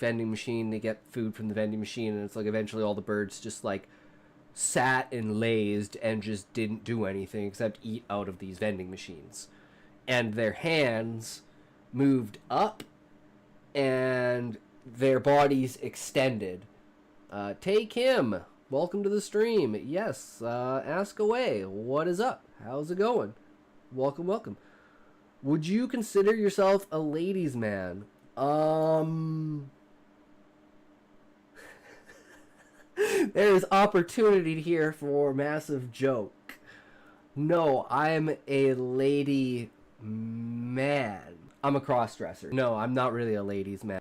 vending machine to get food from the vending machine, and it's like eventually all the birds just like sat and lazed and just didn't do anything except eat out of these vending machines. And their hands moved up and their bodies extended. Take him. Welcome to the stream. Yes, ask away. What is up? How's it going? Welcome, welcome. Would you consider yourself a ladies' man? There's opportunity here for massive joke. No, I'm a lady man. I'm a cross-dresser. No, I'm not really a ladies' man.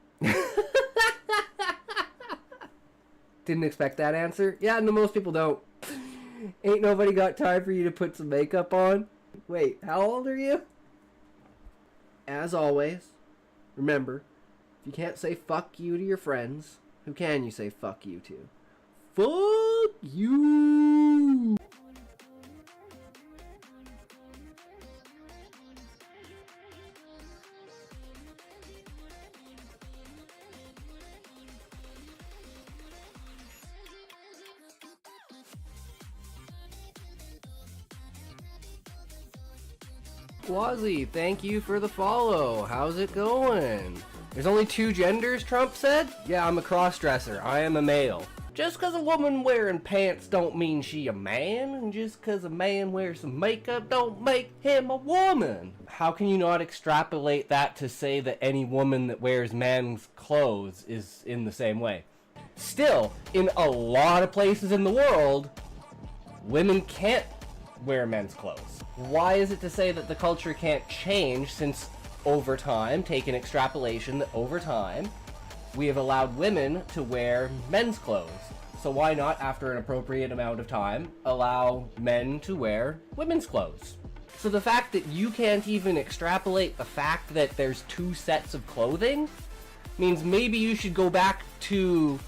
Didn't expect that answer? Yeah, no, most people don't. Ain't nobody got time for you to put some makeup on. Wait, how old are you? As always, remember, if you can't say fuck you to your friends, who can you say fuck you to? Fuck you! Quasi, thank you for the follow. How's it going? There's only 2 genders, Trump said? Yeah, I'm a cross-dresser. I am a male. Just because a woman wearing pants don't mean she a man, and just because a man wears some makeup don't make him a woman. How can you not extrapolate that to say that any woman that wears man's clothes is in the same way? Still, in a lot of places in the world, women can't wear men's clothes. Why is it to say that the culture can't change, since over time, take an extrapolation that over time, we have allowed women to wear men's clothes. So why not, after an appropriate amount of time, allow men to wear women's clothes? So the fact that you can't even extrapolate the fact that there's 2 sets of clothing means maybe you should go back to,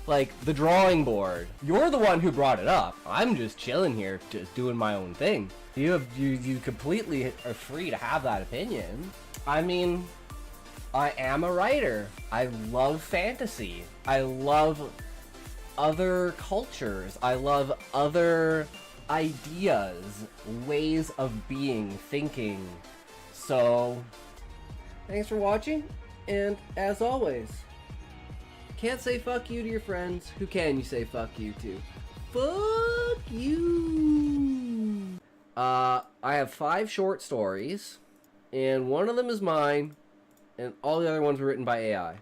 like, the drawing board. You're the one who brought it up. I'm just chilling here, just doing my own thing. You completely are free to have that opinion. I mean, I am a writer. I love fantasy. I love other cultures. I love other ideas, ways of being, thinking. So, thanks for watching, and as always, can't say fuck you to your friends. Who can you say fuck you to? Fuck you! I have 5 short stories, and one of them is mine, and all the other ones were written by AI.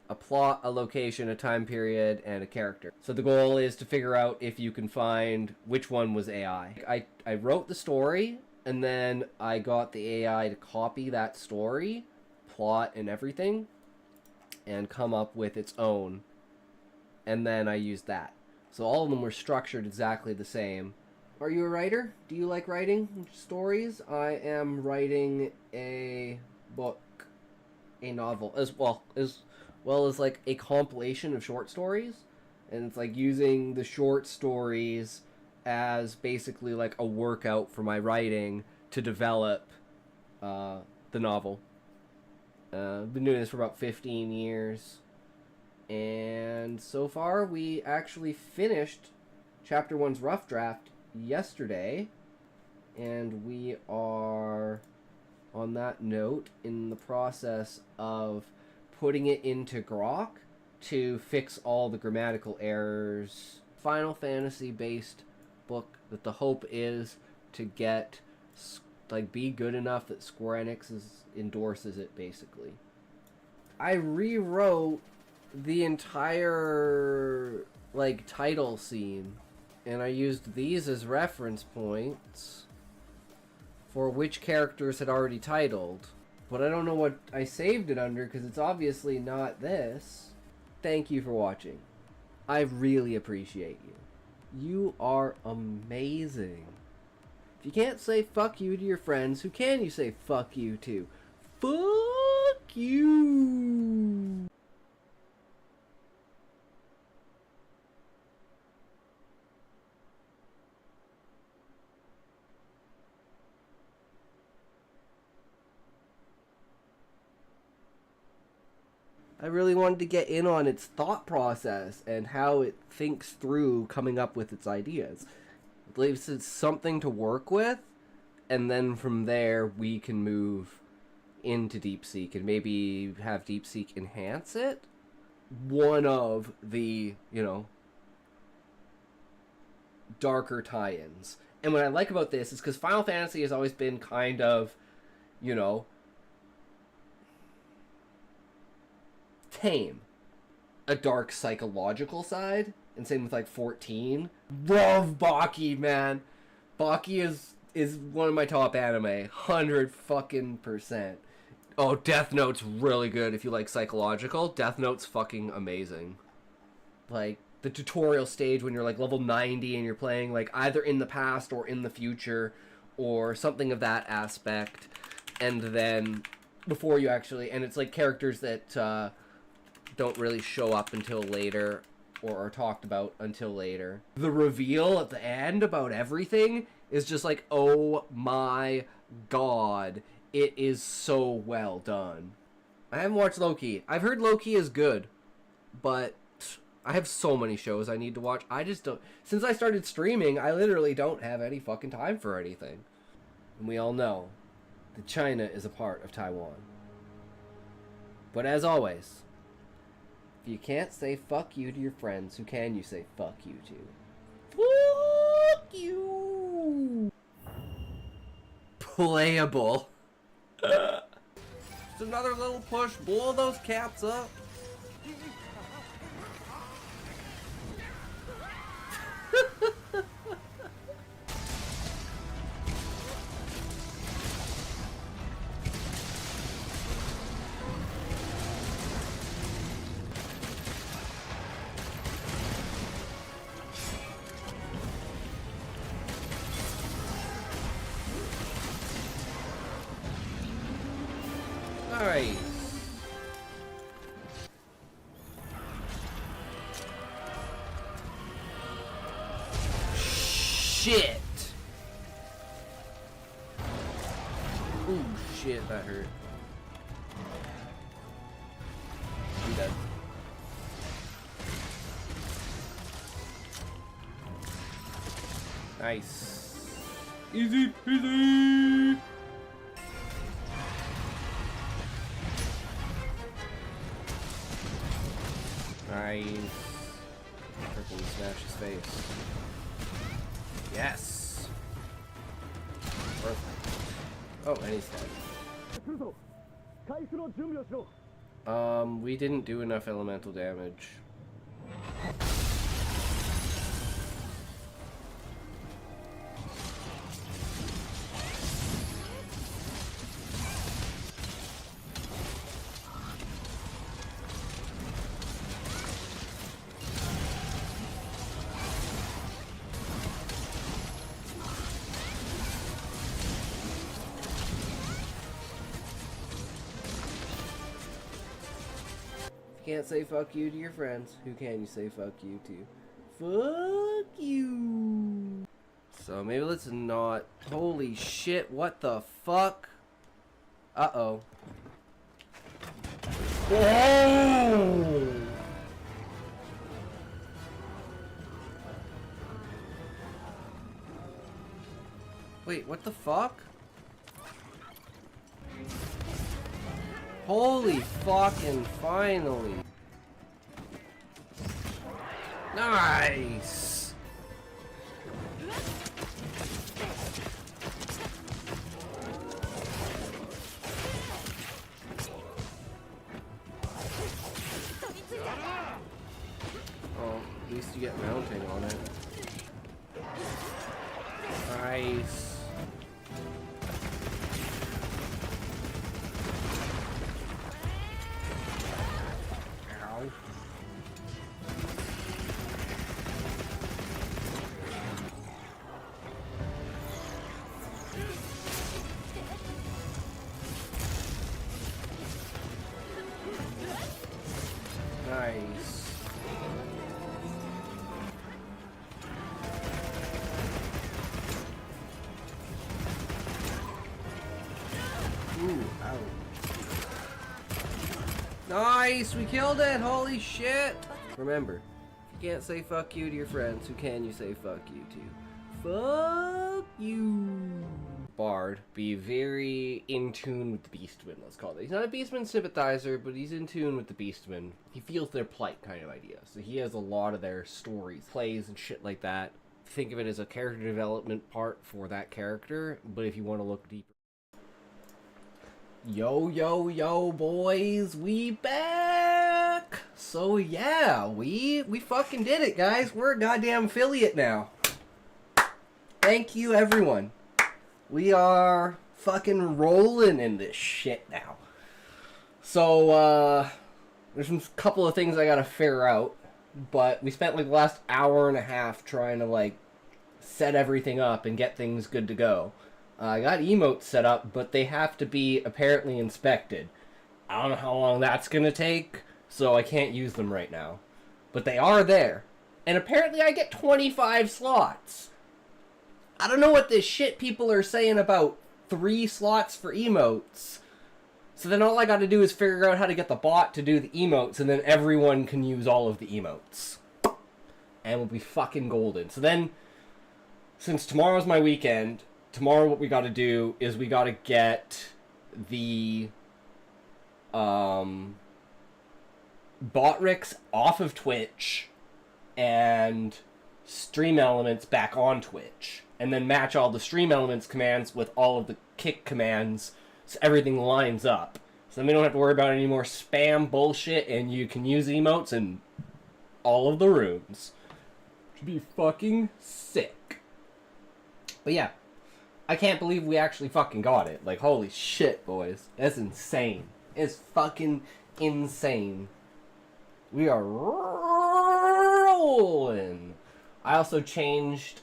A plot, a location, a time period, and a character. So the goal is to figure out if you can find which one was AI. I wrote the story, and then I got the AI to copy that story, plot, and everything, and come up with its own. And then I used that. So all of them were structured exactly the same. Are you a writer? Do you like writing stories? I am writing a book, a novel, as well as like a compilation of short stories. And it's like using the short stories as basically like a workout for my writing to develop the novel. I've been doing this for about 15 years. And so far, we actually finished Chapter 1's rough draft yesterday. And we are, on that note, in the process of putting it into Grok to fix all the grammatical errors. Final Fantasy based book that the hope is to get, like, be good enough that Square Enix endorses it, basically. I rewrote the entire, like, title scene, and I used these as reference points for which characters had already titled. But I don't know what I saved it under, because it's obviously not this. Thank you for watching. I really appreciate you. You are amazing. If you can't say fuck you to your friends, who can you say fuck you to? Fuck you! I really wanted to get in on its thought process and how it thinks through coming up with its ideas. At least it's something to work with, and then from there we can move into DeepSeek and maybe have DeepSeek enhance it. One of the, darker tie-ins. And what I like about this is because Final Fantasy has always been kind of, tame. A dark psychological side. And same with like 14. Love Baki, man. Baki is one of my top anime. 100%. Oh, Death Note's really good if you like psychological. Death Note's fucking amazing. Like, the tutorial stage when you're like level 90 and you're playing like either in the past or in the future or something of that aspect. And then before you actually... And it's like characters that don't really show up until later or are talked about until later. The reveal at the end about everything is just like, oh my god. It is so well done. I haven't watched Loki. I've heard Loki is good, but I have so many shows I need to watch. I just don't... Since I started streaming, I literally don't have any fucking time for anything. And we all know that China is a part of Taiwan. But as always, if you can't say fuck you to your friends, who can you say fuck you to? Fuck you! Playable. Just another little push. Blow those cats up. Alright. Shit! Ooh, shit, that hurt. I'm dead. Nice. Easy peasy! Nice. Freaking smash his face. Yes! Perfect. Oh, and he's dead. We didn't do enough elemental damage. Can't say fuck you to your friends. Who can you say fuck you to? Fuck you. So maybe let's not. Holy shit, what the fuck? Uh-oh. Whoa! Wait, what the fuck? Holy fucking finally. Nice. Oh, at least you get mounting on it. Nice. Nice. Ooh, ow. Nice, we killed it, holy shit. Remember, if you can't say fuck you to your friends, who can you say fuck you to? Fuck you. Bard, be very in tune with the Beastmen, let's call it. He's not a Beastman sympathizer, but he's in tune with the Beastmen. He feels their plight kind of idea. So he has a lot of their stories, plays and shit like that. Think of it as a character development part for that character, but if you want to look deeper. Yo, yo, yo, boys, we back! So yeah, we fucking did it, guys. We're a goddamn affiliate now. Thank you, everyone. We are fucking rolling in this shit now. So, there's a couple of things I gotta figure out, but we spent like the last hour and a half trying to like set everything up and get things good to go. I got emotes set up, but they have to be apparently inspected. I don't know how long that's gonna take, so I can't use them right now. But they are there. And apparently I get 25 slots. I don't know what this shit people are saying about 3 slots for emotes. So then all I gotta do is figure out how to get the bot to do the emotes, and then everyone can use all of the emotes. And we'll be fucking golden. So then, since tomorrow's my weekend, tomorrow what we gotta do is we gotta get the Botrix off of Twitch and Stream Elements back on Twitch. And then match all the Stream Elements commands with all of the Kick commands so everything lines up. So then we don't have to worry about any more spam bullshit, and you can use emotes in all of the rooms. Should be fucking sick. But yeah, I can't believe we actually fucking got it. Like, holy shit, boys. That's insane. It's fucking insane. We are rolling. I also changed,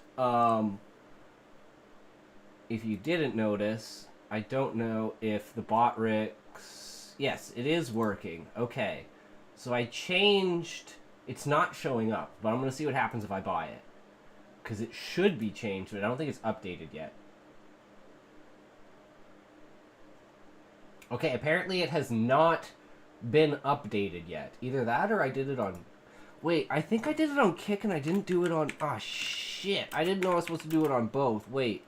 if you didn't notice, I don't know if the Botrix... Yes, it is working. Okay. So I changed... It's not showing up, but I'm going to see what happens if I buy it. Because it should be changed, but I don't think it's updated yet. Okay, apparently it has not been updated yet. Either that or I did it on... Wait, I think I did it on Kick and I didn't do it on... Ah, shit. I didn't know I was supposed to do it on both. Wait.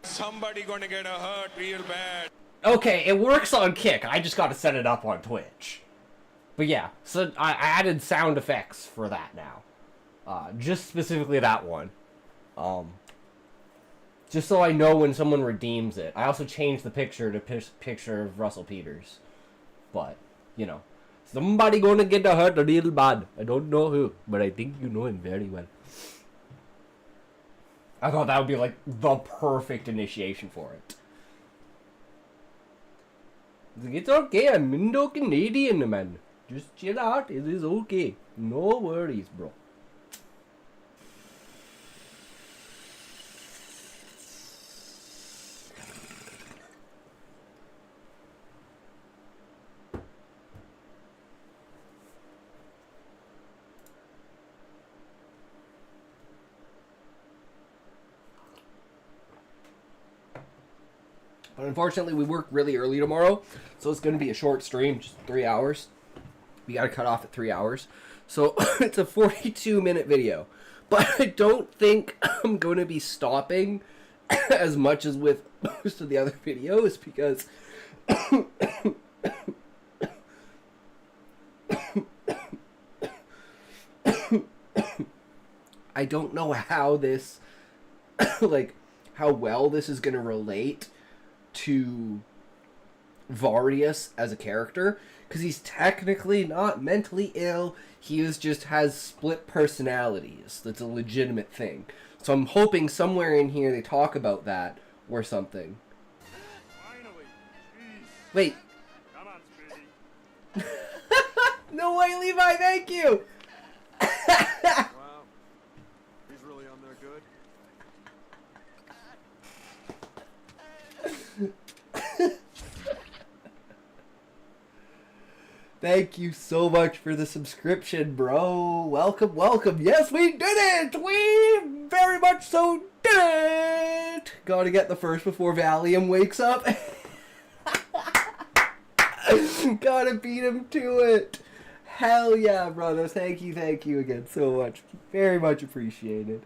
Somebody gonna get hurt real bad. Okay, it works on Kick. I just gotta set it up on Twitch. But yeah, so I added sound effects for that now. Just specifically that one. Just so I know when someone redeems it. I also changed the picture to picture of Russell Peters. But, you know. Somebody gonna get hurt real bad. I don't know who, but I think you know him very well. I thought that would be like the perfect initiation for it. It's okay, I'm Indo-Canadian, man. Just chill out, it is okay. No worries, bro. But unfortunately, we work really early tomorrow, so it's going to be a short stream, just 3 hours. We got to cut off at 3 hours. So it's a 42-minute video. But I don't think I'm going to be stopping as much as with most of the other videos, because I don't know how this, like, how well this is going to relate to Varius as a character, because he's technically not mentally ill. He just has split personalities. That's a legitimate thing. So I'm hoping somewhere in here they talk about that or something. Finally. Wait. Come on, Speedy. No way, Levi, thank you! Wow. He's really on there good. Thank you so much for the subscription, bro. Welcome, welcome. Yes, we did it! We very much so did it! Gotta get the first before Valium wakes up. Gotta beat him to it. Hell yeah, brother. Thank you again so much. Very much appreciated.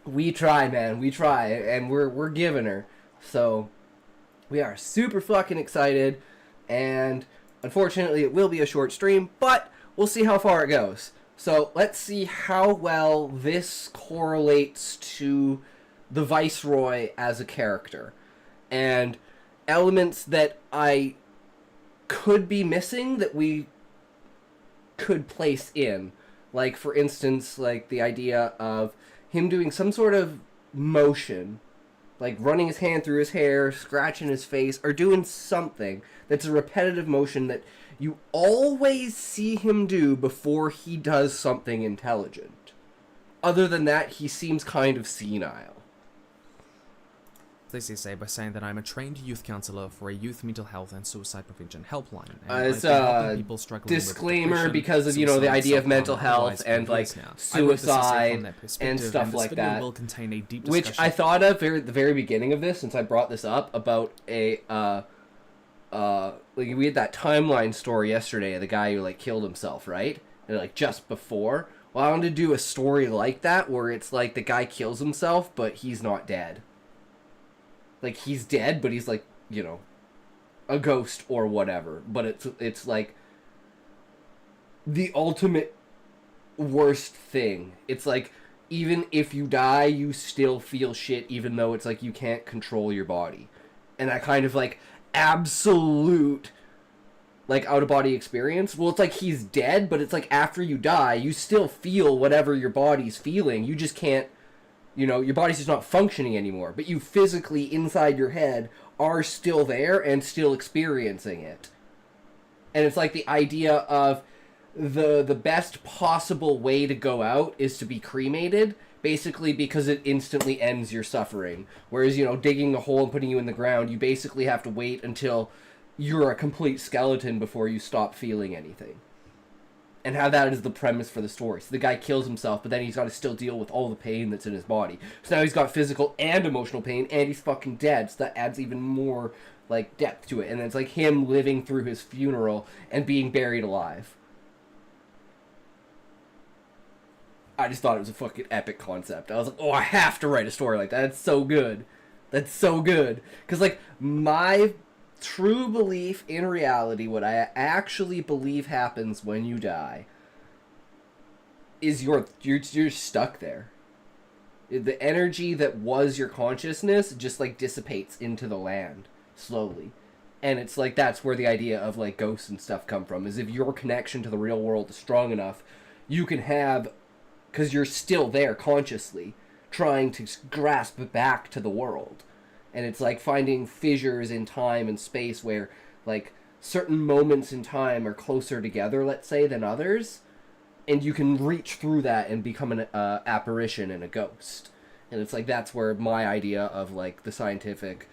We try, man. We try, and we're giving her. So we are super fucking excited, and unfortunately it will be a short stream, but we'll see how far it goes. So let's see how well this correlates to the Viceroy as a character, and elements that I could be missing that we could place in. Like, for instance, like the idea of him doing some sort of motion, like running his hand through his hair, scratching his face, or doing something that's a repetitive motion that you always see him do before he does something intelligent. Other than that, he seems kind of senile. They say by saying that I'm a trained youth counselor for a youth mental health and suicide prevention helpline. It's a disclaimer because of, you know, the idea of mental health and like suicide and stuff like that. Will contain a deep which I thought of at the very beginning of this, since I brought this up about a like we had that timeline story yesterday of the guy who like killed himself, right? And like just before. Well, I wanted to do a story like that where it's like the guy kills himself, but he's not dead. Like, he's dead, but he's, like, you know, a ghost or whatever. But it's like, the ultimate worst thing. It's like, even if you die, you still feel shit, even though it's like you can't control your body. And that kind of, like, absolute, like, out-of-body experience. Well, it's like he's dead, but it's like after you die, you still feel whatever your body's feeling. You just can't, you know, your body's just not functioning anymore, but you physically, inside your head, are still there and still experiencing it. And it's like the idea of the best possible way to go out is to be cremated, basically because it instantly ends your suffering. Whereas, you know, digging a hole and putting you in the ground, you basically have to wait until you're a complete skeleton before you stop feeling anything. And how that is the premise for the story. So the guy kills himself, but then he's got to still deal with all the pain that's in his body. So now he's got physical and emotional pain, and he's fucking dead. So that adds even more, like, depth to it. And it's like him living through his funeral and being buried alive. I just thought it was a fucking epic concept. I was like, oh, I have to write a story like that. It's so good. That's so good. Because, like, my true belief in reality, what I actually believe happens when you die, is you're stuck there. The energy that was your consciousness just like dissipates into the land slowly. And it's like that's where the idea of like ghosts and stuff come from, is if your connection to the real world is strong enough, you can have, because you're still there consciously trying to grasp back to the world. And it's like finding fissures in time and space where, like, certain moments in time are closer together, let's say, than others. And you can reach through that and become an apparition and a ghost. And it's like, that's where my idea of, like, the scientific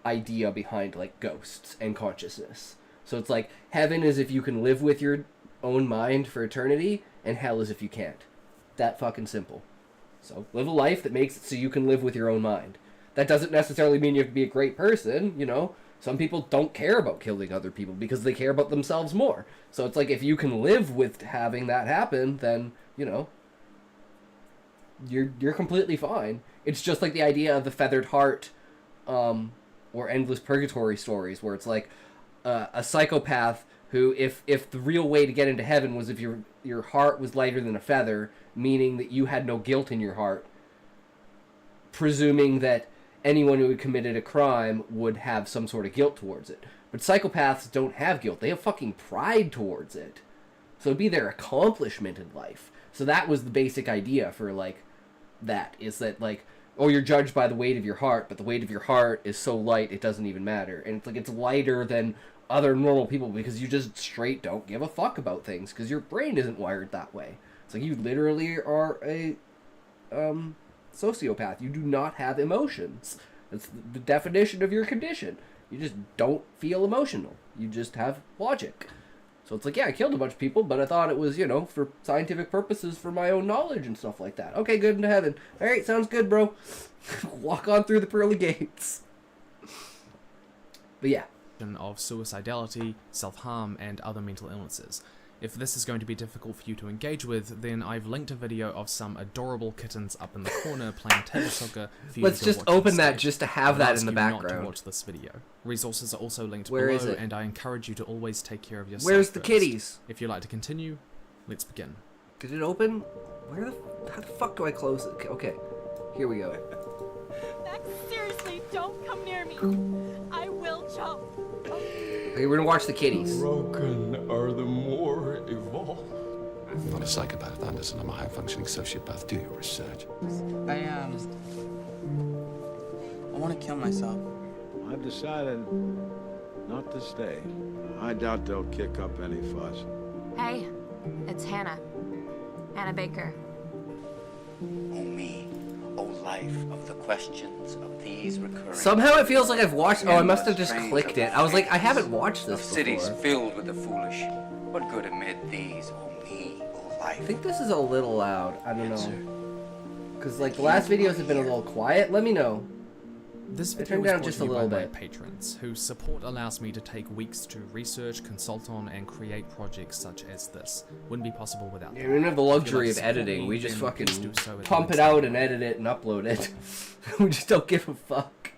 idea behind, like, ghosts and consciousness. So it's like, heaven is if you can live with your own mind for eternity, and hell is if you can't. That fucking simple. So live a life that makes it so you can live with your own mind. That doesn't necessarily mean you have to be a great person, you know? Some people don't care about killing other people because they care about themselves more. So it's like, if you can live with having that happen, then, you know, you're completely fine. It's just like the idea of the feathered heart, or endless purgatory stories, where it's like a psychopath who, if the real way to get into heaven was if your heart was lighter than a feather, meaning that you had no guilt in your heart, presuming that anyone who had committed a crime would have some sort of guilt towards it. But psychopaths don't have guilt. They have fucking pride towards it. So it'd be their accomplishment in life. So that was the basic idea for, like, that. Is that, like, oh, you're judged by the weight of your heart, but the weight of your heart is so light it doesn't even matter. And it's like, it's lighter than other normal people because you just straight don't give a fuck about things because your brain isn't wired that way. It's like, you literally are a sociopath. You do not have emotions. That's the definition of your condition. You just don't feel emotional. You just have logic. So it's like, yeah, I killed a bunch of people, but I thought it was, you know, for scientific purposes, for my own knowledge and stuff like that. Okay, good, into heaven. Alright, sounds good, bro. Walk on through the pearly gates. But yeah, of suicidality, self-harm, and other mental illnesses. If this is going to be difficult for you to engage with, then I've linked a video of some adorable kittens up in the corner playing table soccer for you Let's to just watch open instead. that just to have I'd that ask in the you not to background. watch this video. Resources are also linked Where below, is it? and I encourage you to always take care of yourself. Where's the first. kitties? If you'd like to continue, let's begin. Did it open? How the fuck do I close it? Okay, here we go. Max, seriously, don't come near me. I will jump. Okay, we're gonna watch the kitties. Broken are the more evolved. I'm not a psychopath, Anderson. I'm a high-functioning sociopath. Do your research. I want to kill myself. I've decided not to stay. I doubt they'll kick up any fuss. Hey, it's Hannah. Hannah Baker. O me, O life of the questions of these recurring. Somehow it feels like I've watched. Oh, I must have just clicked it. I was like, I haven't watched Of this cities before. filled with the foolish. What good amid these, O me, O I life? think this is a little loud. I don't know. Because, like, the last videos have been a little quiet. Let me know. This I video turned was down brought just to a you by little my bit. patrons, whose support allows me to take weeks to research, consult on, and create projects such as this. Wouldn't be possible without Yeah, them. we don't have the If you'd luxury like of to support editing. me, We just then fucking please do so at the pump it links out below. and edit it and upload it. We just don't give a fuck.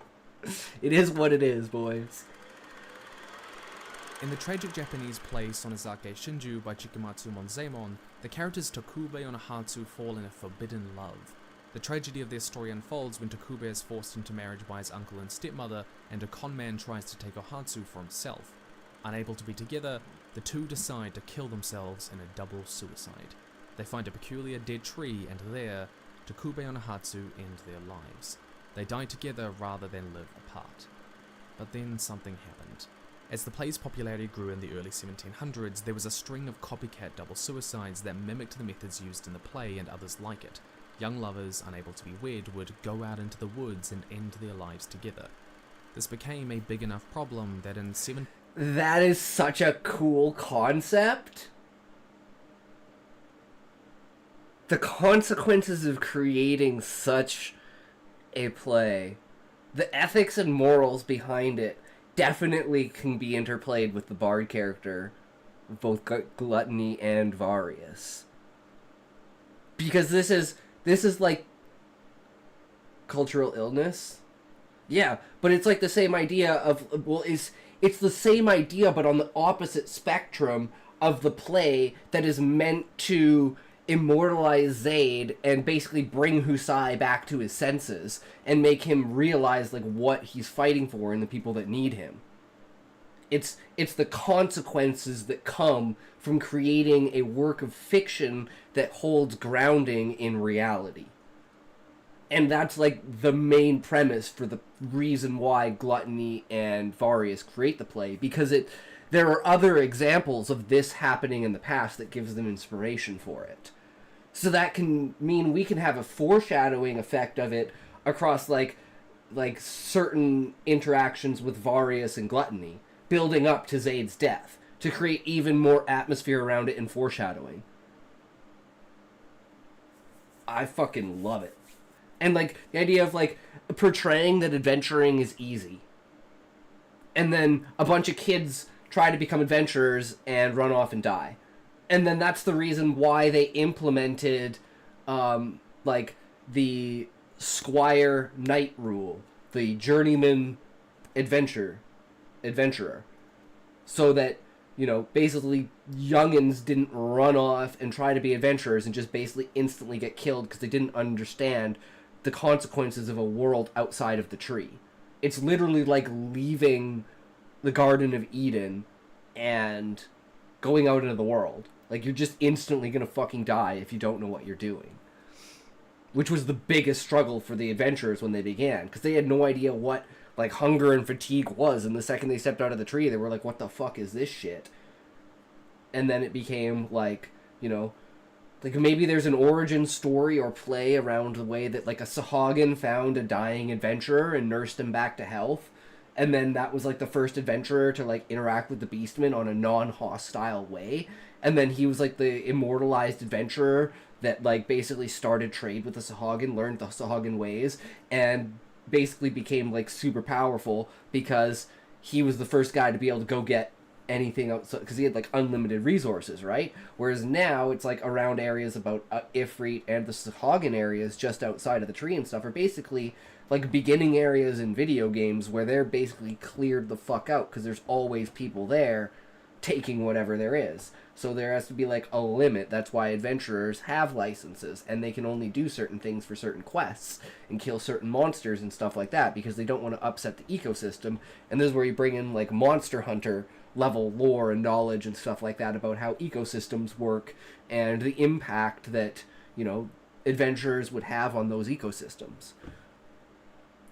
It is what it is, boys. In the tragic Japanese play Sonizake Shinju by Chikamatsu Monzaemon, the characters Takube and Hatsu fall in a forbidden love. The tragedy of their story unfolds when Takube is forced into marriage by his uncle and stepmother, and a con man tries to take Ohatsu for himself. Unable to be together, the two decide to kill themselves in a double suicide. They find a peculiar dead tree, and there, Takube and Ohatsu end their lives. They die together rather than live apart. But then something happened. As the play's popularity grew in the early 1700s, there was a string of copycat double suicides that mimicked the methods used in the play and others like it. Young lovers, unable to be wed, would go out into the woods and end their lives together. This became a big enough problem that in That is such a cool concept. The consequences of creating such a play, the ethics and morals behind it, definitely can be interplayed with the Bard character, both Gluttony and Varius. Because this is like cultural illness. Yeah, but it's like the same idea of, well, it's the same idea, but on the opposite spectrum of the play that is meant to immortalize Zaid and basically bring Husai back to his senses and make him realize like what he's fighting for and the people that need him. It's the consequences that come from creating a work of fiction that holds grounding in reality. And that's like the main premise for the reason why Gluttony and Varius create the play, because there are other examples of this happening in the past that gives them inspiration for it. So that can mean we can have a foreshadowing effect of it across like certain interactions with Varius and Gluttony, building up to Zaid's death, to create even more atmosphere around it and foreshadowing. I fucking love it. And, like, the idea of, like, portraying that adventuring is easy. And then a bunch of kids try to become adventurers and run off and die. And then that's the reason why they implemented, like, the Squire Knight rule. The journeyman adventurer. So that, you know, basically youngins didn't run off and try to be adventurers and just basically instantly get killed because they didn't understand the consequences of a world outside of the tree. It's literally like leaving the Garden of Eden and going out into the world. Like, you're just instantly gonna fucking die if you don't know what you're doing. Which was the biggest struggle for the adventurers when they began, because they had no idea what, like, hunger and fatigue was, and the second they stepped out of the tree, they were like, what the fuck is this shit? And then it became, like, you know, like, maybe there's an origin story or play around the way that, like, a Sahagin found a dying adventurer and nursed him back to health. And then that was, like, the first adventurer to, like, interact with the Beastmen on a non-hostile way. And then he was, like, the immortalized adventurer that, like, basically started trade with the Sahagin, learned the Sahagin ways, and basically became, like, super powerful because he was the first guy to be able to go get anything else, because he had like unlimited resources, right? Whereas now it's like around areas about Ifrit and the Sahagin areas just outside of the tree and stuff are basically like beginning areas in video games where they're basically cleared the fuck out because there's always people there taking whatever there is. So there has to be like a limit. That's why adventurers have licenses and they can only do certain things for certain quests and kill certain monsters and stuff like that because they don't want to upset the ecosystem. And this is where you bring in like Monster Hunter level lore and knowledge and stuff like that about how ecosystems work and the impact that, you know, adventurers would have on those ecosystems.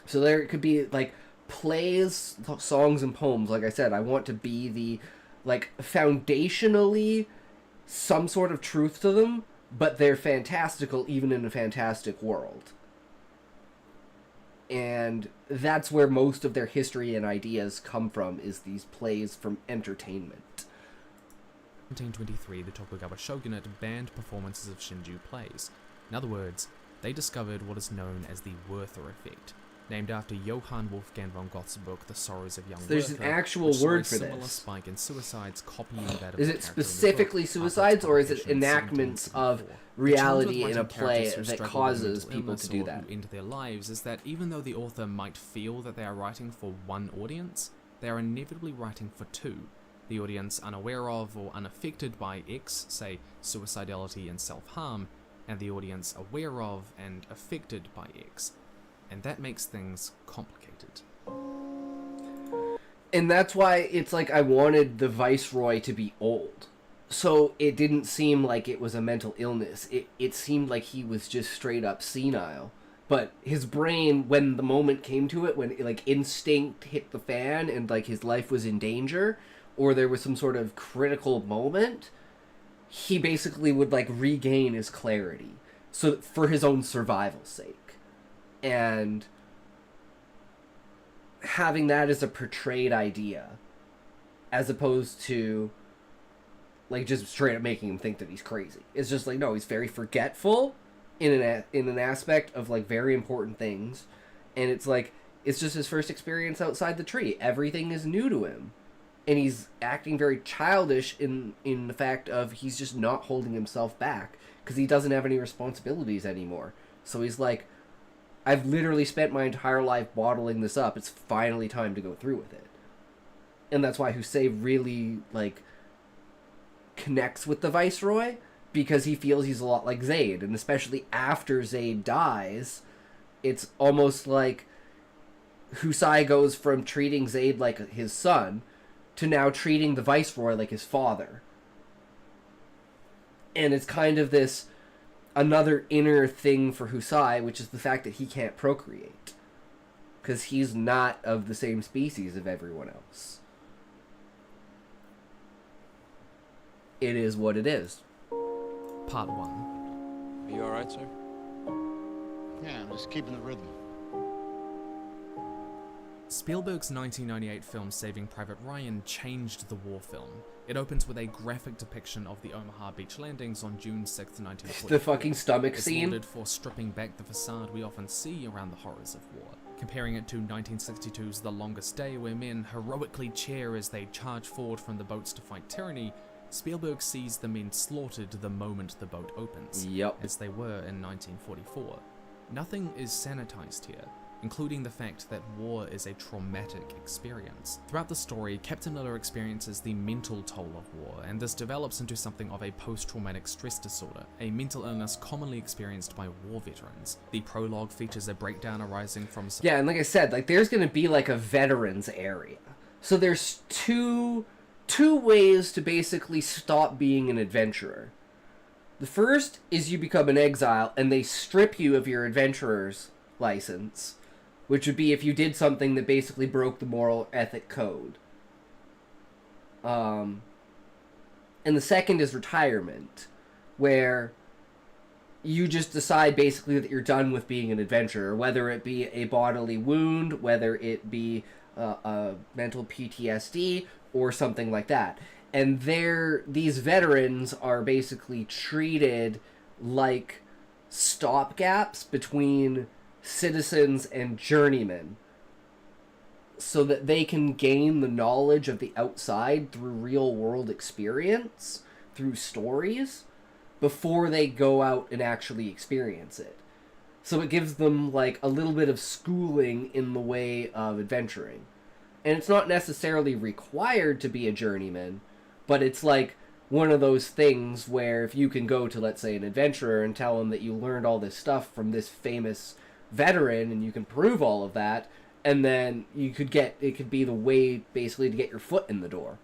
So there could be like plays, songs, and poems. Like I said, I want to be the like foundationally some sort of truth to them, but they're fantastical even in a fantastic world. And that's where most of their history and ideas come from, is these plays from entertainment. In 1923, the Tokugawa shogunate banned performances of Shinju plays. In other words, they discovered what is known as the Werther effect, named after Johann Wolfgang von Gothe's book, The Sorrows of Young Werther. There's an actual word for similar this. Spike in suicides copying that of Is the it character in the specifically book, suicides, or is it publication in enactments of 1774. reality in a The challenge with play writing characters who that struggle with causes mental people to illness do or that? who end their lives is that even though the author might feel that they are writing for one audience, they are inevitably writing for two. The audience unaware of or unaffected by X, say suicidality and self-harm, and the audience aware of and affected by X. And that makes things complicated. And that's why it's like I wanted the Viceroy to be old. So it didn't seem like it was a mental illness. It seemed like he was just straight up senile. But his brain, when the moment came to it, when like instinct hit the fan and like his life was in danger, or there was some sort of critical moment, he basically would like regain his clarity. So for his own survival's sake. And having that as a portrayed idea, as opposed to like just straight up making him think that he's crazy. It's just like, no, he's very forgetful in an aspect of like very important things, and it's like it's just his first experience outside the tree. Everything is new to him, and he's acting very childish in the fact of he's just not holding himself back because he doesn't have any responsibilities anymore. So he's like, I've literally spent my entire life bottling this up. It's finally time to go through with it. And that's why Hussein really, like, connects with the Viceroy, because he feels he's a lot like Zaid. And especially after Zaid dies, it's almost like Hussein goes from treating Zaid like his son to now treating the Viceroy like his father. And it's kind of this another inner thing for Hussein, which is the fact that he can't procreate. Because he's not of the same species of everyone else. It is what it is. Part 1. Are you alright, sir? Yeah, I'm just keeping the rhythm. Spielberg's 1998 film Saving Private Ryan changed the war film. It opens with a graphic depiction of the Omaha beach landings on June 6, 1944. The fucking stomach it's scene. lauded for stripping back the facade we often see around the horrors of war. Comparing it to 1962's The Longest Day, where men heroically cheer as they charge forward from the boats to fight tyranny, Spielberg sees the men slaughtered the moment the boat opens, Yep. as they were in 1944. Nothing is sanitized here, including the fact that war is a traumatic experience. Throughout the story, Captain Miller experiences the mental toll of war, and this develops into something of a post-traumatic stress disorder, a mental illness commonly experienced by war veterans. The prologue features a breakdown arising from... Yeah, and like I said, like there's gonna be like a veterans area. So there's two ways to basically stop being an adventurer. The first is you become an exile and they strip you of your adventurer's license, which would be if you did something that basically broke the moral ethic code. And the second is retirement, where you just decide basically that you're done with being an adventurer, whether it be a bodily wound, whether it be a mental PTSD, or something like that. And these veterans are basically treated like stopgaps between citizens and journeymen. so that they can gain the knowledge of the outside through real world experience, through stories, before they go out and actually experience it. So it gives them like a little bit of schooling in the way of adventuring. And it's not necessarily required to be a journeyman, but it's like one of those things where if you can go to, let's say, an adventurer and tell them that you learned all this stuff from this famous veteran and you can prove all of that, and then you could get, it could be the way basically to get your foot in the door.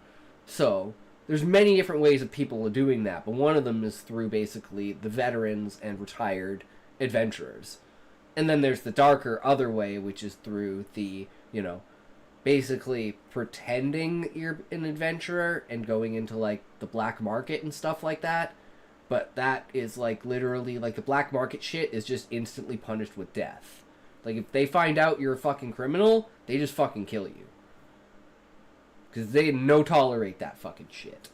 So there's many different ways of people doing that, but one of them is through basically the veterans and retired adventurers. And then there's the darker other way, which is through the, you know, basically pretending you're an adventurer and going into like the black market and stuff like that. But that is like literally like the black market shit is just instantly punished with death. Like if they find out you're a fucking criminal, they just fucking kill you. Because they no tolerate that fucking shit.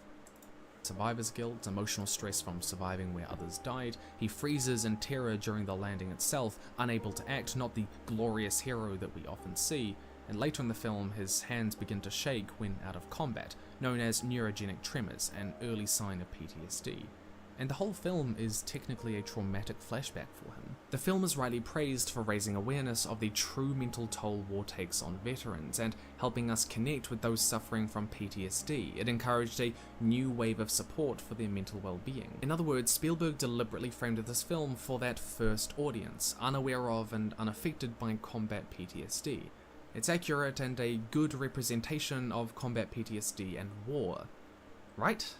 Survivor's guilt, emotional stress from surviving where others died, he freezes in terror during the landing itself, unable to act, not the glorious hero that we often see, and later in the film his hands begin to shake when out of combat, known as neurogenic tremors, an early sign of PTSD. And the whole film is technically a traumatic flashback for him. The film is rightly praised for raising awareness of the true mental toll war takes on veterans and helping us connect with those suffering from PTSD. It encouraged a new wave of support for their mental well-being. In other words, Spielberg deliberately framed this film for that first audience, unaware of and unaffected by combat PTSD. It's accurate and a good representation of combat PTSD and war. Right?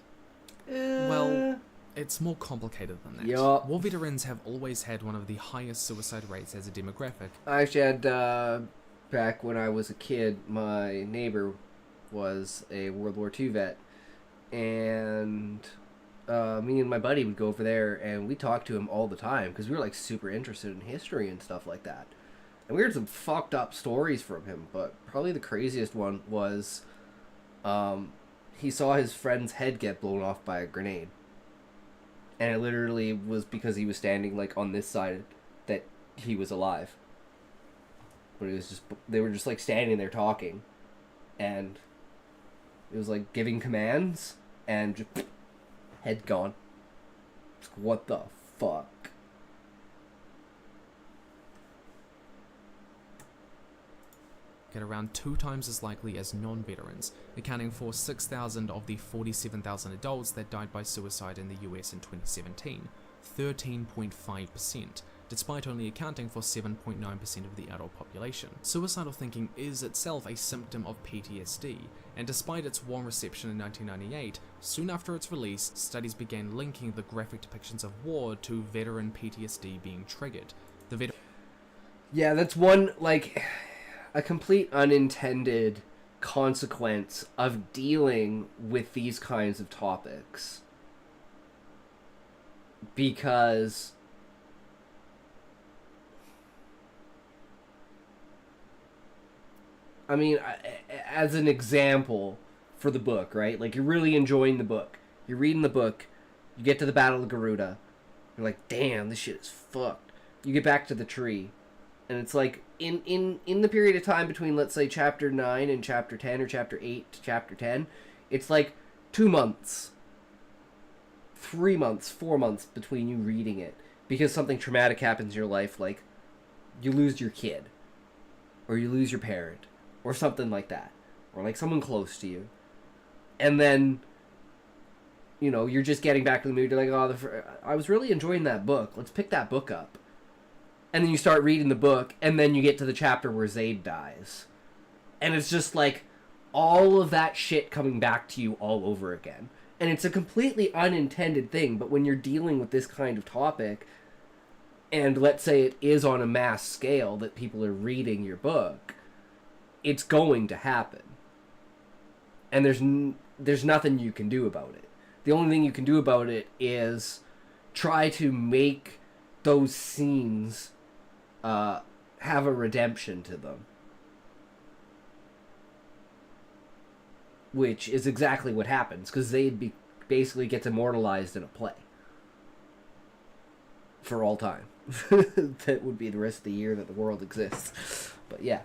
Well, it's more complicated than that. Yup. War veterans have always had one of the highest suicide rates as a demographic. I actually had, back when I was a kid, my neighbor was a World War II vet, and me and my buddy would go over there, and we talked to him all the time, because we were, like, super interested in history and stuff like that. And we heard some fucked up stories from him, but probably the craziest one was, he saw his friend's head get blown off by a grenade. And it literally was because he was standing, like, on this side that he was alive. But it was just, they were just, like, standing there talking. And it was, like, giving commands, and just, head gone. It's like, what the fuck? Get around 2 times as likely as non-veterans, accounting for 6,000 of the 47,000 adults that died by suicide in the US in 2017, 13.5%, despite only accounting for 7.9% of the adult population. Suicidal thinking is itself a symptom of PTSD, and despite its warm reception in 1998, soon after its release, studies began linking the graphic depictions of war to veteran PTSD being triggered. Yeah, that's one, like, a complete unintended consequence of dealing with these kinds of topics. Because I mean, as an example for the book, right? Like, you're really enjoying the book. You're reading the book. You get to the Battle of Garuda. You're like, damn, this shit is fucked. You get back to the tree. And it's like, in the period of time between, let's say, chapter 9 and chapter 10, or chapter 8 to chapter 10, it's like 2 months, 3 months, 4 months between you reading it. Because something traumatic happens in your life, like, you lose your kid. Or you lose your parent. Or something like that. Or, like, someone close to you. And then, you know, you're just getting back to the mood. You're like, oh, I was really enjoying that book. Let's pick that book up. And then you start reading the book, and then you get to the chapter where Zayd dies. And it's just like all of that shit coming back to you all over again. And it's a completely unintended thing, but when you're dealing with this kind of topic, and let's say it is on a mass scale that people are reading your book, it's going to happen. And there's nothing you can do about it. The only thing you can do about it is try to make those scenes have a redemption to them. Which is exactly what happens, because Zayd basically gets immortalized in a play. For all time. That would be the rest of the year that the world exists. But yeah.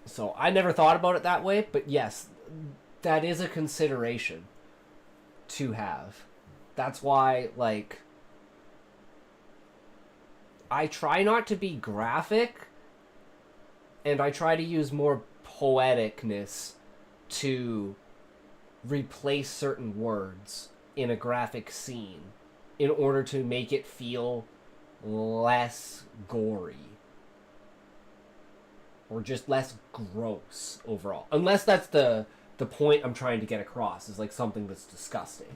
So I never thought about it that way, but yes, that is a consideration to have. That's why, like, I try not to be graphic, and I try to use more poeticness to replace certain words in a graphic scene in order to make it feel less gory. Or just less gross overall. Unless that's the point I'm trying to get across, is like something that's disgusting.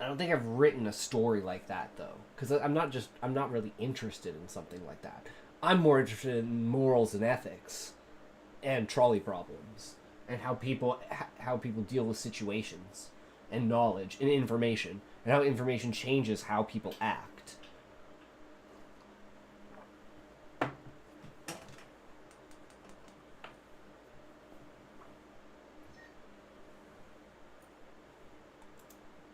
I don't think I've written a story like that, though. Because I'm not really interested in something like that. I'm more interested in morals and ethics. And trolley problems. And how people deal with situations. And knowledge and information. And how information changes how people act.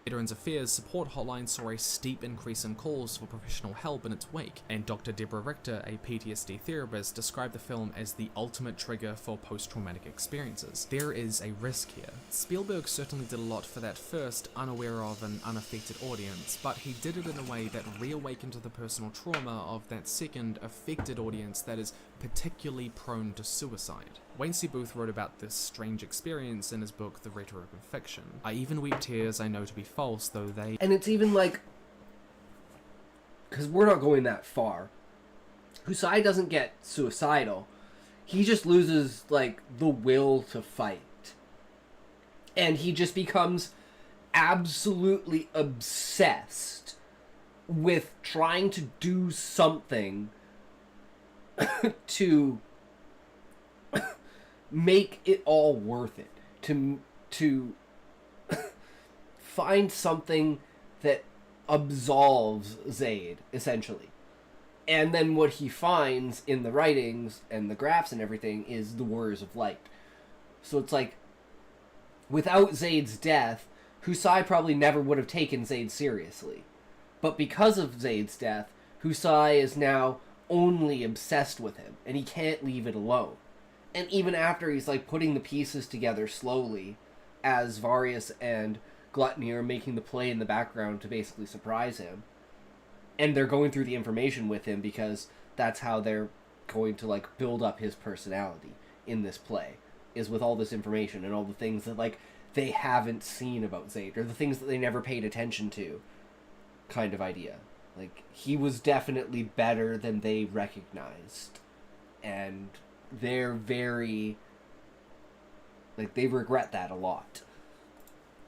Veterans Affairs support hotline saw a steep increase in calls for professional help in its wake, and Dr. Deborah Richter, a PTSD therapist, described the film as the ultimate trigger for post-traumatic experiences. There is a risk here. Spielberg certainly did a lot for that first, unaware of and unaffected audience, but he did it in a way that reawakened the personal trauma of that second, affected audience that is particularly prone to suicide. Wayne C. Booth wrote about this strange experience in his book, The Rhetoric of Fiction. I even weep tears I know to be false, though they... And it's even like... Because we're not going that far. Husai doesn't get suicidal. He just loses, like, the will to fight. And he just becomes absolutely obsessed with trying to do something to make it all worth it, to find something that absolves Zaid, essentially. And then what he finds in the writings and the graphs and everything is the Warriors of Light. So it's like, without Zaid's death, Husai probably never would have taken Zaid seriously. But because of Zaid's death, Husai is now only obsessed with him, and he can't leave it alone. And even after he's like putting the pieces together slowly, as Varius and Gluttony are making the play in the background to basically surprise him, and they're going through the information with him because that's how they're going to like build up his personality in this play, is with all this information and all the things that like they haven't seen about Zaid, or the things that they never paid attention to, kind of idea. Like, he was definitely better than they recognized. And they're very... like, they regret that a lot.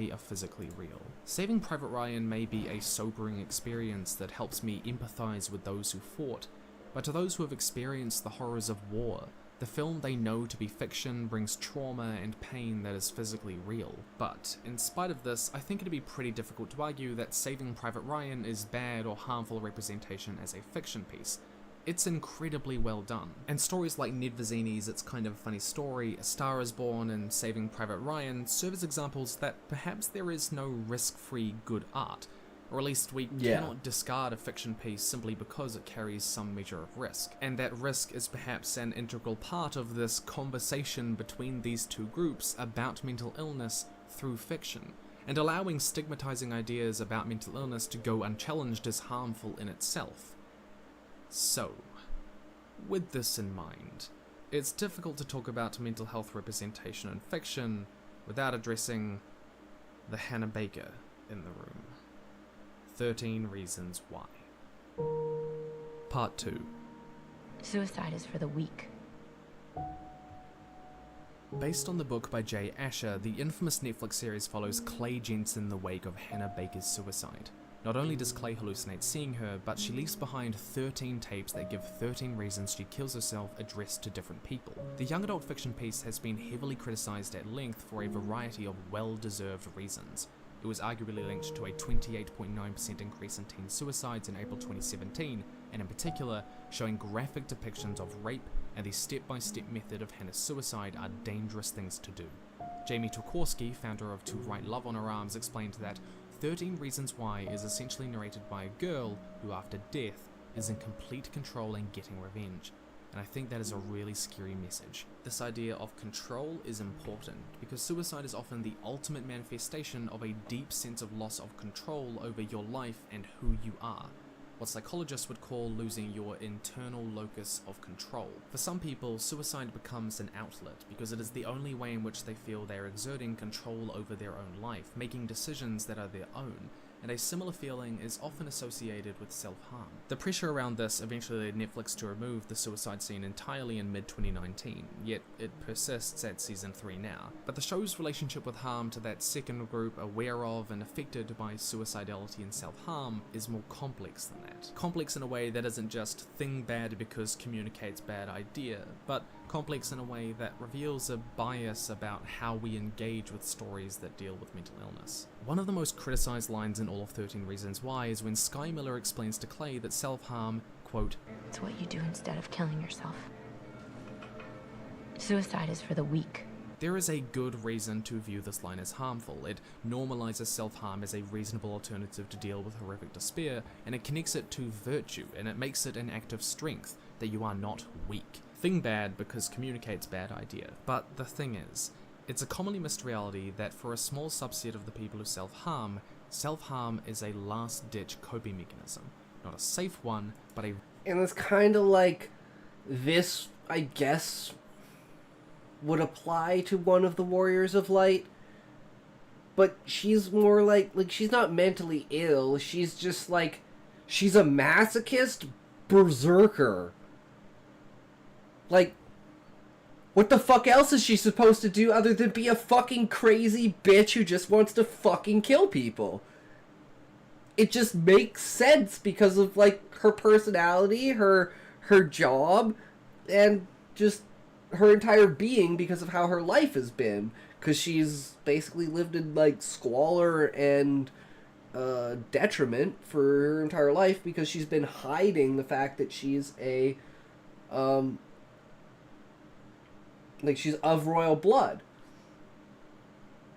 Are physically real. Saving Private Ryan may be a sobering experience that helps me empathize with those who fought, but to those who have experienced the horrors of war, the film they know to be fiction brings trauma and pain that is physically real. But, in spite of this, I think it'd be pretty difficult to argue that Saving Private Ryan is bad or harmful representation as a fiction piece. It's incredibly well done. And stories like Ned Vizzini's It's Kind of a Funny Story, A Star is Born, and Saving Private Ryan serve as examples that perhaps there is no risk-free good art, or at least we cannot discard a fiction piece simply because it carries some measure of risk. And that risk is perhaps an integral part of this conversation between these two groups about mental illness through fiction. And allowing stigmatizing ideas about mental illness to go unchallenged is harmful in itself. So, with this in mind, it's difficult to talk about mental health representation in fiction without addressing the Hannah Baker in the room. 13 Reasons Why. Part 2. Suicide is for the weak. Based on the book by Jay Asher, the infamous Netflix series follows Clay Jensen in the wake of Hannah Baker's suicide. Not only does Clay hallucinate seeing her, but she leaves behind 13 tapes that give 13 reasons she kills herself addressed to different people. The young adult fiction piece has been heavily criticized at length for a variety of well-deserved reasons. It was arguably linked to a 28.9% increase in teen suicides in April 2017, and in particular, showing graphic depictions of rape and the step-by-step method of Hannah's suicide are dangerous things to do. Jamie Tokorski, founder of To Write Love on Her Arms, explained that 13 Reasons Why is essentially narrated by a girl who, after death, is in complete control and getting revenge. And I think that is a really scary message. This idea of control is important, because suicide is often the ultimate manifestation of a deep sense of loss of control over your life and who you are. What psychologists would call losing your internal locus of control. For some people, suicide becomes an outlet because it is the only way in which they feel they are exerting control over their own life, making decisions that are their own, and a similar feeling is often associated with self-harm. The pressure around this eventually led Netflix to remove the suicide scene entirely in mid-2019, yet it persists at season 3 now. But the show's relationship with harm to that second group aware of and affected by suicidality and self-harm is more complex than that. Complex in a way that isn't just thing bad because communicates bad idea, but complex in a way that reveals a bias about how we engage with stories that deal with mental illness. One of the most criticized lines in all of 13 Reasons Why is when Sky Miller explains to Clay that self-harm, quote, It's what you do instead of killing yourself. Suicide is for the weak. There is a good reason to view this line as harmful. It normalizes self-harm as a reasonable alternative to deal with horrific despair, and it connects it to virtue, and it makes it an act of strength, that you are not weak. Thing bad because communicates bad idea. But the thing is, it's a commonly missed reality that for a small subset of the people who self-harm is a last-ditch coping mechanism. Not a safe one, but a... And it's kind of like this, I guess, would apply to one of the Warriors of Light, but she's more like she's not mentally ill, she's just like, she's a masochist berserker. Like, what the fuck else is she supposed to do other than be a fucking crazy bitch who just wants to fucking kill people? It just makes sense because of, like, her personality, her job, and just her entire being because of how her life has been. Because she's basically lived in, like, squalor and detriment for her entire life because she's been hiding the fact that she's a... like, she's of royal blood.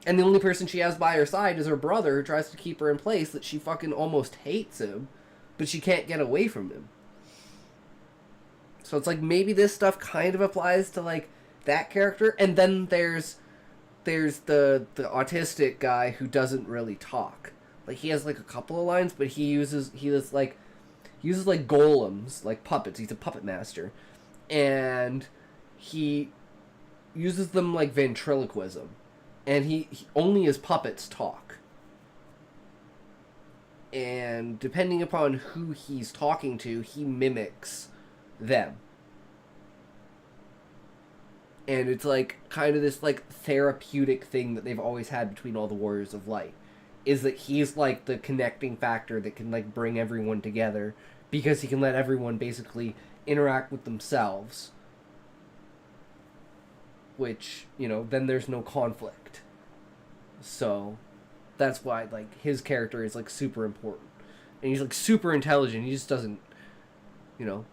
And the only person she has by her side is her brother, who tries to keep her in place, that she fucking almost hates him, but she can't get away from him. So it's like, maybe this stuff kind of applies to, like, that character. And then there's the autistic guy who doesn't really talk. Like, he has, like, a couple of lines, but he uses golems, like puppets. He's a puppet master. And he uses them like ventriloquism, and he only his puppets talk, and depending upon who he's talking to, he mimics them. And it's like kind of this like therapeutic thing that they've always had between all the Warriors of Light, is that he's like the connecting factor that can like bring everyone together, because he can let everyone basically interact with themselves, which, you know, then there's no conflict. So that's why, like, his character is, like, super important. And he's, like, super intelligent. He just doesn't, you know,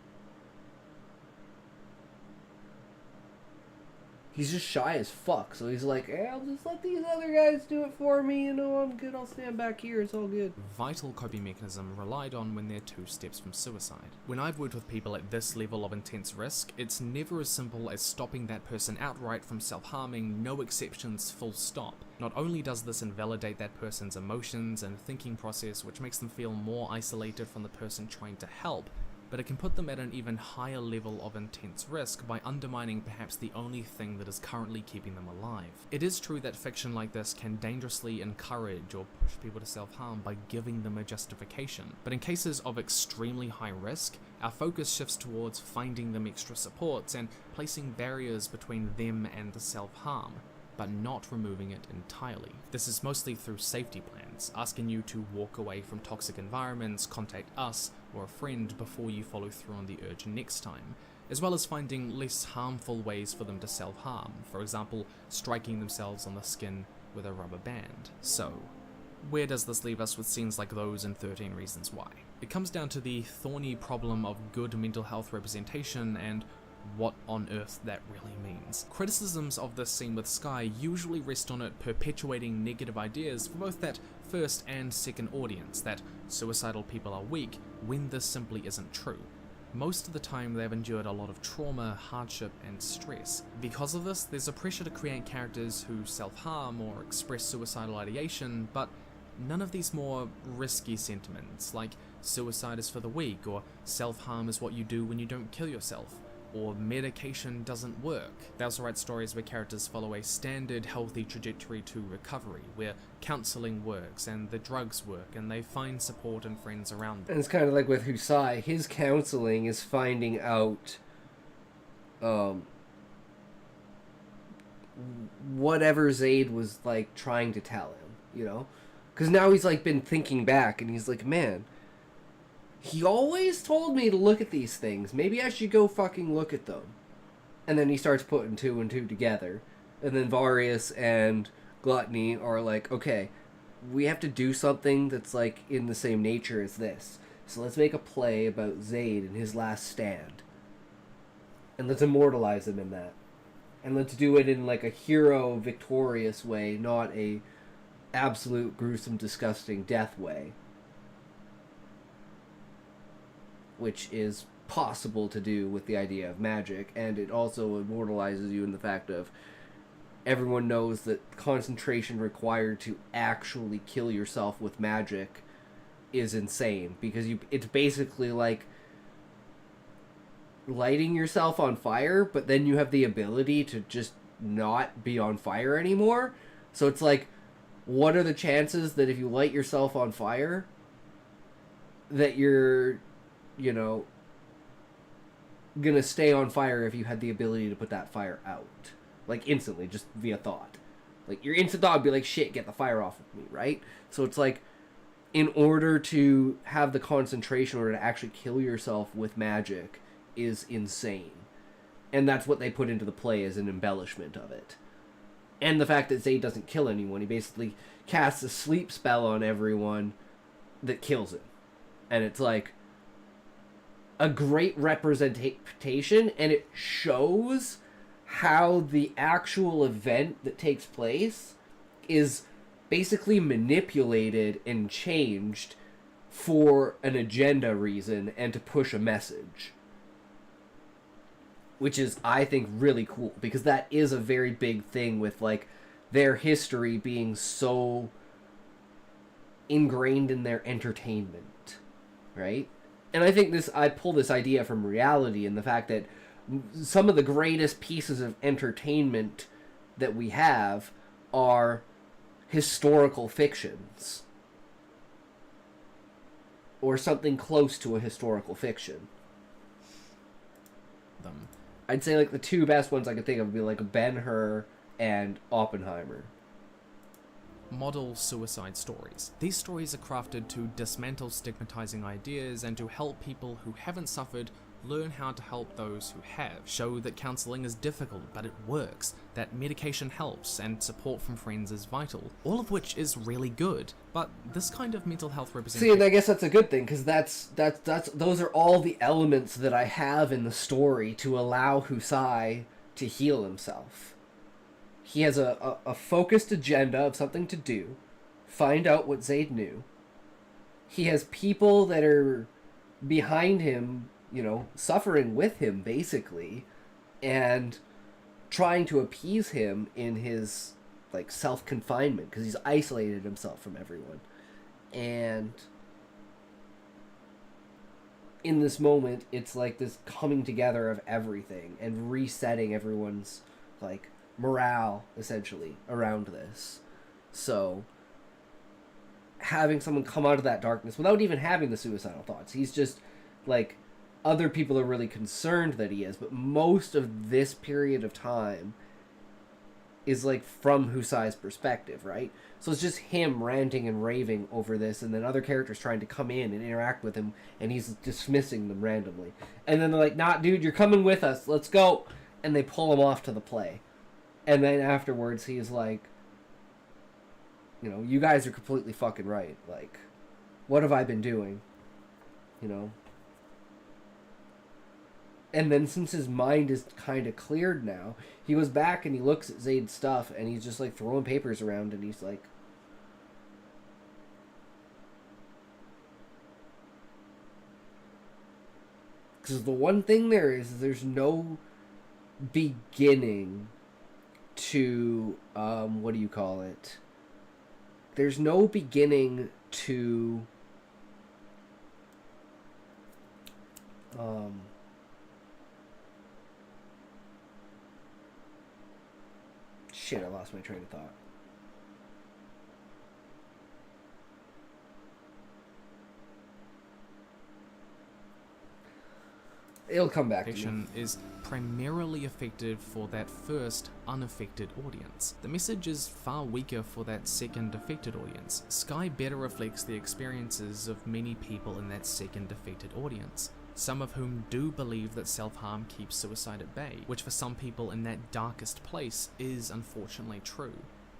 he's just shy as fuck. So he's like, hey, I'll just let these other guys do it for me. You know, I'm good. I'll stand back here. It's all good. Vital coping mechanism relied on when they're 2 steps from suicide. When I've worked with people at this level of intense risk, it's never as simple as stopping that person outright from self-harming, no exceptions, full stop. Not only does this invalidate that person's emotions and thinking process, which makes them feel more isolated from the person trying to help, but it can put them at an even higher level of intense risk by undermining perhaps the only thing that is currently keeping them alive. It is true that fiction like this can dangerously encourage or push people to self-harm by giving them a justification, but in cases of extremely high risk, our focus shifts towards finding them extra supports and placing barriers between them and the self-harm, but not removing it entirely. This is mostly through safety plans, asking you to walk away from toxic environments, contact us or a friend before you follow through on the urge next time, as well as finding less harmful ways for them to self-harm, for example, striking themselves on the skin with a rubber band. So, where does this leave us with scenes like those in 13 Reasons Why? It comes down to the thorny problem of good mental health representation and what on earth that really means. Criticisms of this scene with Sky usually rest on it perpetuating negative ideas for both that first and second audience, that suicidal people are weak, when this simply isn't true. Most of the time they've endured a lot of trauma, hardship, and stress. Because of this, there's a pressure to create characters who self-harm or express suicidal ideation, but none of these more risky sentiments, like suicide is for the weak, or self-harm is what you do when you don't kill yourself, or medication doesn't work. They also write stories where characters follow a standard healthy trajectory to recovery, where counseling works and the drugs work and they find support and friends around them. And it's kind of like with Husai, his counseling is finding out whatever Zaid was like trying to tell him, you know? Because now he's like been thinking back and he's like, man, he always told me to look at these things. Maybe I should go fucking look at them. And then he starts putting two and two together. And then Varius and Gluttony are like, okay, we have to do something that's like in the same nature as this. So let's make a play about Zaid and his last stand. And let's immortalize him in that. And let's do it in like a hero victorious way, not a absolute gruesome disgusting death way. Which is possible to do with the idea of magic, and it also immortalizes you in the fact of everyone knows that concentration required to actually kill yourself with magic is insane, because it's basically like lighting yourself on fire, but then you have the ability to just not be on fire anymore. So it's like, what are the chances that if you light yourself on fire that you're, you know, gonna stay on fire if you had the ability to put that fire out, like instantly, just via thought. Like your instant thought would be like, shit, get the fire off of me, right? So it's like, in order to have the concentration, in order to actually kill yourself with magic is insane. And that's what they put into the play as an embellishment of it. And the fact that Zaid doesn't kill anyone, he basically casts a sleep spell on everyone that kills him. And it's like a great representation, and it shows how the actual event that takes place is basically manipulated and changed for an agenda reason and to push a message. Which is, I think, really cool, because that is a very big thing with, like, their history being so ingrained in their entertainment, right? And I think I pull this idea from reality, and the fact that some of the greatest pieces of entertainment that we have are historical fictions. Or something close to a historical fiction. I'd say like the two best ones I could think of would be like Ben-Hur and Oppenheimer. Model suicide stories. These stories are crafted to dismantle stigmatizing ideas and to help people who haven't suffered learn how to help those who have. Show that counseling is difficult, but it works, that medication helps, and support from friends is vital. All of which is really good, but this kind of mental health representation... See, and I guess that's a good thing, because those are all the elements that I have in the story to allow Husai to heal himself. He has a focused agenda of something to do, find out what Zaid knew. He has people that are behind him, you know, suffering with him, basically, and trying to appease him in his, like, self-confinement, because he's isolated himself from everyone. And in this moment, it's like this coming together of everything, and resetting everyone's, like, morale, essentially, around this. So, having someone come out of that darkness without even having the suicidal thoughts, he's just, like... Other people are really concerned that he is, but most of this period of time is, like, from Husai's perspective, right? So it's just him ranting and raving over this, and then other characters trying to come in and interact with him, and he's dismissing them randomly. And then they're like, nah, dude, you're coming with us, let's go! And they pull him off to the play. And then afterwards, he's like, you know, you guys are completely fucking right. Like, what have I been doing? You know? And then since his mind is kind of cleared now, he goes back and he looks at Zayd's stuff and he's just like throwing papers around and he's like, because the one thing there is there's no beginning to, what do you call it? There's no beginning to, shit, I lost my train of thought. It'll come back to me. Fiction is primarily effective for that first unaffected audience. The message is far weaker for that second affected audience. Sky better reflects the experiences of many people in that second affected audience, some of whom do believe that self-harm keeps suicide at bay, which for some people in that darkest place is unfortunately true.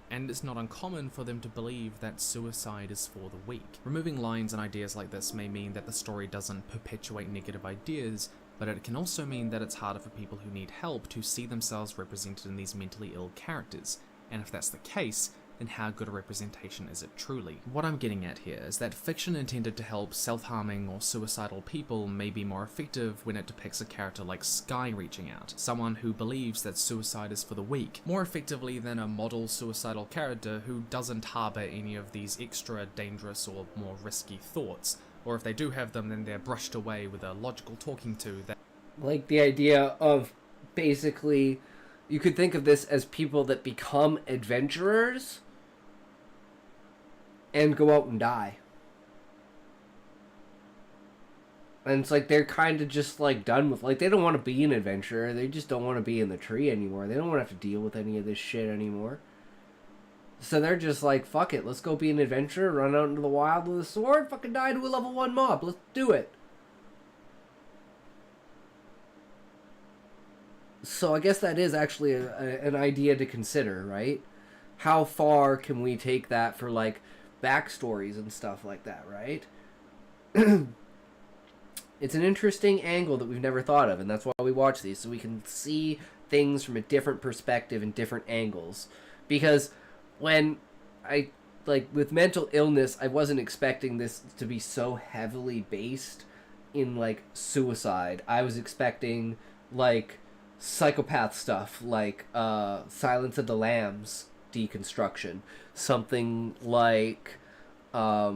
And it's not uncommon for them to believe that suicide is for the weak. Removing lines and ideas like this may mean that the story doesn't perpetuate negative ideas, but it can also mean that it's harder for people who need help to see themselves represented in these mentally ill characters. And if that's the case, then how good a representation is it truly? What I'm getting at here is that fiction intended to help self-harming or suicidal people may be more effective when it depicts a character like Sky reaching out, someone who believes that suicide is for the weak, more effectively than a model suicidal character who doesn't harbor any of these extra dangerous or more risky thoughts, or if they do have them, then they're brushed away with a logical talking to that. Like the idea of basically, you could think of this as people that become adventurers and go out and die. And it's like they're kind of just like done with, like, they don't want to be an adventurer, they just don't want to be in the tree anymore. They don't want to have to deal with any of this shit anymore. So they're just like, fuck it, let's go be an adventurer, run out into the wild with a sword, fucking die to a level 1 mob, let's do it. So I guess that is actually an idea to consider, right? How far can we take that for, like, backstories and stuff like that, right? It's an interesting angle that we've never thought of, and that's why we watch these, so we can see things from a different perspective and different angles. Because when I, like, with mental illness, I wasn't expecting this to be so heavily based in, like, suicide. I was expecting, like, psychopath stuff, like Silence of the Lambs deconstruction. Something like, like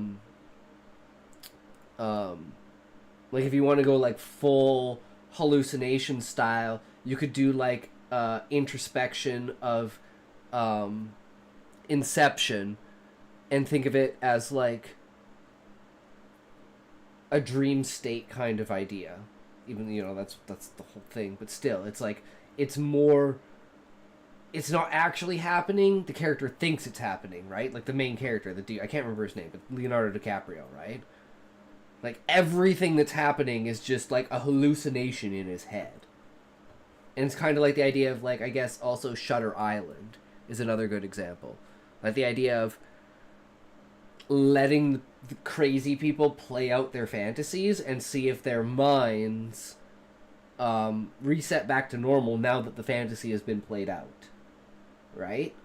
if you want to go, like, full hallucination style, you could do, like, introspection of, Inception, and think of it as like a dream state kind of idea. Even, you know, that's the whole thing, but still, it's like, it's more, it's not actually happening, the character thinks it's happening, right? Like the main character, the dude, I can't remember his name, but Leonardo DiCaprio, right? Like everything that's happening is just like a hallucination in his head. And it's kind of like the idea of, like, I guess also Shutter Island is another good example. Like the idea of letting the crazy people play out their fantasies and see if their minds reset back to normal now that the fantasy has been played out. Right?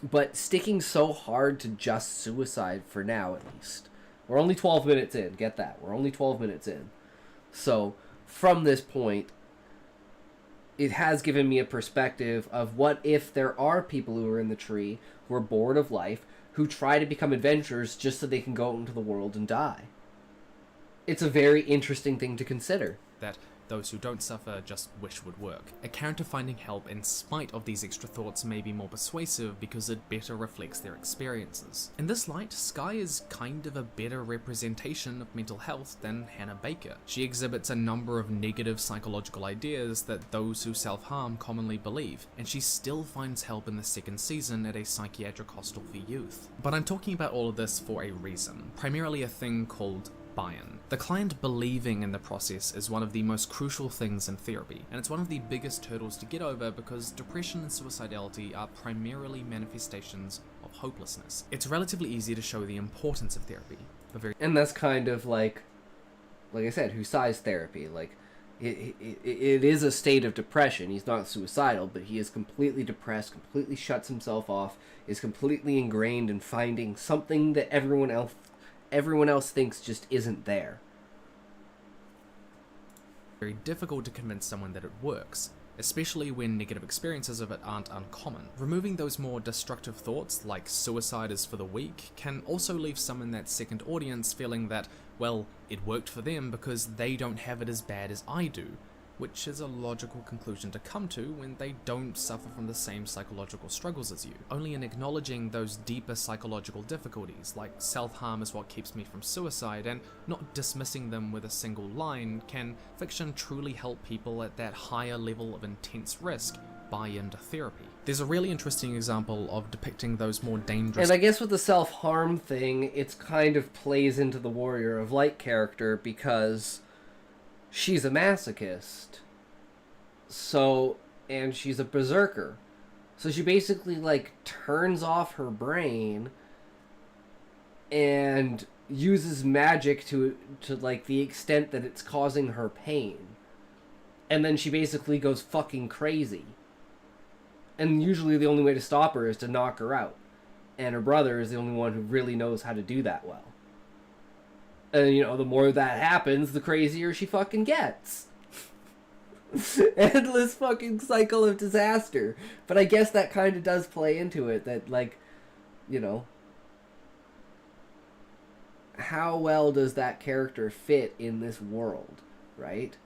But sticking so hard to just suicide for now, at least. We're only 12 minutes in, get that. We're only 12 minutes in. So, from this point, it has given me a perspective of what if there are people who are in the tree, who are bored of life, who try to become adventurers just so they can go out into the world and die. It's a very interesting thing to consider. That those who don't suffer just wish would work. A character finding help in spite of these extra thoughts may be more persuasive because it better reflects their experiences. In this light, Sky is kind of a better representation of mental health than Hannah Baker. She exhibits a number of negative psychological ideas that those who self-harm commonly believe, and she still finds help in the second season at a psychiatric hostel for youth. But I'm talking about all of this for a reason, primarily a thing called buy-in. The client believing in the process is one of the most crucial things in therapy, and it's one of the biggest hurdles to get over because depression and suicidality are primarily manifestations of hopelessness. It's relatively easy to show the importance of therapy, but and that's kind of like like I said, Husai's therapy. Like, it is a state of depression. He's not suicidal, but he is completely depressed, completely shuts himself off, is completely ingrained in finding something that everyone else thinks just isn't there. Very difficult to convince someone that it works, especially when negative experiences of it aren't uncommon. Removing those more destructive thoughts, like suicide is for the weak, can also leave some in that second audience feeling that, well, it worked for them because they don't have it as bad as I do, which is a logical conclusion to come to when they don't suffer from the same psychological struggles as you. Only in acknowledging those deeper psychological difficulties, like self-harm is what keeps me from suicide, and not dismissing them with a single line, can fiction truly help people at that higher level of intense risk buy into therapy. There's a really interesting example of depicting those more dangerous... And I guess with the self-harm thing, it's kind of plays into the Warrior of Light character because she's a masochist. So, and she's a berserker. So she basically, like, turns off her brain and uses magic to like, the extent that it's causing her pain. And then she basically goes fucking crazy. And usually the only way to stop her is to knock her out. And her brother is the only one who really knows how to do that well. And, you know, the more that happens, the crazier she fucking gets. Endless fucking cycle of disaster. But I guess that kind of does play into it, that, like, you know, how well does that character fit in this world, right?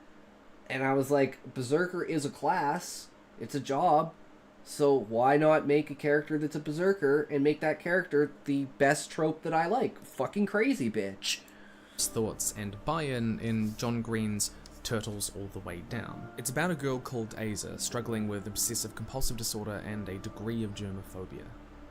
And I was like, Berserker is a class, it's a job, so why not make a character that's a Berserker and make that character the best trope that I like? Fucking crazy, bitch. Thoughts and buy-in in John Green's Turtles All the Way Down. It's about a girl called Asa struggling with obsessive-compulsive disorder and a degree of germophobia.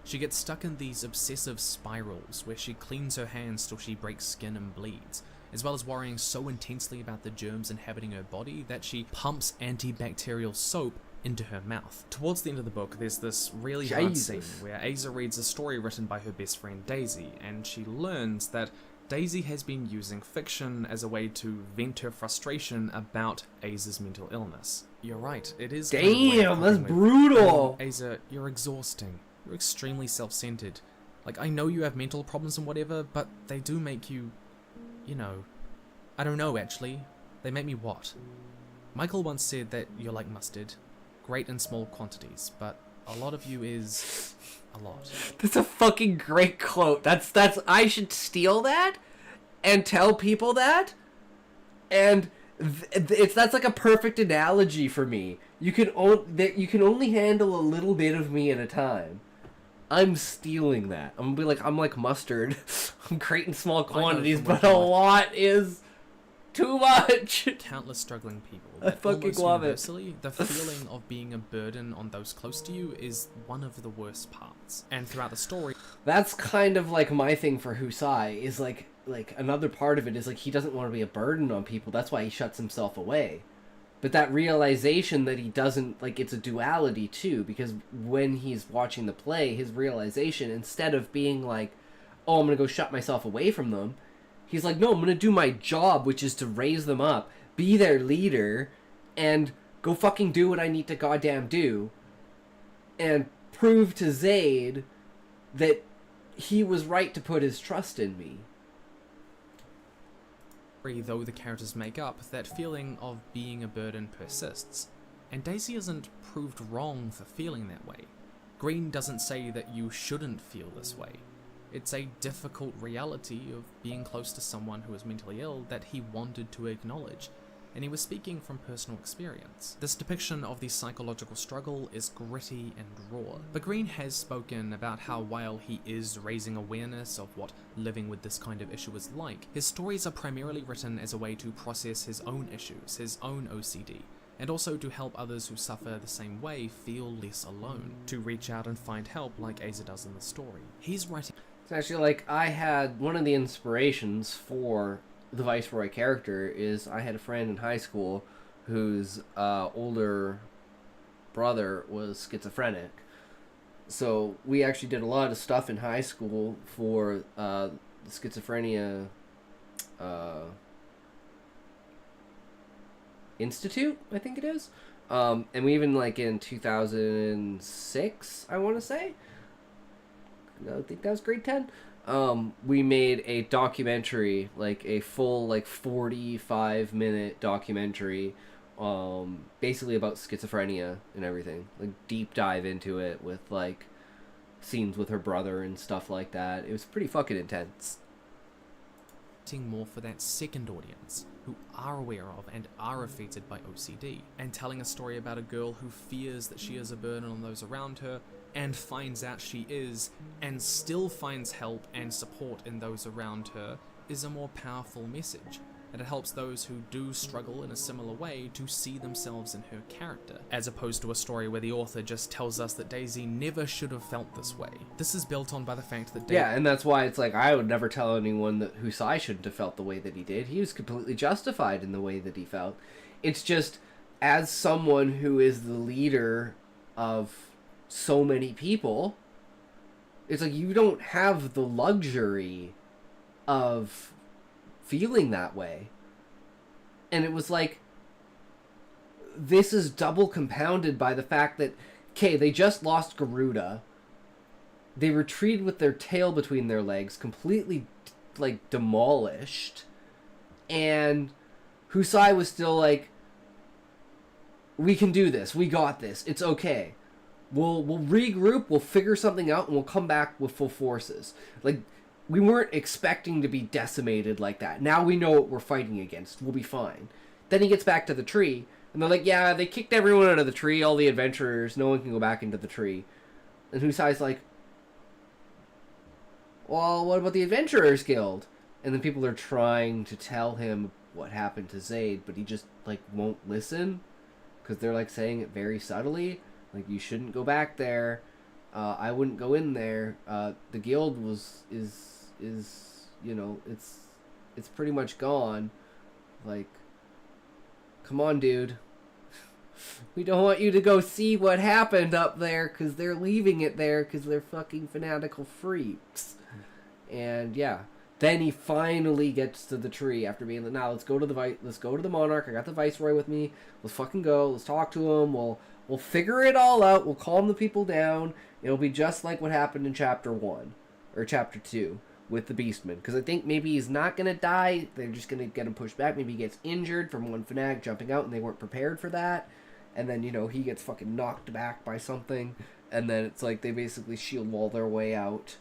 She gets stuck in these obsessive spirals where she cleans her hands till she breaks skin and bleeds, as well as worrying so intensely about the germs inhabiting her body that she pumps antibacterial soap into her mouth. Towards the end of the book, there's this really hard scene where Asa reads a story written by her best friend Daisy, and she learns that Daisy has been using fiction as a way to vent her frustration about Asa's mental illness. You're right, it is kind of a way of Damn, that's coping with, brutal! Asa, you're exhausting. You're extremely self-centered. Like, I know you have mental problems and whatever, but they do make you, you know, I don't know actually. They make me what? Michael once said that you're like mustard, great in small quantities, but a lot of you is a lot. That's a fucking great quote. That's I should steal that and tell people that. And that's like a perfect analogy for me. You can only handle a little bit of me at a time. I'm stealing that. I'm gonna be like, I'm like mustard. I'm great in small quantities, but a lot is too much. Countless struggling people. I fucking love it. Universally, the feeling of being a burden on those close to you is one of the worst parts. And throughout the story, that's kind of like my thing for Husai, is like another part of it is like he doesn't want to be a burden on people. That's why he shuts himself away. But that realization that he doesn't, like, it's a duality too, because when he's watching the play, his realization, instead of being like, oh, I'm gonna go shut myself away from them, he's like, no, I'm gonna do my job, which is to raise them up, be their leader, and go fucking do what I need to goddamn do, and prove to Zaid that he was right to put his trust in me. though the characters make up, that feeling of being a burden persists. And Daisy isn't proved wrong for feeling that way. Green doesn't say that you shouldn't feel this way. It's a difficult reality of being close to someone who is mentally ill that he wanted to acknowledge, and he was speaking from personal experience. This depiction of the psychological struggle is gritty and raw, but Green has spoken about how while he is raising awareness of what living with this kind of issue is like, his stories are primarily written as a way to process his own issues, his own OCD, and also to help others who suffer the same way feel less alone, to reach out and find help like Asa does in the story. He's writing... It's actually like, I had one of the inspirations for the Viceroy character is I had a friend in high school whose older brother was schizophrenic. So we actually did a lot of stuff in high school for the schizophrenia Institute, I think it is. And we even, like, in 2006, I want to say, I think that was grade 10, we made a documentary, like a full, like, 45-minute documentary, basically about schizophrenia and everything. Like, deep dive into it with, like, scenes with her brother and stuff like that. It was pretty fucking intense. More for that second audience who are aware of and are affected by OCD, and telling a story about a girl who fears that she is a burden on those around her and finds out she is, and still finds help and support in those around her, is a more powerful message. And it helps those who do struggle in a similar way to see themselves in her character, as opposed to a story where the author just tells us that Daisy never should have felt this way. This is built on by the fact that Yeah, and that's why it's like, I would never tell anyone that Husai shouldn't have felt the way that he did. He was completely justified in the way that he felt. It's just, as someone who is the leader of so many people, it's like, you don't have the luxury of feeling that way. And it was like, this is double compounded by the fact that, okay, they just lost Garuda. They retreated with their tail between their legs, completely, like, demolished. And Husai was still like, we can do this. We got this. It's okay. We'll regroup. We'll figure something out, and we'll come back with full forces. Like, we weren't expecting to be decimated like that. Now we know what we're fighting against. We'll be fine. Then he gets back to the tree, and they're like, yeah, they kicked everyone out of the tree, all the adventurers. No one can go back into the tree. And Husai's like, well, what about the Adventurers Guild? And then people are trying to tell him what happened to Zaid, but he just, like, won't listen. Because they're, like, saying it very subtly. Like, you shouldn't go back there. I wouldn't go in there. The guild is you know, it's pretty much gone. Like, come on, dude. We don't want you to go see what happened up there, because they're leaving it there because they're fucking fanatical freaks. And yeah, then he finally gets to the tree after being like, "Now let's go to the Monarch. I got the Viceroy with me. Let's fucking go. Let's talk to him. We'll figure it all out. We'll calm the people down. It'll be just like what happened in Chapter 1 or Chapter 2 with the Beastman, because I think maybe he's not gonna die. They're just gonna get him pushed back. Maybe he gets injured from one fanatic jumping out, and they weren't prepared for that. And then, you know, he gets fucking knocked back by something, and then it's like they basically shield wall their way out,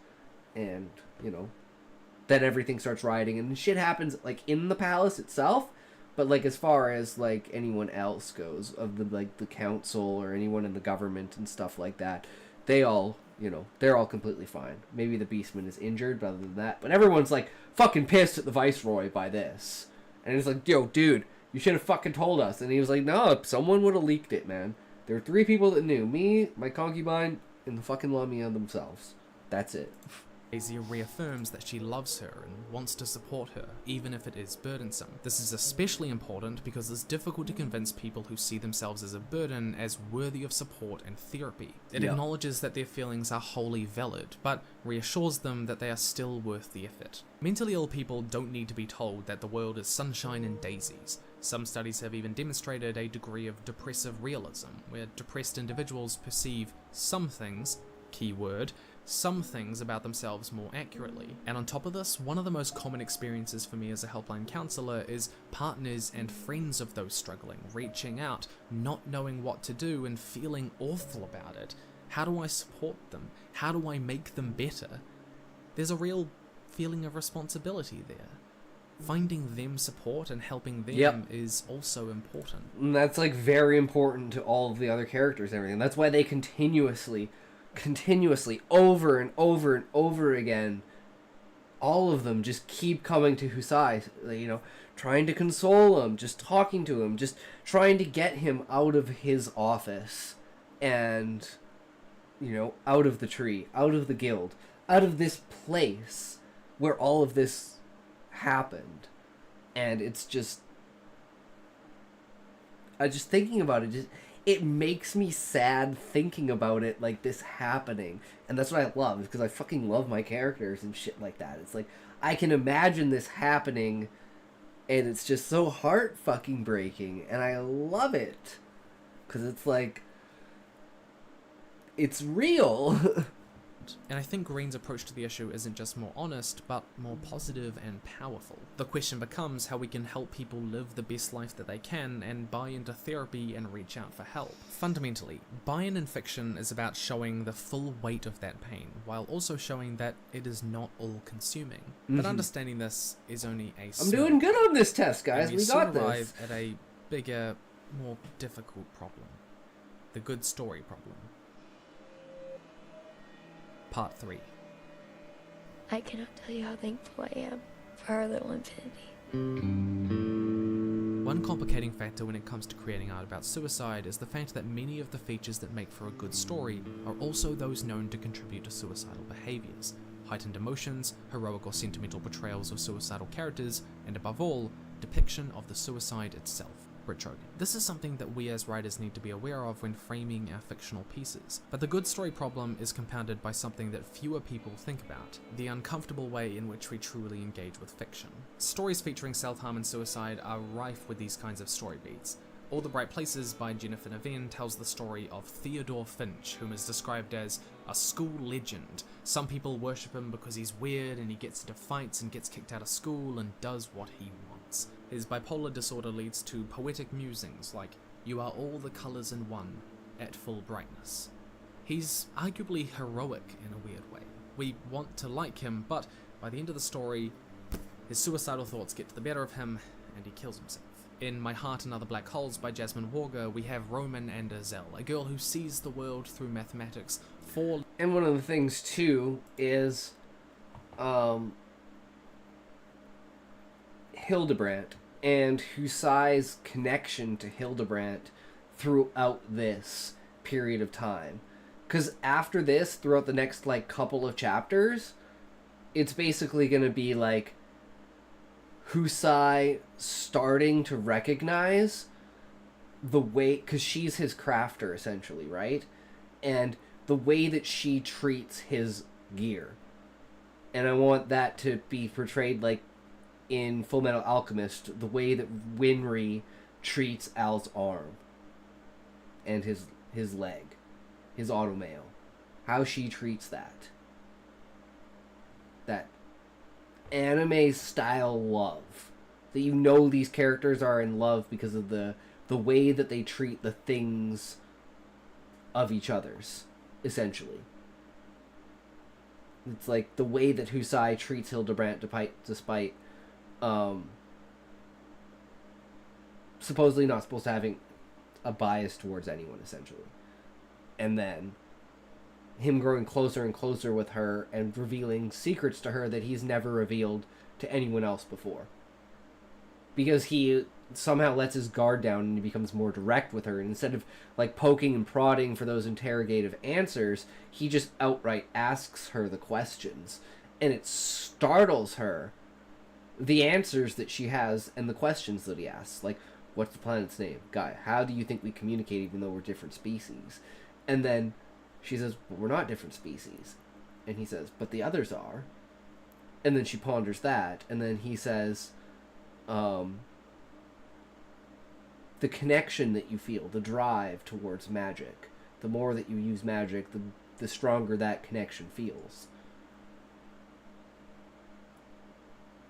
and, you know, then everything starts rioting, and shit happens, like, in the palace itself, but, like, as far as, like, anyone else goes, of the, like, the council or anyone in the government and stuff like that, they all, you know, they're all completely fine. Maybe the Beastman is injured, but other than that, but everyone's, like, fucking pissed at the Viceroy by this. And he's like, yo, dude, you should have fucking told us. And he was like, no, someone would have leaked it, man. There were 3 people that knew. Me, my concubine, and the fucking Lamia themselves. That's it. Daisy reaffirms that she loves her and wants to support her, even if it is burdensome. This is especially important because it's difficult to convince people who see themselves as a burden as worthy of support and therapy. It acknowledges that their feelings are wholly valid, but reassures them that they are still worth the effort. Mentally ill people don't need to be told that the world is sunshine and daisies. Some studies have even demonstrated a degree of depressive realism, where depressed individuals perceive some things, keyword, some things about themselves more accurately. And on top of this, one of the most common experiences for me as a helpline counselor is partners and friends of those struggling reaching out, not knowing what to do and feeling awful about it. How do I support them? How do I make them better? There's a real feeling of responsibility there. Finding them support and helping them is also important. And that's, like, very important to all of the other characters and everything. That's why they continuously over and over and over again, all of them just keep coming to Husai, you know, trying to console him, just talking to him, just trying to get him out of his office and, you know, out of the tree, out of the guild, out of this place where all of this happened. And it's just, just thinking about it, it makes me sad thinking about it, like, this happening. And that's what I love, because I fucking love my characters and shit like that. It's like, I can imagine this happening And it's just so heart fucking breaking, and I love it. Because it's like, it's real. And I think Green's approach to the issue isn't just more honest, but more positive and powerful. The question becomes how we can help people live the best life that they can and buy into therapy and reach out for help. Fundamentally, buy-in in fiction is about showing the full weight of that pain, while also showing that it is not all-consuming. But understanding this is only a I'm doing good on this test, guys. and We soon got this. arrive at a bigger, more difficult problem. The good story problem. Part 3. I cannot tell you how thankful I am for our little infinity. One complicating factor when it comes to creating art about suicide is the fact that many of the features that make for a good story are also those known to contribute to suicidal behaviors. Heightened emotions, heroic or sentimental portrayals of suicidal characters, and above all, depiction of the suicide itself. Richard. This is something that we as writers need to be aware of when framing our fictional pieces. But the good story problem is compounded by something that fewer people think about: the uncomfortable way in which we truly engage with fiction. Stories featuring self-harm and suicide are rife with these kinds of story beats. All the Bright Places by Jennifer Nevin tells the story of Theodore Finch, whom is described as a school legend. Some people worship him because he's weird and he gets into fights and gets kicked out of school and does what he wants. His bipolar disorder leads to poetic musings like, "You are all the colours in one, at full brightness." He's arguably heroic in a weird way. We want to like him, but by the end of the story, his suicidal thoughts get to the better of him, and he kills himself. In My Heart and Other Black Holes by Jasmine Warger, we have Roman and Azelle, a girl who sees the world through mathematics. And one of the things, too, is Hildebrandt and Husai's connection to Hildebrandt throughout this period of time. Because after this, throughout the next, like, couple of chapters, it's basically going to be, like, Husai starting to recognize the way... Because she's his crafter, essentially, right? And the way that she treats his gear. And I want that to be portrayed, like, in Fullmetal Alchemist, the way that Winry treats Al's arm and his leg, his automail, how she treats that anime style love, that you know these characters are in love because of the way that they treat the things of each other's, essentially. It's like the way that Husai treats Hildebrandt despite supposedly not supposed to having a bias towards anyone, essentially. And then him growing closer and closer with her and revealing secrets to her that he's never revealed to anyone else before. Because he somehow lets his guard down and he becomes more direct with her. And instead of, like, poking and prodding for those interrogative answers, he just outright asks her the questions. And it startles her, the answers that she has and the questions that he asks. Like, what's the planet's name? Guy, how do you think we communicate even though we're different species? And then she says, well, we're not different species. And he says, but the others are. And then she ponders that. And then he says, the connection that you feel, the drive towards magic. The more that you use magic, the stronger that connection feels.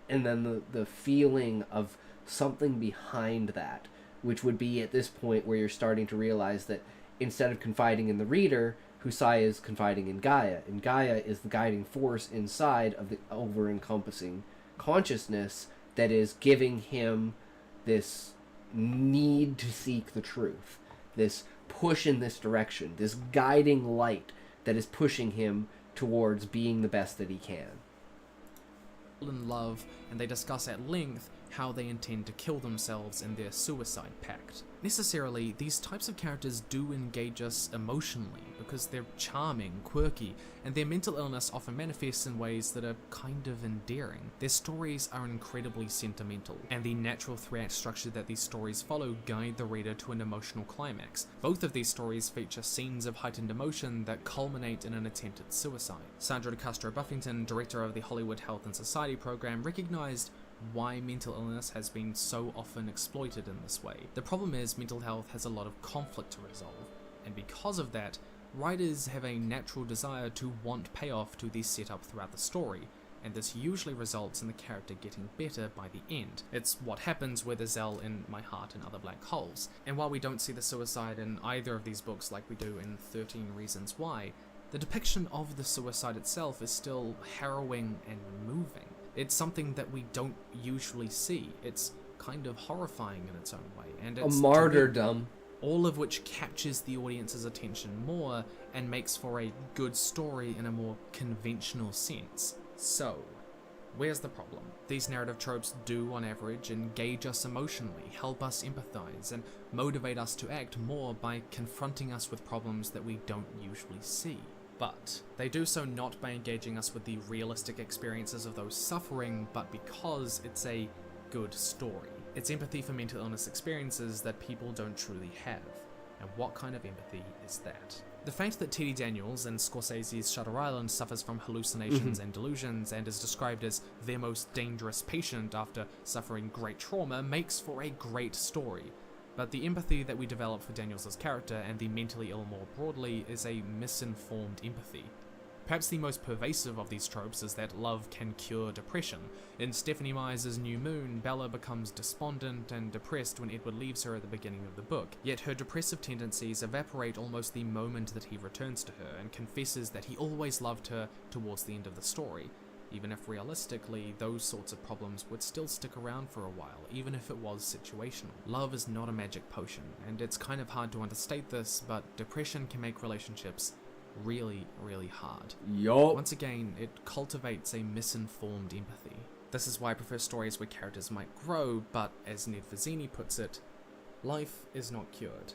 And then the feeling of something behind that, which would be at this point where you're starting to realize that instead of confiding in the reader, Husai is confiding in Gaia. And Gaia is the guiding force inside of the over-encompassing consciousness that is giving him this need to seek the truth, this push in this direction, this guiding light that is pushing him towards being the best that he can. In love, and they discuss at length how they intend to kill themselves in their suicide pact. Necessarily, these types of characters do engage us emotionally because they're charming, quirky, and their mental illness often manifests in ways that are kind of endearing. Their stories are incredibly sentimental, and the natural three-act structure that these stories follow guide the reader to an emotional climax. Both of these stories feature scenes of heightened emotion that culminate in an attempted suicide. Sandra de Castro Buffington, director of the Hollywood Health and Society program, recognized why mental illness has been so often exploited in this way. The problem is mental health has a lot of conflict to resolve, and because of that, writers have a natural desire to want payoff to the setup throughout the story, and this usually results in the character getting better by the end. It's what happens with Azelle in My Heart and Other Black Holes. And while we don't see the suicide in either of these books like we do in 13 Reasons Why, the depiction of the suicide itself is still harrowing and moving. It's something that we don't usually see. It's kind of horrifying in its own way, and it's A martyrdom. all of which captures the audience's attention more and makes for a good story in a more conventional sense. So, where's the problem? These narrative tropes do, on average, engage us emotionally, help us empathize, and motivate us to act more by confronting us with problems that we don't usually see. But they do so not by engaging us with the realistic experiences of those suffering, but because it's a good story. It's empathy for mental illness experiences that people don't truly have. And what kind of empathy is that? The fact that Teddy Daniels in Scorsese's Shutter Island suffers from hallucinations and delusions and is described as their most dangerous patient after suffering great trauma makes for a great story. But the empathy that we develop for Daniels' character and the mentally ill more broadly is a misinformed empathy. Perhaps the most pervasive of these tropes is that love can cure depression. In Stephenie Meyer's New Moon, Bella becomes despondent and depressed when Edward leaves her at the beginning of the book, yet her depressive tendencies evaporate almost the moment that he returns to her and confesses that he always loved her towards the end of the story, even if realistically those sorts of problems would still stick around for a while, even if it was situational. Love is not a magic potion, and it's kind of hard to understate this, but depression can make relationships really, really hard. Yup. Once again, it cultivates a misinformed empathy. This is why I prefer stories where characters might grow, but as Ned Vizzini puts it, life is not cured,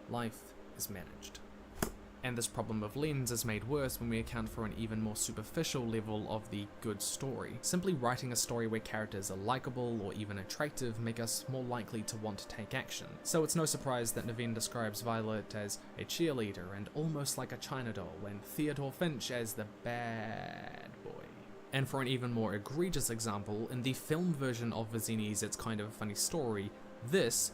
life is managed. And this problem of lens is made worse when we account for an even more superficial level of the good story. Simply writing a story where characters are likable or even attractive make us more likely to want to take action. So it's no surprise that Naveen describes Violet as a cheerleader and almost like a China doll, and Theodore Finch as the bad boy. And for an even more egregious example, in the film version of Vizzini's It's Kind of a Funny Story, this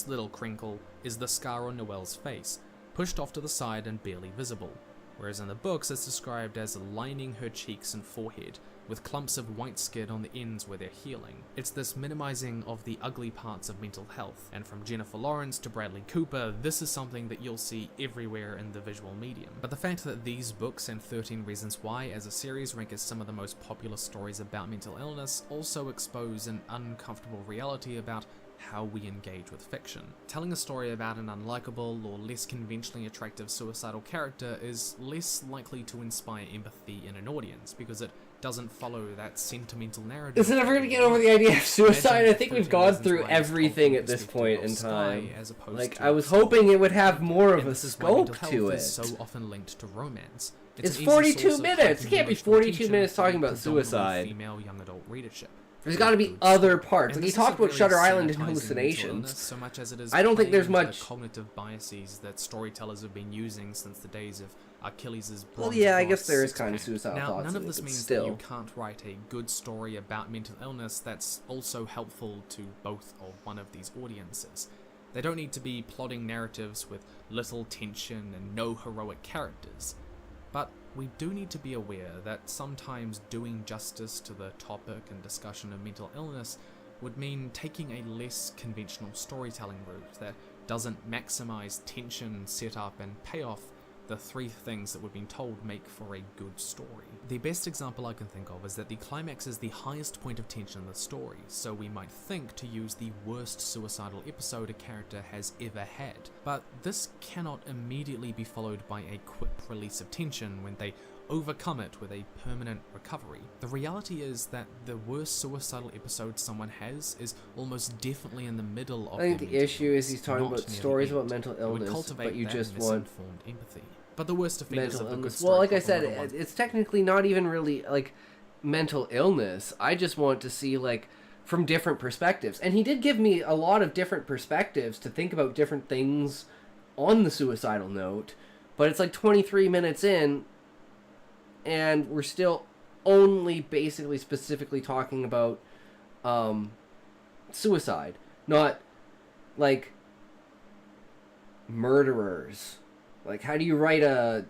little crinkle is the scar on Noelle's face, pushed off to the side and barely visible, whereas in the books it's described as lining her cheeks and forehead, with clumps of white skin on the ends where they're healing. It's this minimizing of the ugly parts of mental health, and from Jennifer Lawrence to Bradley Cooper, this is something that you'll see everywhere in the visual medium. But the fact that these books and 13 Reasons Why as a series rank as some of the most popular stories about mental illness also expose an uncomfortable reality about how we engage with fiction. Telling a story about an unlikable or less conventionally attractive suicidal character is less likely to inspire empathy in an audience because it doesn't follow that sentimental narrative. Is it ever going to get over the idea of suicide? I think we've gone through everything at this point in time. Like, I was hoping it would have more of a scope to it. So often linked to romance. It's 42 minutes! It can't be 42 minutes talking about suicide. Female young adult readership. There's got to be other parts. Like, he talked about Shutter Island and hallucinations. So much as it is I don't think there's much the cognitive biases that storytellers have been using since the days of Achilles' Well, yeah, I guess there is kind of suicidal now, thoughts. None of this means still, that you can't write a good story about mental illness that's also helpful to both or one of these audiences. They don't need to be plotting narratives with little tension and no heroic characters. But we do need to be aware that sometimes doing justice to the topic and discussion of mental illness would mean taking a less conventional storytelling route that doesn't maximize tension, setup, and payoff, the three things that we've been told make for a good story. The best example I can think of is that the climax is the highest point of tension in the story, so we might think to use the worst suicidal episode a character has ever had. But this cannot immediately be followed by a quick release of tension when they overcome it with a permanent recovery. The reality is that the worst suicidal episode someone has is almost definitely in the middle of I think the issue is he's talking about stories about mental illness, but you just want empathy. But the worst offenders of the good story. Well, like I said, it's technically not even really like mental illness. I just want to see like from different perspectives, and he did give me a lot of different perspectives to think about different things on the suicidal note. But it's like 23 minutes in, and we're still only basically specifically talking about suicide, not like murderers. Like, how do you write a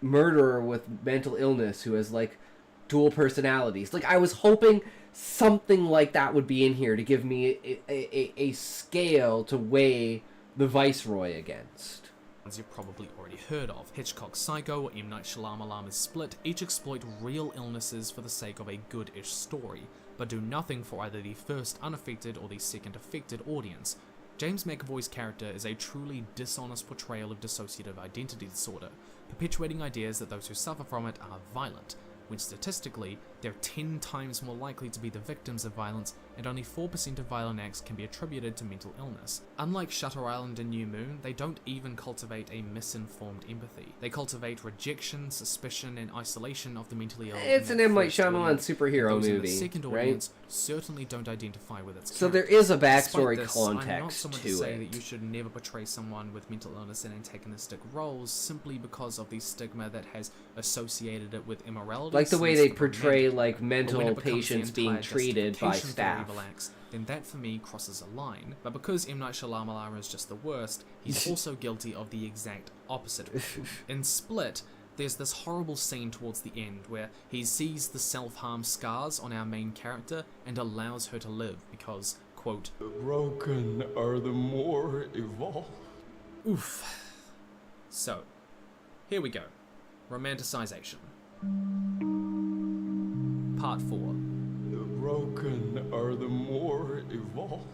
murderer with mental illness who has like dual personalities? Like, I was hoping something like that would be in here to give me a scale to weigh the Viceroy against. As you've probably already heard of, Hitchcock's Psycho or M. Night Shyamalan's Split each exploit real illnesses for the sake of a good-ish story, but do nothing for either the first unaffected or the second affected audience. James McAvoy's character is a truly dishonest portrayal of dissociative identity disorder, perpetuating ideas that those who suffer from it are violent, when statistically, they're 10 times more likely to be the victims of violence, and only 4% of violent acts can be attributed to mental illness. Unlike Shutter Island and New Moon, they don't even cultivate a misinformed empathy. They cultivate rejection, suspicion, and isolation of the mentally ill. It's an M. Night Shyamalan superhero those movie, in the second right? audience certainly don't identify with its So there characters. is a backstory Despite this, context I'm not someone to to say it. that you should never portray someone with mental illness in antagonistic roles simply because of the stigma that has associated it with immorality. Like the way since they the portray romantic like era. But when mental it becomes the patients being entire treated by justification for their staff. evil acts, then that for me crosses a line. But because M. Night Shyamalan is just the worst, he's also guilty of the exact opposite. In Split, there's this horrible scene towards the end where he sees the self-harm scars on our main character and allows her to live because, quote, The broken are the more evolved. oof. So, here we go. Romanticization. Part 4. The broken are the more evolved.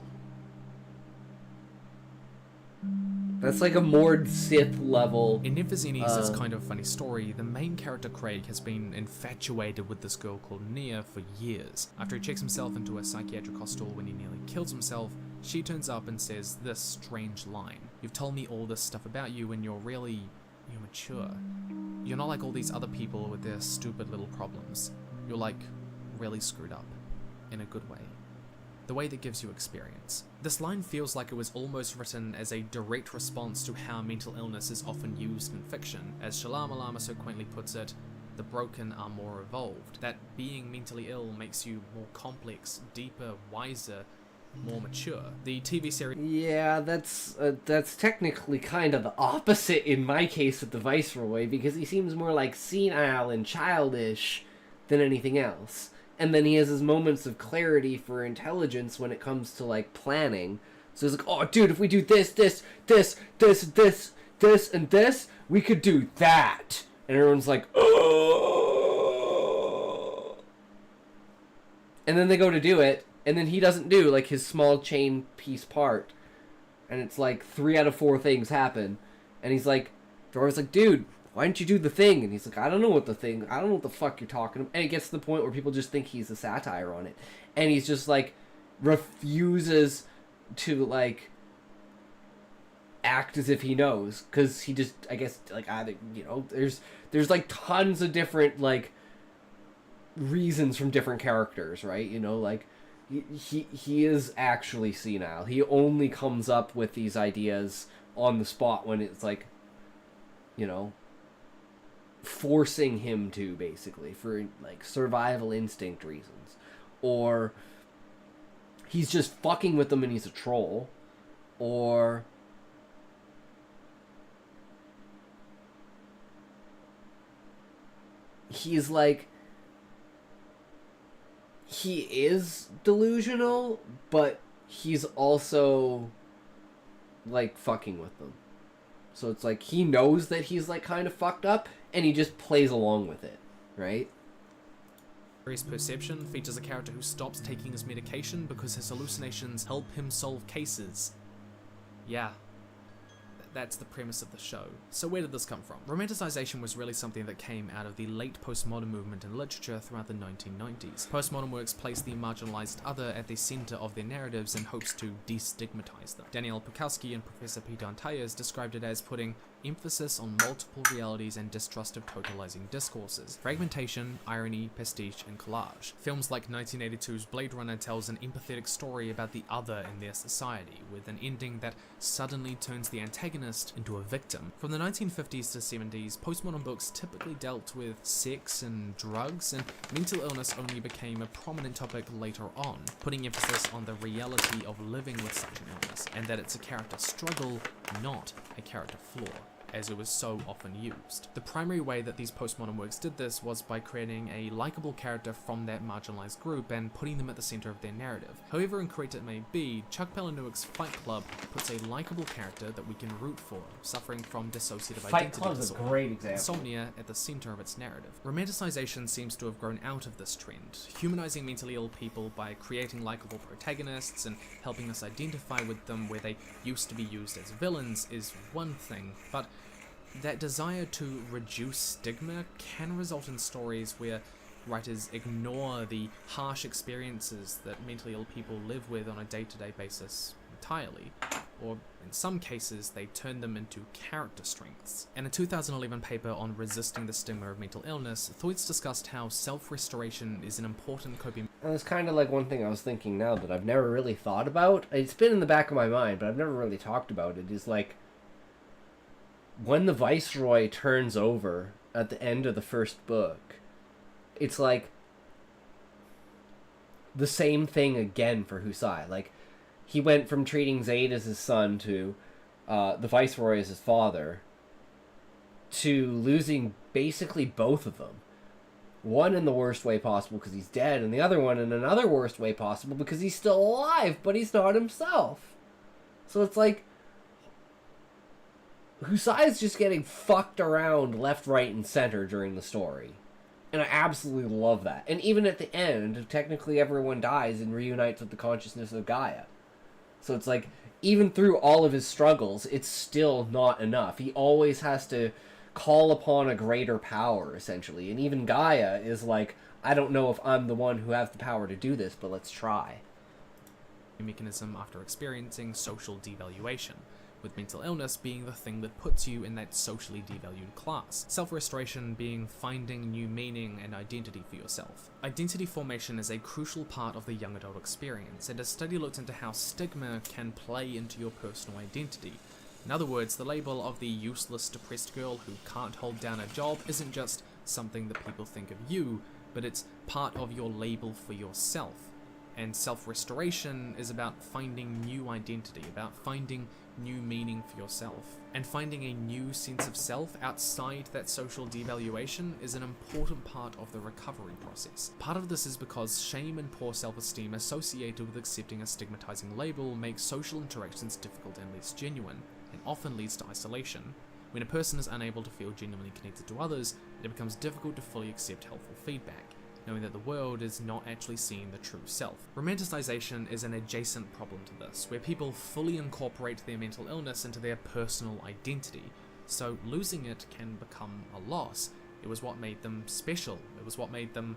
That's like a Mord Sith level. In Nephezeni's It's Kind of a Funny Story, the main character Craig has been infatuated with this girl called Nia for years. After he checks himself into a psychiatric hospital when he nearly kills himself, she turns up and says this strange line. You've told me all this stuff about you and you're mature. You're not like all these other people with their stupid little problems. You're like really screwed up. In a good way. The way that gives you experience. This line feels like it was almost written as a direct response to how mental illness is often used in fiction. As Shyamalan so quaintly puts it, the broken are more evolved. That being mentally ill makes you more complex, deeper, wiser, more mature. The TV series... Yeah, that's technically kind of the opposite in my case with the Viceroy, because he seems more like senile and childish than anything else. And then he has his moments of clarity for intelligence when it comes to, like, planning. So he's like, oh, dude, if we do this, and this, we could do that. And everyone's like, oh. And then they go to do it, and then he doesn't do, like, his small chain piece part. And it's like 3 out of 4 things happen. And he's like, Dora's like, dude, why didn't you do the thing? And he's like, I don't know what the fuck you're talking about. And it gets to the point where people just think he's a satire on it. And he's just like, refuses to, like, act as if he knows. Because he just, I guess, like, either, you know, there's like tons of different, like, reasons from different characters, right? You know, like, he is actually senile. He only comes up with these ideas on the spot when it's like, you know, forcing him to, basically, for, like, survival instinct reasons. Or he's just fucking with them and he's a troll. Or he's like, he is delusional, but he's also, like, fucking with them. So it's like, he knows that he's, like, kind of fucked up, and he just plays along with it, right? Perception features a character who stops taking his medication because his hallucinations help him solve cases. Yeah. That's the premise of the show. So where did this come from? Romanticization was really something that came out of the late postmodern movement in literature throughout the 1990s. Postmodern works place the marginalized other at the center of their narratives in hopes to destigmatize them. Daniel Pukowski and Professor Peter Antayas described it as putting emphasis on multiple realities and distrust of totalizing discourses, fragmentation, irony, pastiche, and collage. Films like 1982's Blade Runner tells an empathetic story about the other in their society, with an ending that suddenly turns the antagonist into a victim. From the 1950s to 70s, postmodern books typically dealt with sex and drugs, and mental illness only became a prominent topic later on, putting emphasis on the reality of living with such an illness, and that it's a character struggle, not a character flaw, as it was so often used. The primary way that these postmodern works did this was by creating a likable character from that marginalized group and putting them at the center of their narrative. However incorrect it may be, Chuck Palahniuk's Fight Club puts a likable character that we can root for, suffering from dissociative Fight identity Club's disorder, a great example. insomnia, at the center of its narrative. Romanticization seems to have grown out of this trend, humanizing mentally ill people by creating likable protagonists and helping us identify with them where they used to be used as villains is one thing, but that desire to reduce stigma can result in stories where writers ignore the harsh experiences that mentally ill people live with on a day-to-day basis entirely, or in some cases they turn them into character strengths. In a 2011 paper on resisting the stigma of mental illness, Thwaites discussed how self-restoration is an important coping. And it's kind of like one thing I was thinking now that I've never really thought about. It's been in the back of my mind, but I've never really talked about it, is like when the Viceroy turns over at the end of the first book, it's like the same thing again for Husai. Like, he went from treating Zaid as his son to the Viceroy as his father to losing basically both of them. One in the worst way possible because he's dead, and the other one in another worst way possible because he's still alive, but he's not himself. So it's like Husai's just getting fucked around left, right, and center during the story. And I absolutely love that. And even at the end, technically everyone dies and reunites with the consciousness of Gaia. So it's like, even through all of his struggles, it's still not enough. He always has to call upon a greater power, essentially. And even Gaia is like, I don't know if I'm the one who has the power to do this, but let's try. Mechanism after experiencing social devaluation, with mental illness being the thing that puts you in that socially devalued class. Self-restoration being finding new meaning and identity for yourself. Identity formation is a crucial part of the young adult experience, and a study looked into how stigma can play into your personal identity. In other words, the label of the useless, depressed girl who can't hold down a job isn't just something that people think of you, but it's part of your label for yourself. And self-restoration is about finding new identity, about finding new meaning for yourself. And finding a new sense of self outside that social devaluation is an important part of the recovery process. Part of this is because shame and poor self-esteem associated with accepting a stigmatizing label makes social interactions difficult and less genuine, and often leads to isolation. When a person is unable to feel genuinely connected to others, it becomes difficult to fully accept helpful feedback, knowing that the world is not actually seeing the true self. Romanticization is an adjacent problem to this, where people fully incorporate their mental illness into their personal identity, so losing it can become a loss. It was what made them special, it was what made them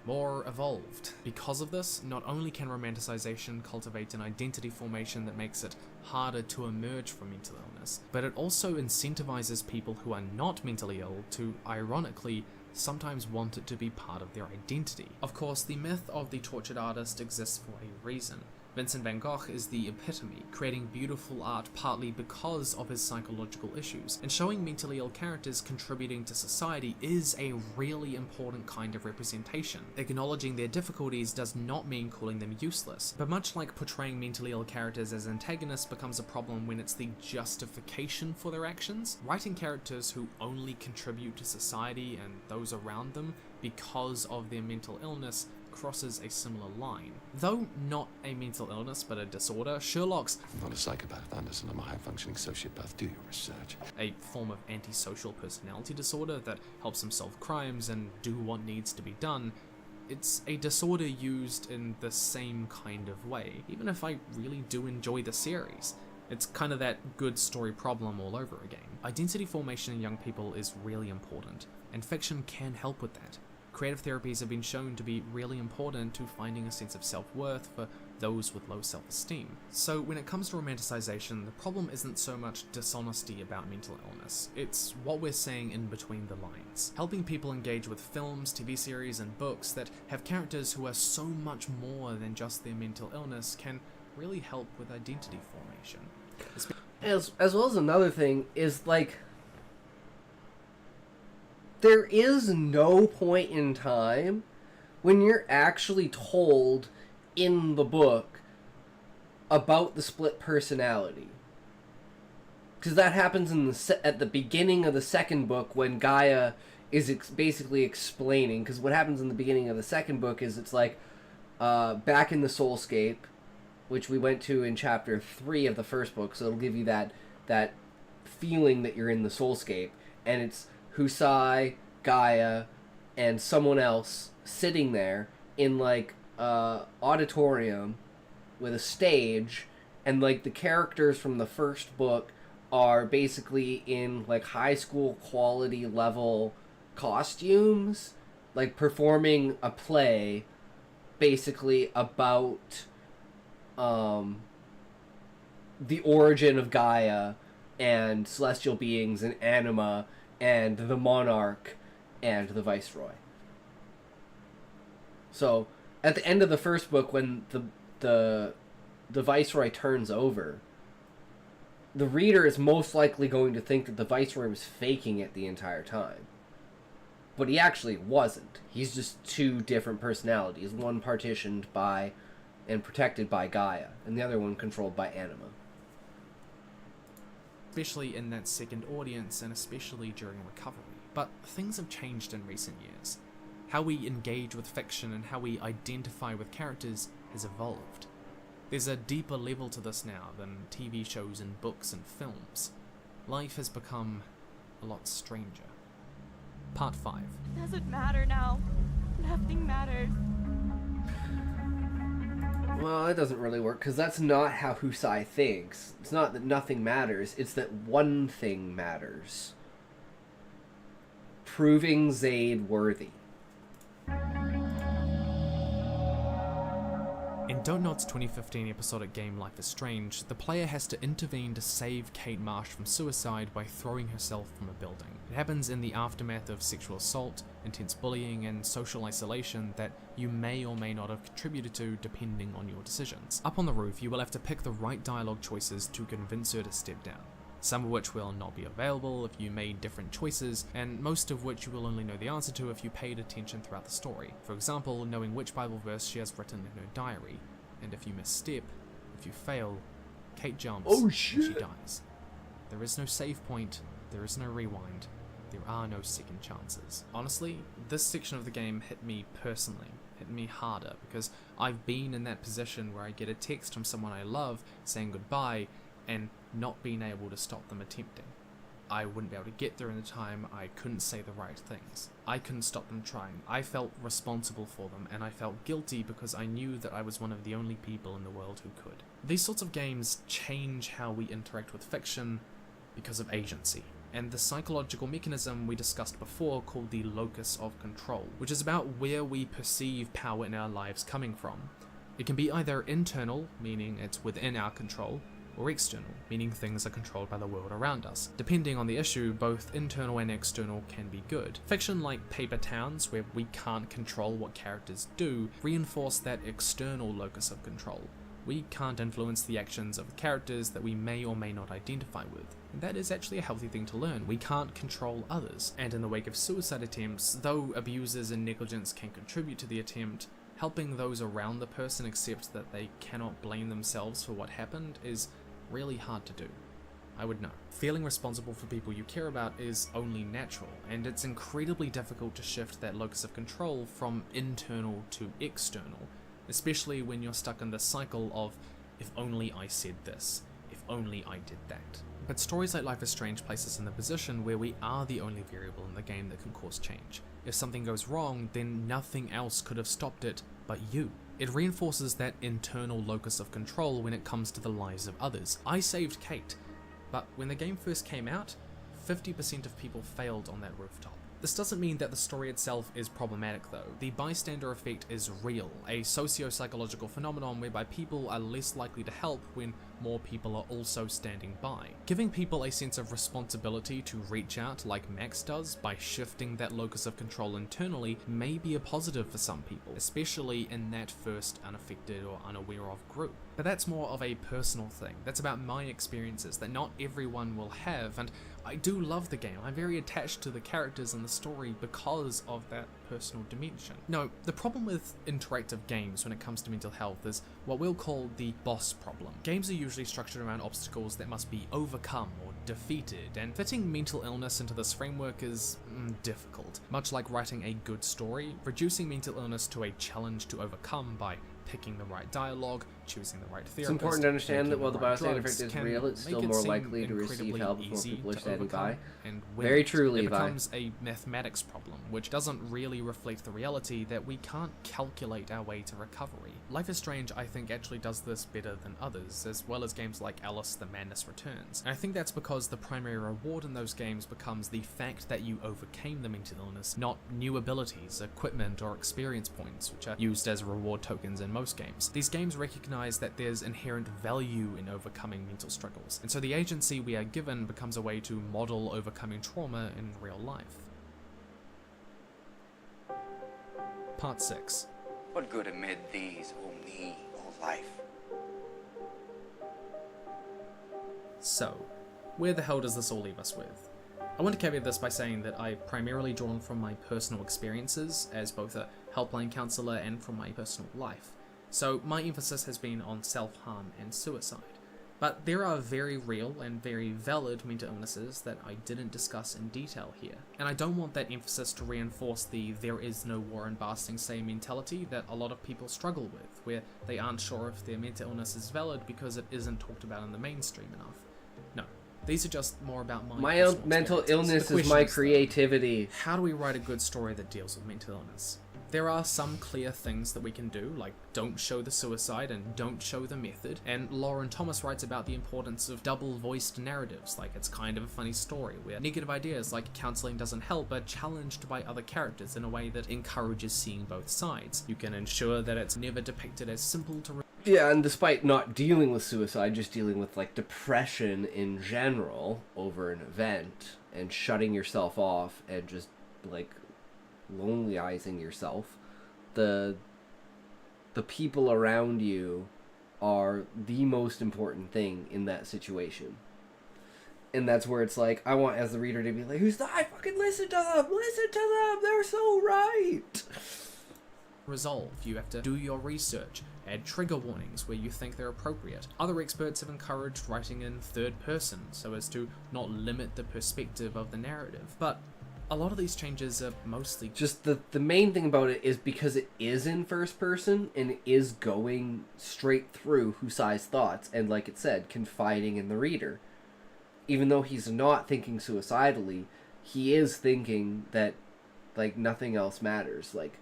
more evolved. Because of this, not only can romanticization cultivate an identity formation that makes it harder to emerge from mental illness, but it also incentivizes people who are not mentally ill to, ironically, sometimes want it to be part of their identity. Of course, the myth of the tortured artist exists for a reason. Vincent van Gogh is the epitome, creating beautiful art partly because of his psychological issues, and showing mentally ill characters contributing to society is a really important kind of representation. Acknowledging their difficulties does not mean calling them useless, but much like portraying mentally ill characters as antagonists becomes a problem when it's the justification for their actions, writing characters who only contribute to society and those around them because of their mental illness crosses a similar line. Though not a mental illness but a disorder, Sherlock's I'm not a psychopath, Anderson. I'm a high-functioning sociopath. Do your research. A form of antisocial personality disorder that helps him solve crimes and do what needs to be done. It's a disorder used in the same kind of way, even if I really do enjoy the series. It's kind of that good story problem all over again. Identity formation in young people is really important, and fiction can help with that. Creative therapies have been shown to be really important to finding a sense of self-worth for those with low self-esteem. So when it comes to romanticization, the problem isn't so much dishonesty about mental illness, it's what we're saying in between the lines. Helping people engage with films, TV series, and books that have characters who are so much more than just their mental illness can really help with identity formation. As well as another thing is, like, there is no point in time when you're actually told in the book about the split personality. Because that happens in at the beginning of the second book when Gaia is basically explaining. Because what happens in the beginning of the second book is it's like, back in the Soulscape, which we went to in chapter 3 of the first book, so it'll give you that feeling that you're in the Soulscape, and it's Husai, Gaia, and someone else sitting there in, like, auditorium with a stage, and, like, the characters from the first book are basically in, like, high school quality level costumes, like, performing a play basically about the origin of Gaia and celestial beings and anima and the monarch and the viceroy. So at the end of the first book, when the viceroy turns over, the reader is most likely going to think that the viceroy was faking it the entire time. But he actually wasn't. He's just two different personalities, one partitioned by and protected by Gaia, and the other one controlled by anima. Especially in that second audience, and especially during recovery. But things have changed in recent years. How we engage with fiction and how we identify with characters has evolved. There's a deeper level to this now than TV shows and books and films. Life has become a lot stranger. Part 5. It doesn't matter now. Nothing matters. Well, that doesn't really work, because that's not how Husai thinks. It's not that nothing matters, it's that one thing matters. Proving Zaid worthy. In Donut's 2015 episodic game Life is Strange, the player has to intervene to save Kate Marsh from suicide by throwing herself from a building. It happens in the aftermath of sexual assault, intense bullying, and social isolation that you may or may not have contributed to depending on your decisions. Up on the roof, you will have to pick the right dialogue choices to convince her to step down. Some of which will not be available if you made different choices, and most of which you will only know the answer to if you paid attention throughout the story. For example, knowing which Bible verse she has written in her diary, and if you misstep, if you fail, Kate jumps and she dies. There is no save point, there is no rewind, there are no second chances. Honestly, this section of the game hit me personally, hit me harder, because I've been in that position where I get a text from someone I love saying goodbye, and not being able to stop them attempting. I wouldn't be able to get there in the time, I couldn't say the right things. I couldn't stop them trying. I felt responsible for them, and I felt guilty because I knew that I was one of the only people in the world who could. These sorts of games change how we interact with fiction because of agency, and the psychological mechanism we discussed before called the locus of control, which is about where we perceive power in our lives coming from. It can be either internal, meaning it's within our control, or external, meaning things are controlled by the world around us. Depending on the issue, both internal and external can be good. Fiction like Paper Towns, where we can't control what characters do, reinforce that external locus of control. We can't influence the actions of the characters that we may or may not identify with. And that is actually a healthy thing to learn. We can't control others. And in the wake of suicide attempts, though abusers and negligence can contribute to the attempt, helping those around the person accept that they cannot blame themselves for what happened is really hard to do. I would know. Feeling responsible for people you care about is only natural, and it's incredibly difficult to shift that locus of control from internal to external, especially when you're stuck in this cycle of, if only I said this, if only I did that. But stories like Life is Strange place us in the position where we are the only variable in the game that can cause change. If something goes wrong, then nothing else could have stopped it but you. It reinforces that internal locus of control when it comes to the lives of others. I saved Kate, but when the game first came out, 50% of people failed on that rooftop. This doesn't mean that the story itself is problematic though. The bystander effect is real, a socio-psychological phenomenon whereby people are less likely to help when more people are also standing by. Giving people a sense of responsibility to reach out like Max does by shifting that locus of control internally may be a positive for some people, especially in that first unaffected or unaware of group. But that's more of a personal thing. That's about my experiences that not everyone will have, and I do love the game. I'm very attached to the characters and the story because of that personal dimension. No, the problem with interactive games when it comes to mental health is what we'll call the boss problem. Games are usually structured around obstacles that must be overcome or defeated, and fitting mental illness into this framework is difficult. Much like writing a good story, reducing mental illness to a challenge to overcome by picking the right dialogue, choosing the right therapist. It's important to understand that while the bystander effect is can real, it's still make it more seem likely to receive incredibly help before easy people are to standing overcome by. and win Very it. true, It Levi. becomes a mathematics problem, which doesn't really reflect the reality that we can't calculate our way to recovery. Life is Strange, I think, actually does this better than others, as well as games like Alice: The Madness Returns. And I think that's because the primary reward in those games becomes the fact that you overcame the mental illness, not new abilities, equipment, or experience points, which are used as reward tokens in most games. These games recognize that there's inherent value in overcoming mental struggles, and so the agency we are given becomes a way to model overcoming trauma in real life. Part 6. What good amid these, O me, O life? So, where the hell does this all leave us with? I want to caveat this by saying that I've primarily drawn from my personal experiences as both a helpline counselor and from my personal life. So my emphasis has been on self-harm and suicide. But there are very real and very valid mental illnesses that I didn't discuss in detail here. And I don't want that emphasis to reinforce the "there is no Warren Ba Sing Se" mentality that a lot of people struggle with, where they aren't sure if their mental illness is valid because it isn't talked about in the mainstream enough. No, these are just more about My own mental illness is my creativity. How do we write a good story that deals with mental illness? There are some clear things that we can do, like don't show the suicide and don't show the method, and Lauren Thomas writes about the importance of double-voiced narratives, like it's kind of a funny story, where negative ideas like counseling doesn't help are challenged by other characters in a way that encourages seeing both sides. You can ensure that it's never depicted as simple to Yeah, and despite not dealing with suicide, just dealing with like depression in general over an event and shutting yourself off and just like lonelyizing yourself, the people around you are the most important thing in that situation. And that's where it's like, I want as the reader to be like, who's that? I fucking listen to them, they're so right. resolve. You have to do your research, add trigger warnings where you think they're appropriate. Other experts have encouraged writing in third person so as to not limit the perspective of the narrative. But a lot of these changes are mostly just the main thing about it is because it is in first person and it is going straight through Husai's thoughts and, like it said, confiding in the reader. Even though he's not thinking suicidally, he is thinking that like nothing else matters. Like,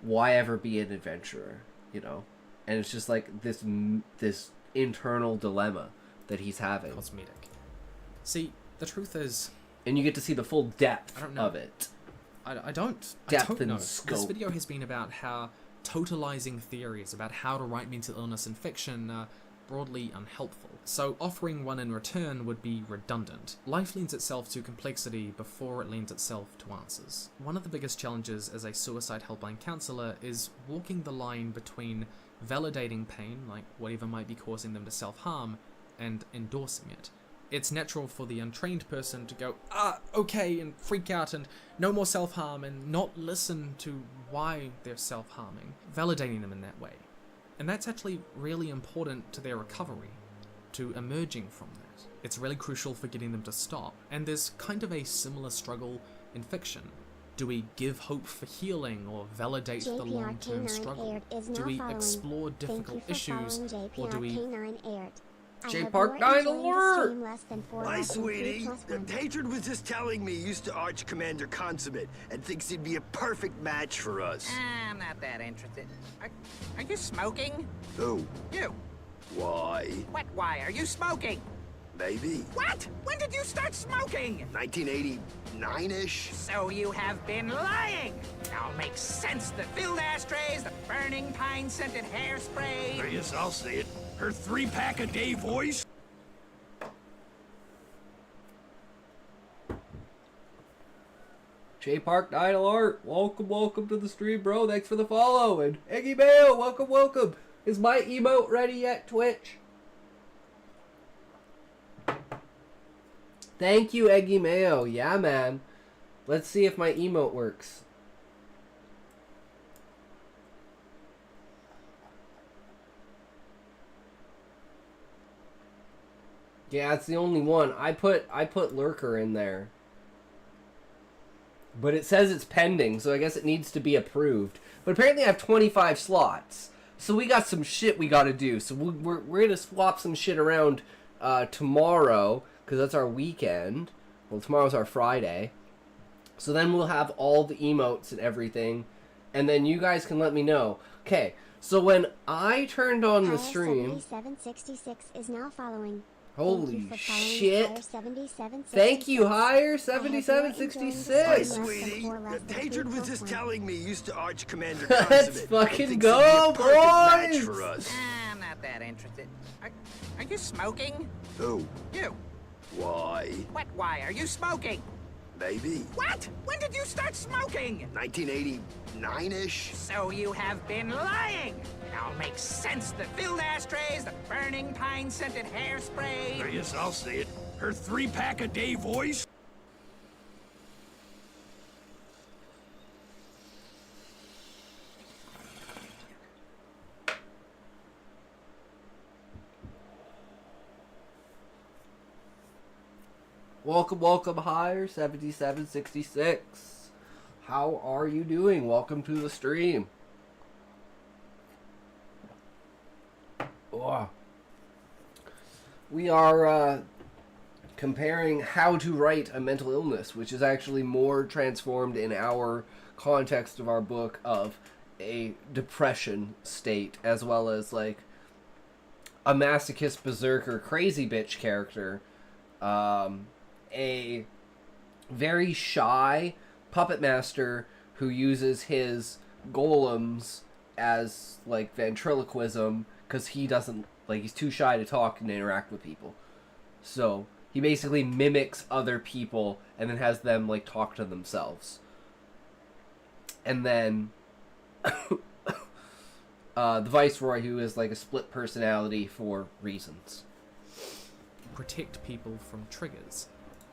why ever be an adventurer, you know? And it's just like this internal dilemma that he's having. Cosmetic. See, the truth is, and you get to see the full depth of it. I don't Depth and know. scope. This video has been about how totalizing theories about how to write mental illness in fiction are broadly unhelpful. So offering one in return would be redundant. Life lends itself to complexity before it lends itself to answers. One of the biggest challenges as a suicide helpline counselor is walking the line between validating pain, like whatever might be causing them to self-harm, and endorsing it. It's natural for the untrained person to go, okay, and freak out and no more self-harm and not listen to why they're self-harming, validating them in that way. And that's actually really important to their recovery, to emerging from that. It's really crucial for getting them to stop. And there's kind of a similar struggle in fiction. Do we give hope for healing or validate the long-term struggle? Do we explore difficult issues, or do we... J-Park 9 alert! My sweetie, Hatred was just telling me he used to arch Commander Consummate and thinks he'd be a perfect match for us. I'm not that interested. Are you smoking? Who? You. Why? What why? Are you smoking? Maybe. What? When did you start smoking? 1989-ish? So you have been lying. All makes sense. The filled ashtrays, the burning pine-scented hairspray. Yes, I'll say it. Her 3-pack-a-day voice? J Park Idol Art, welcome to the stream, bro. Thanks for the follow. And Eggy Mayo, welcome. Is my emote ready yet, Twitch? Thank you, Eggy Mayo. Yeah, man. Let's see if my emote works. Yeah, it's the only one. I put Lurker in there. But it says it's pending, so I guess it needs to be approved. But apparently I have 25 slots. So we got some shit we gotta do. So we're gonna swap some shit around tomorrow, because that's our weekend. Well, tomorrow's our Friday. So then we'll have all the emotes and everything. And then you guys can let me know. Okay, so when I turned on the stream... 7766 is now following. Holy shit. Thank you, Higher 7766. Hi, sweetie. The Hatred was just telling me you used to Arch Commander Consummate. Let's fucking go, boys! For us. I'm not that interested. Are you smoking? Who? You. Why? What, why? Are you smoking? Maybe. What? When did you start smoking? 1989-ish? So you have been lying. It all makes sense. The filled ashtrays, the burning pine-scented hairspray. Yes, I'll say it. Her 3-pack-a-day voice? Welcome, Higher 7766. How are you doing? Welcome to the stream. Oh. We are comparing how to write a mental illness, which is actually more transformed in our context of our book of a depression state, as well as like a masochist berserker crazy bitch character, a very shy puppet master who uses his golems as like ventriloquism because he doesn't, like, he's too shy to talk and interact with people. So he basically mimics other people and then has them like talk to themselves. And then the Viceroy, who is like a split personality for reasons. Protect people from triggers.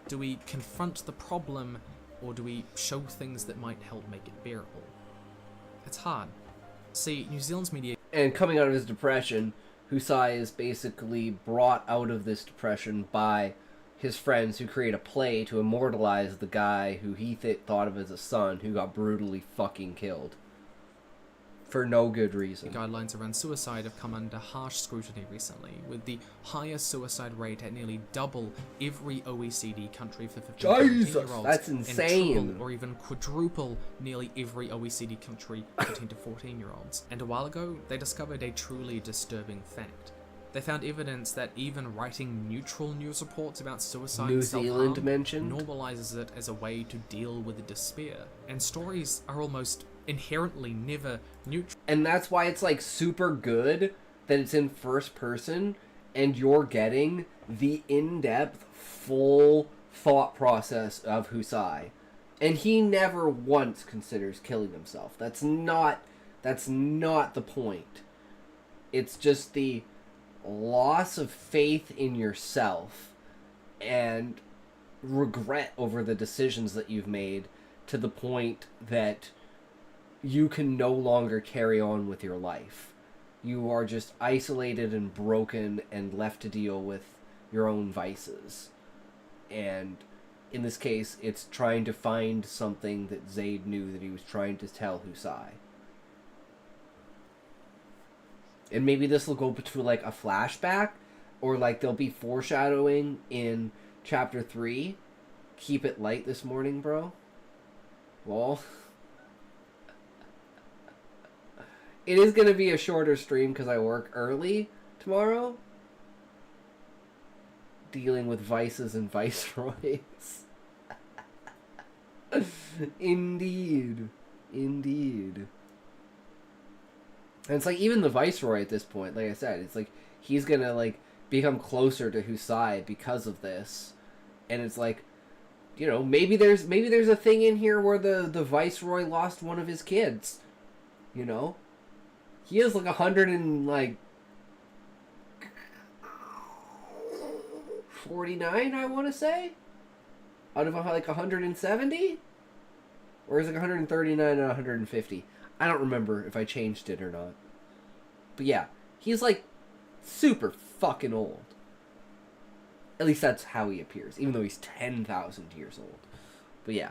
Do we confront the problem, or do we show things that might help make it bearable? It's hard. See, New Zealand's media... And coming out of his depression, Husai is basically brought out of this depression by his friends who create a play to immortalize the guy who he thought of as a son who got brutally fucking killed. For no good reason. The guidelines around suicide have come under harsh scrutiny recently, with the highest suicide rate at nearly double every OECD country for 15 to 14-year-olds. That's insane. And triple or even quadruple nearly every OECD country for 10 to 14-year-olds. And a while ago, they discovered a truly disturbing fact. They found evidence that even writing neutral news reports about suicide New and Zealand self-harm mentioned normalizes it as a way to deal with the despair. And stories are almost inherently never neutral. And that's why it's like super good that it's in first person and you're getting the in-depth, full thought process of Husai. And he never once considers killing himself. That's not the point. It's just the loss of faith in yourself and regret over the decisions that you've made to the point that you can no longer carry on with your life. You are just isolated and broken and left to deal with your own vices. And in this case, it's trying to find something that Zaid knew that he was trying to tell Husai. And maybe this will go to like a flashback, or like there'll be foreshadowing in chapter 3. Keep it light this morning, bro. Well, it is going to be a shorter stream because I work early tomorrow. dealing with vices and viceroys. Indeed. Indeed. And it's like, even the viceroy at this point, like I said, it's like, he's gonna, like, become closer to whose side because of this. And it's like, you know, maybe there's a thing in here where the viceroy lost one of his kids. You know? He is like 149, I want to say? Out of like 170? Or is it 139 and 150? I don't remember if I changed it or not. But yeah, he's like super fucking old. At least that's how he appears, even though he's 10,000 years old. But yeah.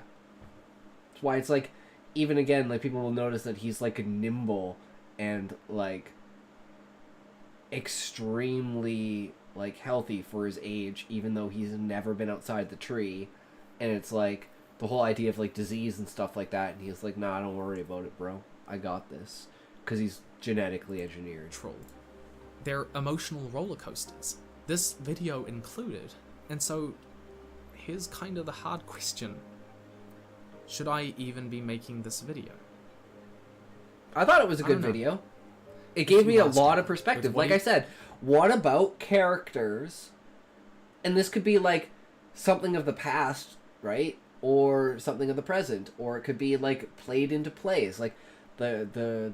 That's why it's like, even again, like, people will notice that he's like nimble and like extremely like healthy for his age, even though he's never been outside the tree. And it's like the whole idea of like disease and stuff like that, and he's like, nah, don't worry about it, bro, I got this, because he's genetically engineered. Troll. They're emotional roller coasters, this video included. And so here's kind of the hard question: should I even be making this video? I thought it was a good video. It gave me a lot of perspective. Like I said, what about characters? And this could be like something of the past, right? Or something of the present. Or it could be like played into plays. Like the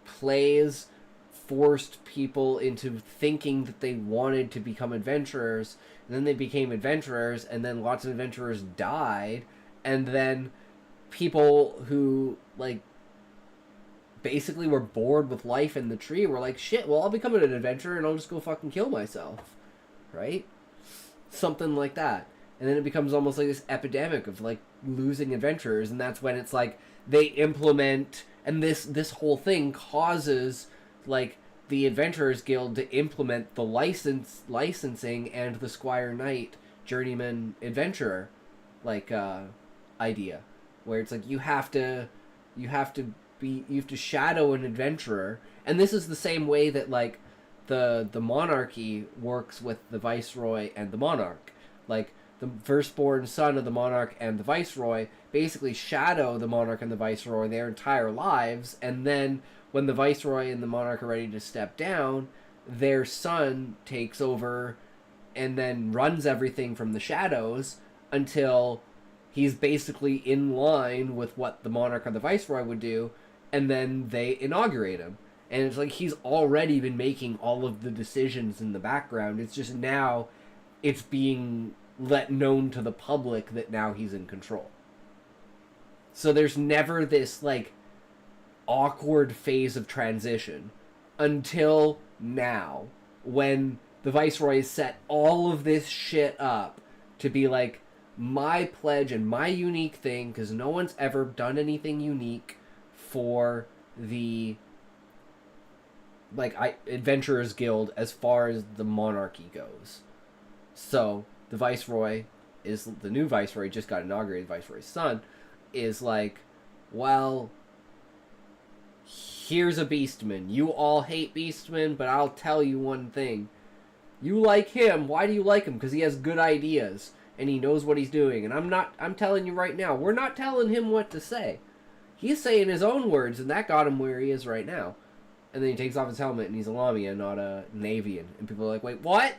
plays forced people into thinking that they wanted to become adventurers. And then they became adventurers, and then lots of adventurers died. And then people who like basically were bored with life in the tree were like, shit, well, I'll become an adventurer and I'll just go fucking kill myself, right? Something like that. And then it becomes almost like this epidemic of like losing adventurers, and that's when it's like they implement, and this whole thing causes like the Adventurers Guild to implement the licensing and the Squire Knight journeyman adventurer like idea, where it's like you have to shadow an adventurer. And this is the same way that like the monarchy works with the viceroy and the monarch. Like the firstborn son of the monarch and the viceroy basically shadow the monarch and the viceroy their entire lives, and then when the viceroy and the monarch are ready to step down, their son takes over and then runs everything from the shadows until he's basically in line with what the monarch or the viceroy would do, and then they inaugurate him. And it's like he's already been making all of the decisions in the background. It's just now it's being let known to the public that now he's in control. So there's never this like awkward phase of transition until now, when the viceroy has set all of this shit up to be like my pledge and my unique thing, because no one's ever done anything unique for the Adventurers Guild as far as the monarchy goes. So the viceroy is the new viceroy, just got inaugurated, viceroy's son, is like, well, here's a beastman. You all hate beastmen, but I'll tell you one thing. You like him. Why do you like him? Because he has good ideas and he knows what he's doing. And I'm telling you right now, we're not telling him what to say. He's saying his own words, and that got him where he is right now. And then he takes off his helmet and he's a Lamia, not a Navian. And people are like, wait, what?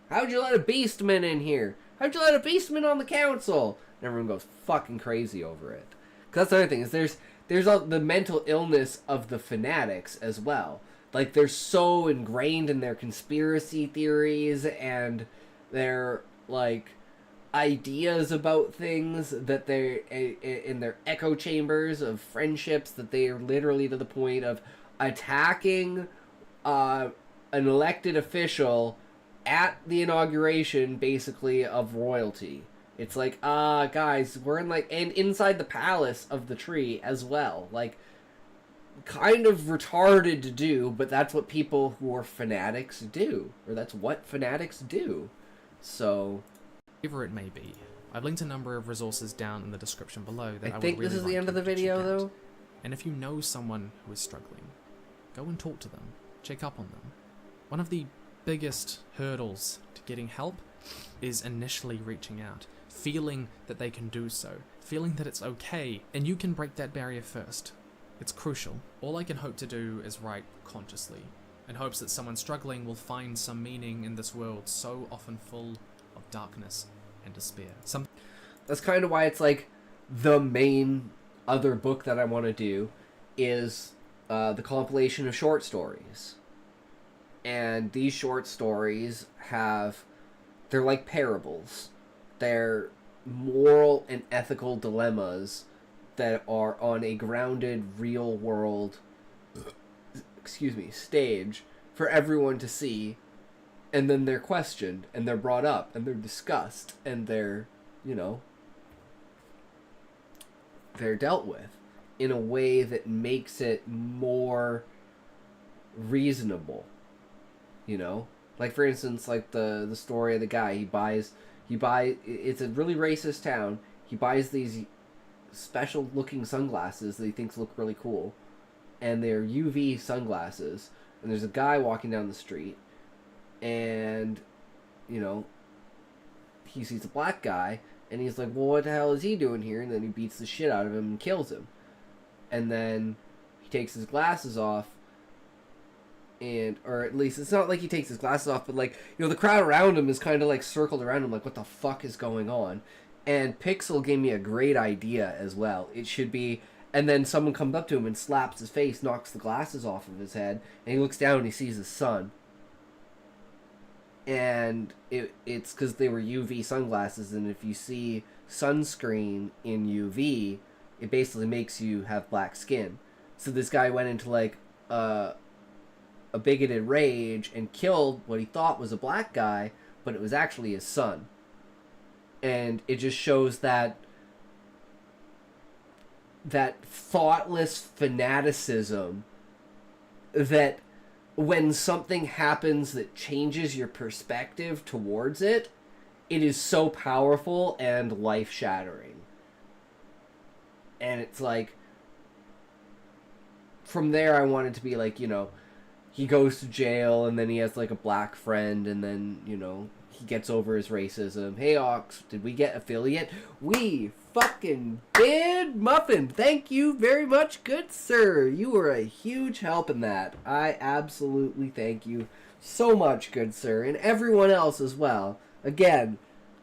How'd you let a beastman in here? How'd you let a beastman on the council? And everyone goes fucking crazy over it. Because that's the other thing, is there's the mental illness of the fanatics as well. Like, they're so ingrained in their conspiracy theories and their, like, ideas about things that they're in their echo chambers of friendships, that they are literally to the point of attacking an elected official at the inauguration, basically, of royalty. It's like, guys, we're in, like, and inside the palace of the tree as well. Like, kind of retarded to do, but that's what people who are fanatics do. Or that's what fanatics do. So, whatever it may be, I've linked a number of resources down in the description below that I think this is the end of the video, though. And if you know someone who is struggling, go and talk to them. Check up on them. One of the biggest hurdles to getting help is initially reaching out, feeling that they can do so, feeling that it's okay, and you can break that barrier first. It's crucial. All I can hope to do is write consciously, in hopes that someone struggling will find some meaning in this world so often full of darkness and despair. That's kind of why it's like the main other book that I want to do is the compilation of short stories. And these short stories they're like parables. They're moral and ethical dilemmas that are on a grounded, real world, stage for everyone to see, and then they're questioned, and they're brought up, and they're discussed, and they're dealt with in a way that makes it more reasonable. Like, for instance, like the story of the guy, he buys, it's a really racist town, he buys these special looking sunglasses that he thinks look really cool, and they're UV sunglasses, and there's a guy walking down the street, and, he sees a black guy, and he's like, well, what the hell is he doing here? And then he beats the shit out of him and kills him. And then he takes his glasses off, or at least it's not like he takes his glasses off, but like, the crowd around him is kind of like circled around him, like, what the fuck is going on? And Pixel gave me a great idea as well. It should be, and then someone comes up to him and slaps his face, knocks the glasses off of his head, and he looks down and he sees his son. And it's because they were UV sunglasses, and if you see sunscreen in UV, it basically makes you have black skin. So this guy went into like a bigoted rage and killed what he thought was a black guy, but it was actually his son. And it just shows that thoughtless fanaticism, that when something happens that changes your perspective towards it, it is so powerful and life-shattering. And it's like, from there I wanted to be like, he goes to jail, and then he has like a black friend, and then, he gets over his racism. Hey, Ox, did we get affiliate? We fucking did! Muffin, thank you very much, good sir. You were a huge help in that. I absolutely thank you so much, good sir. And everyone else as well. Again,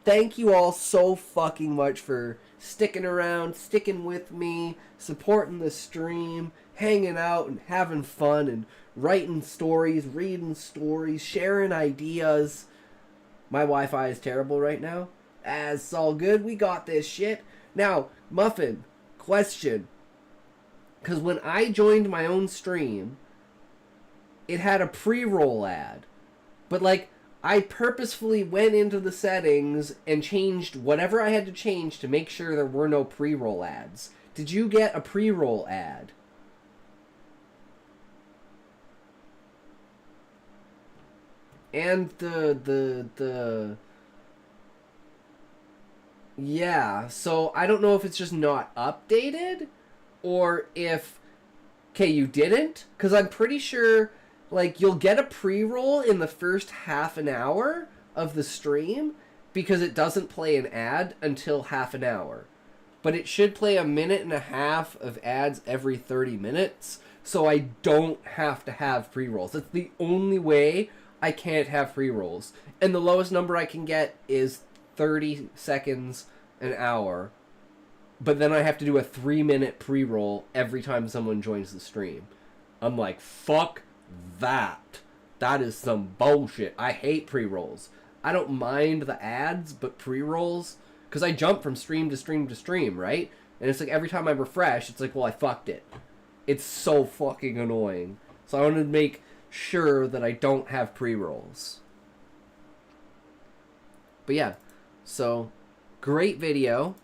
thank you all so fucking much for sticking around, sticking with me, supporting the stream, hanging out and having fun, and writing stories, reading stories, sharing ideas. My Wi-Fi is terrible right now. It's all good. We got this shit. Now, Muffin, question. Because when I joined my own stream, it had a pre-roll ad. But, like, I purposefully went into the settings and changed whatever I had to change to make sure there were no pre-roll ads. Did you get a pre-roll ad? And yeah, so I don't know if it's just not updated, or if, okay, you didn't? Because I'm pretty sure, like, you'll get a pre-roll in the first half an hour of the stream, because it doesn't play an ad until half an hour. But it should play 1.5 minutes of ads every 30 minutes, so I don't have to have pre-rolls. That's the only way I can't have pre-rolls. And the lowest number I can get is 30 seconds an hour. But then I have to do a 3-minute pre-roll every time someone joins the stream. I'm like, fuck that. That is some bullshit. I hate pre-rolls. I don't mind the ads, but pre-rolls, because I jump from stream to stream to stream, right? And it's like every time I refresh, it's like, well, I fucked it. It's so fucking annoying. So I wanted to make sure that I don't have pre-rolls. But yeah, so great video.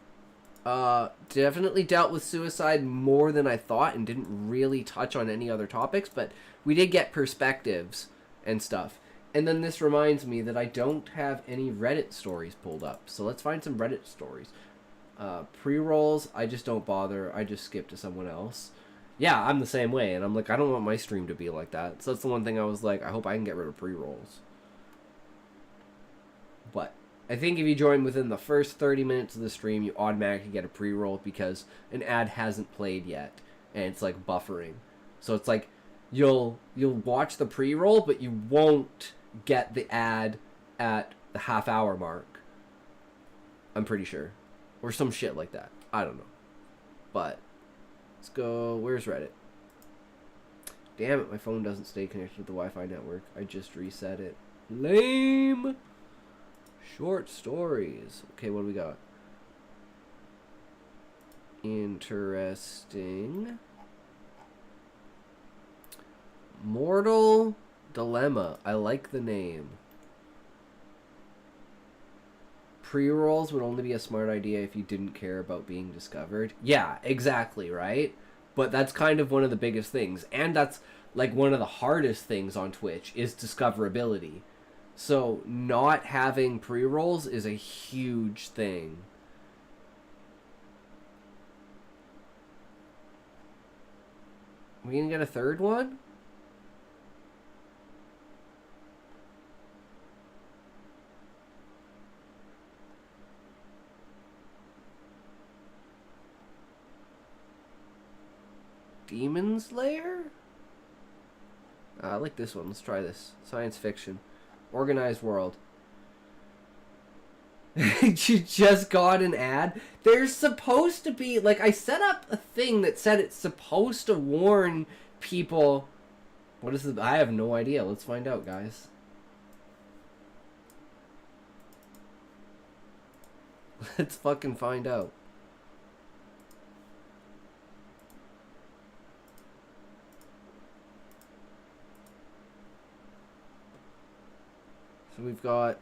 Definitely dealt with suicide more than I thought, and didn't really touch on any other topics, but we did get perspectives and stuff. And then this reminds me that I don't have any Reddit stories pulled up, so let's find some Reddit stories. Pre-rolls, I just don't bother. I just skip to someone else. Yeah, I'm the same way, and I'm like, I don't want my stream to be like that. So that's the one thing I was like, I hope I can get rid of pre-rolls. I think if you join within the first 30 minutes of the stream, you automatically get a pre-roll because an ad hasn't played yet, and it's like buffering. So it's like you'll watch the pre-roll, but you won't get the ad at the half-hour mark. I'm pretty sure, or some shit like that. I don't know, but let's go. Where's Reddit? Damn it, my phone doesn't stay connected to the Wi-Fi network. I just reset it. Lame. Short stories. Okay, what do we got? Interesting. Mortal Dilemma. I like the name. Pre-rolls would only be a smart idea if you didn't care about being discovered. Yeah, exactly, right? But that's kind of one of the biggest things. And that's like one of the hardest things on Twitch is discoverability. So not having pre-rolls is a huge thing. We gonna get a third one? Demon's Lair? I like this one. Let's try this. Science fiction. Organized world. You just got an ad? There's supposed to be... Like, I set up a thing that said it's supposed to warn people... What is it? I have no idea. Let's find out, guys. Let's fucking find out. So we've got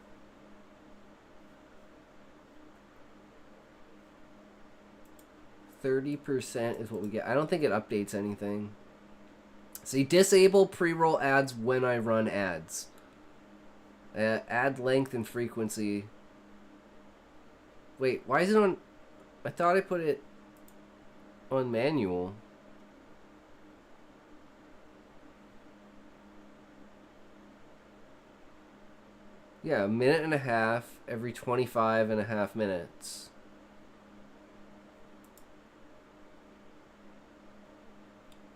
30% is what we get. I don't think it updates anything. See, disable pre-roll ads when I run ads. Ad length and frequency. Wait, why is it on... I thought I put it on manual. Yeah, a minute and a half every 25.5 minutes.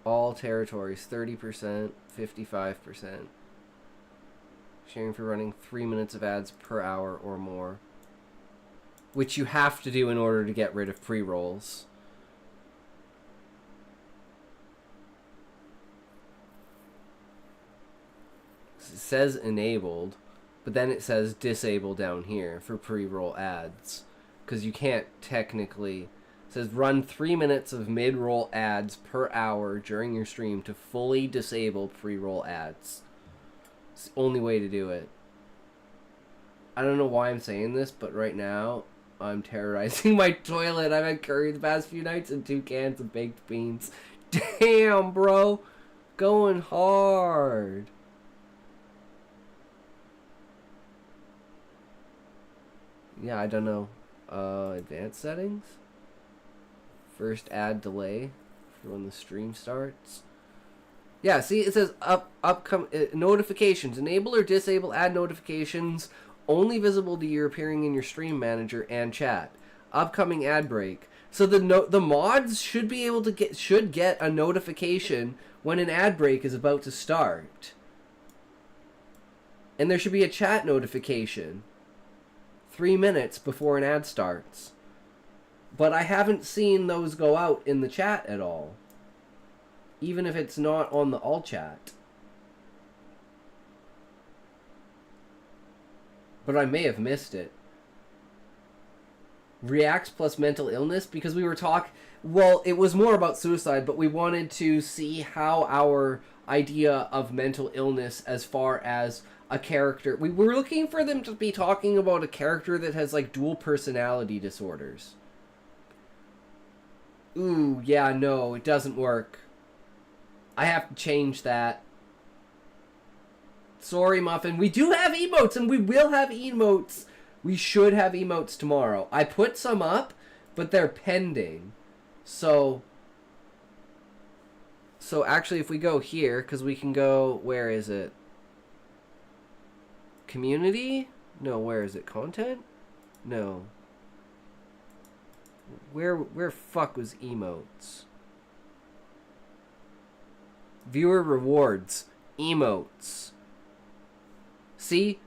All territories, 30%, 55%. Sharing for running 3 minutes of ads per hour or more. Which you have to do in order to get rid of pre-rolls. It says enabled. But then it says disable down here for pre-roll ads. Because you can't technically... It says run 3 minutes of mid-roll ads per hour during your stream to fully disable pre-roll ads. It's the only way to do it. I don't know why I'm saying this, but right now I'm terrorizing my toilet. I've had curry the past few nights and 2 cans of baked beans. Damn, bro. Going hard. Yeah, I don't know. Advanced settings? First ad delay for when the stream starts. Yeah, see, it says notifications. Enable or disable ad notifications only visible to you appearing in your stream manager and chat. Upcoming ad break. So the mods should be able to get a notification when an ad break is about to start. And there should be a chat notification 3 minutes before an ad starts. But I haven't seen those go out in the chat at all. Even if it's not on the all chat. But I may have missed it. Reacts plus mental illness, because we were well, it was more about suicide, but we wanted to see how our idea of mental illness as far as a character... We were looking for them to be talking about a character that has, like, dual personality disorders. Ooh, yeah, no, it doesn't work. I have to change that. Sorry, Muffin. We do have emotes, and we will have emotes. We should have emotes tomorrow. I put some up, but they're pending. So actually, if we go here, because we can go... Where is it? Community? No, where is it? Content? No. Where fuck was emotes? Viewer rewards. Emotes. See?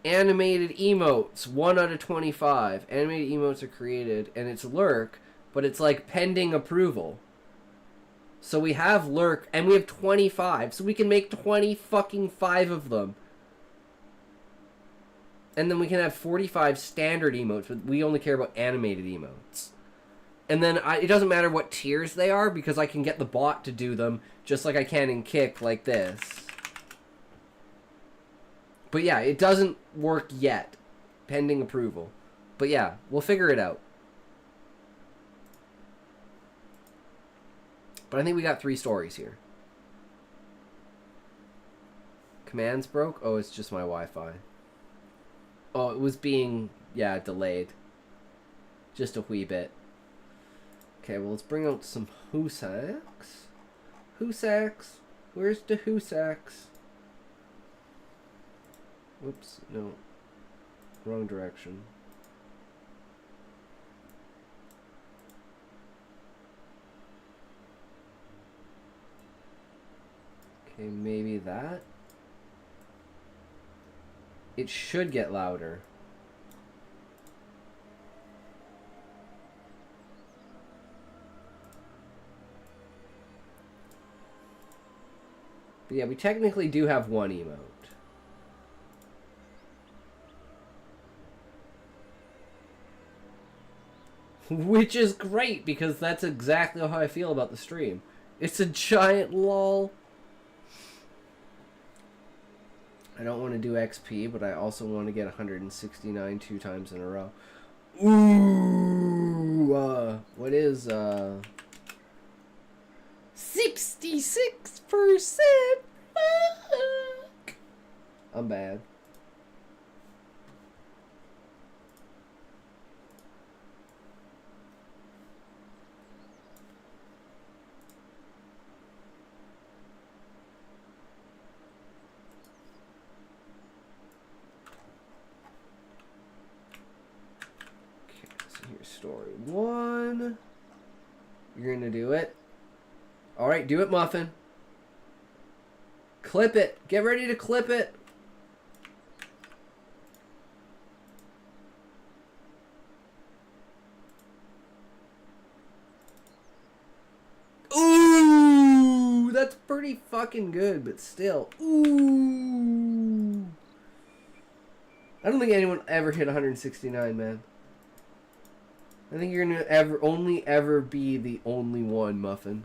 Animated emotes. 1 out of 25. Animated emotes are created, and it's lurk, but it's like pending approval. So we have lurk, and we have 25, so we can make 20 fucking 5 of them. And then we can have 45 standard emotes, but we only care about animated emotes. And then it doesn't matter what tiers they are, because I can get the bot to do them, just like I can in Kick, like this. But yeah, it doesn't work yet. Pending approval. But yeah, we'll figure it out. But I think we got 3 stories here. Commands broke? Oh, it's just my Wi-Fi. Oh, it was being, yeah, delayed. Just a wee bit. Okay, well, let's bring out some Husaks. Husaks? Where's the Husaks? Whoops, no. Wrong direction. Okay, maybe that? It should get louder. But yeah, we technically do have one emote. Which is great, because that's exactly how I feel about the stream. It's a giant lol. I don't want to do XP, but I also want to get 169 2 times in a row. Ooh, what is, 66%? Fuck! I'm bad. Story 1. You're gonna do it. Alright, do it, Muffin. Clip it. Get ready to clip it. Ooh! That's pretty fucking good, but still. Ooh! I don't think anyone ever hit 169, man. I think you're gonna only ever be the only one, Muffin.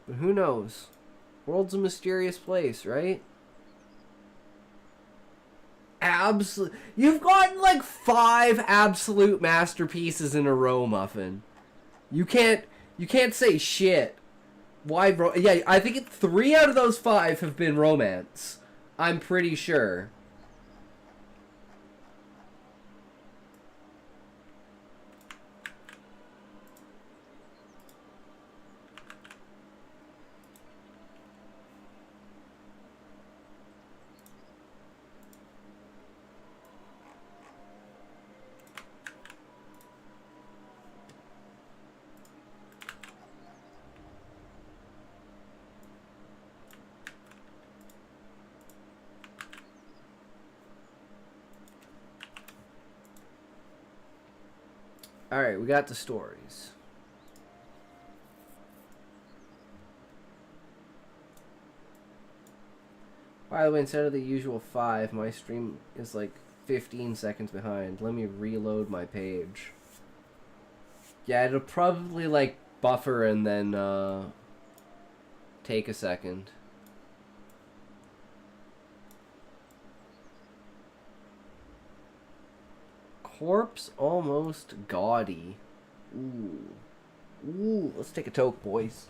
But who knows? World's a mysterious place, right? You've gotten like 5 absolute masterpieces in a row, Muffin. You can't say shit. Why, bro? Yeah, I think 3 out of those 5 have been romance. I'm pretty sure. Alright, we got the stories. By the way, instead of the usual 5, my stream is like 15 seconds behind. Let me reload my page. Yeah, it'll probably like buffer and then take a second. Corpse almost gaudy. Ooh. Ooh, let's take a toke, boys.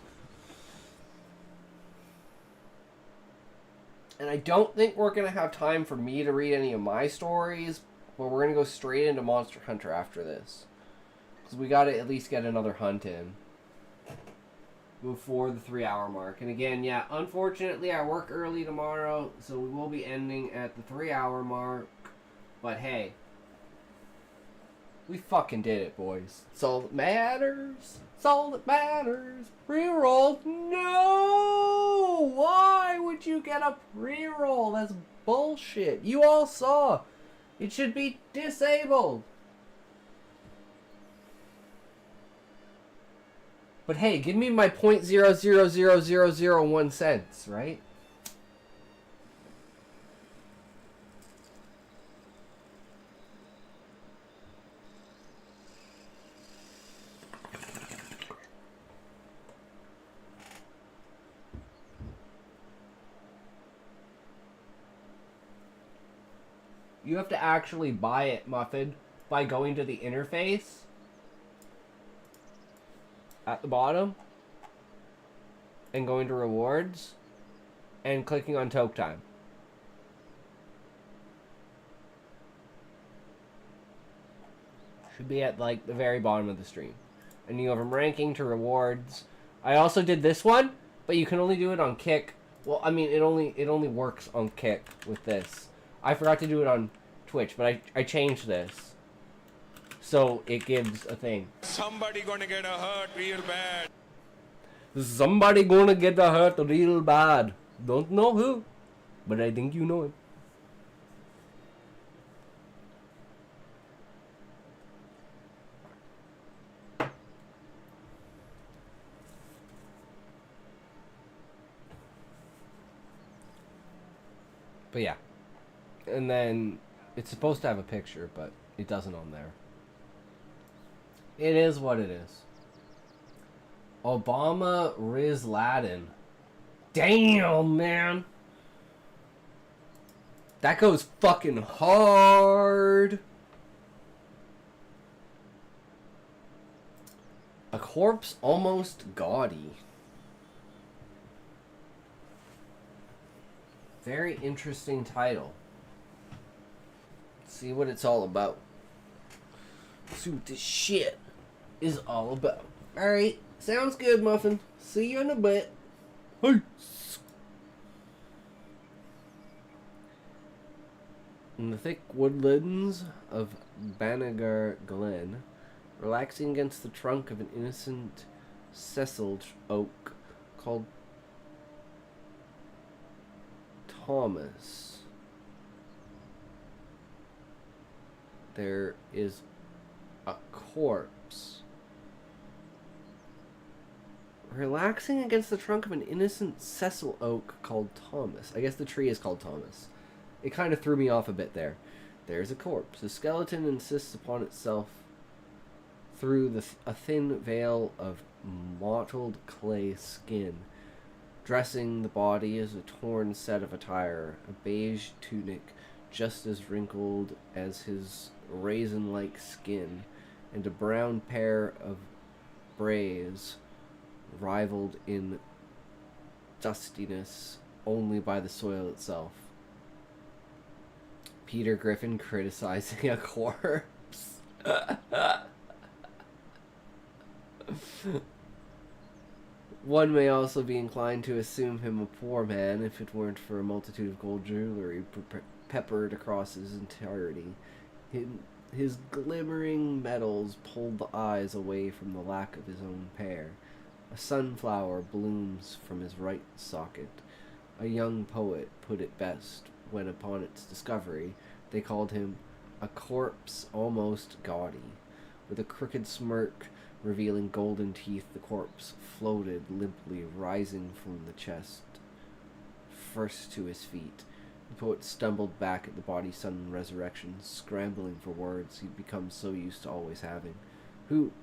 And I don't think we're going to have time for me to read any of my stories, but we're going to go straight into Monster Hunter after this. Because we got to at least get another hunt in before the 3-hour mark. And again, yeah, unfortunately I work early tomorrow, so we will be ending at the 3-hour mark. But hey, we fucking did it, boys. It's all that matters. It's all that matters. Pre-roll? No! Why would you get a pre-roll? That's bullshit. You all saw. It should be disabled. But hey, give me my 0.000001 cents, right? You have to actually buy it, Muffin, by going to the interface at the bottom and going to rewards and clicking on Toke Time. Should be at like the very bottom of the stream. And you go from ranking to rewards. I also did this one, but you can only do it on Kick. Well, I mean, it only works on Kick with this. I forgot to do it on Twitch, but I changed this. So it gives a thing. Somebody gonna get hurt real bad. Somebody gonna get hurt real bad. Don't know who, but I think you know him. But yeah. And then it's supposed to have a picture, but it doesn't on there. It is what it is. Obama Riz Laden. Damn, man. That goes fucking hard. A corpse almost gaudy. Very interesting title. See what it's all about. See what this shit is all about. Alright, sounds good, Muffin. See you in a bit. Peace. In the thick woodlands of Banagher Glen, relaxing against the trunk of an innocent sessile oak called Thomas, there is a corpse. Relaxing against the trunk of an innocent sessile oak called Thomas. I guess the tree is called Thomas. It kind of threw me off a bit there. There's a corpse. The skeleton insists upon itself through a thin veil of mottled clay skin. Dressing the body is a torn set of attire, a beige tunic just as wrinkled as his raisin-like skin, and a brown pair of braids rivaled in dustiness only by the soil itself. Peter Griffin criticizing a corpse. One may also be inclined to assume him a poor man if it weren't for a multitude of gold jewelry peppered across his entirety. His glimmering metals pulled the eyes away from the lack of his own pair. A sunflower blooms from his right socket. A young poet put it best when, upon its discovery, they called him a corpse almost gaudy. With a crooked smirk revealing golden teeth, the corpse floated limply, rising from the chest, first to his feet. The poet stumbled back at the body's sudden resurrection, scrambling for words he'd become so used to always having.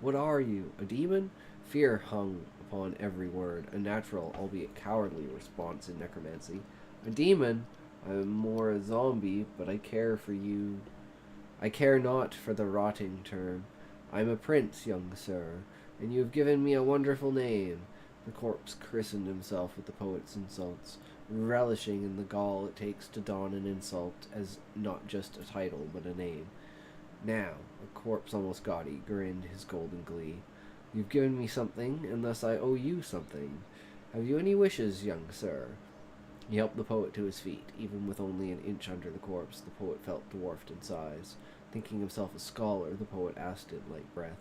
What are you, a demon? Fear hung upon every word, a natural, albeit cowardly, response in necromancy. A demon? I am more a zombie, but I care for you. I care not for the rotting term. I am a prince, young sir, and you have given me a wonderful name. The corpse christened himself with the poet's insults, relishing in the gall it takes to don an insult as not just a title, but a name. Now, a corpse almost gaudy grinned his golden glee. You've given me something, and thus I owe you something. Have you any wishes, young sir? He helped the poet to his feet. Even with only an inch under the corpse, the poet felt dwarfed in size. Thinking himself a scholar, the poet asked in light breath,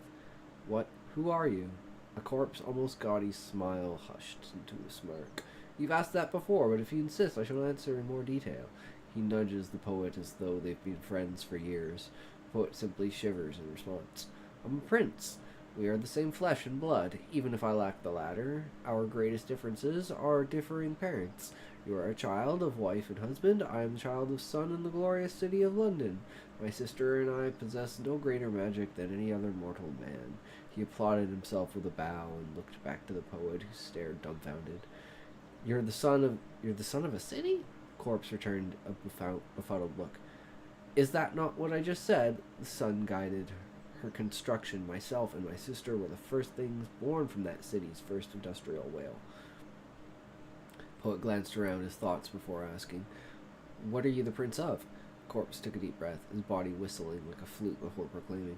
"What? Who are you?" A corpse almost gaudy smile hushed into a smirk. "You've asked that before, but if you insist, I shall answer in more detail." He nudges the poet as though they've been friends for years. The poet simply shivers in response. "I'm a prince. We are the same flesh and blood, even if I lack the latter. Our greatest differences are differing parents. You are a child of wife and husband. I am the child of son in the glorious city of London. My sister and I possess no greater magic than any other mortal man." He applauded himself with a bow and looked back to the poet, who stared dumbfounded. You're the son of a city?" Corpse returned a befuddled look. "Is that not what I just said? The sun guided her construction. Myself and my sister were the first things born from that city's first industrial whale." Poet glanced around his thoughts before asking, "What are you the prince of?" Corpse took a deep breath, his body whistling like a flute before proclaiming,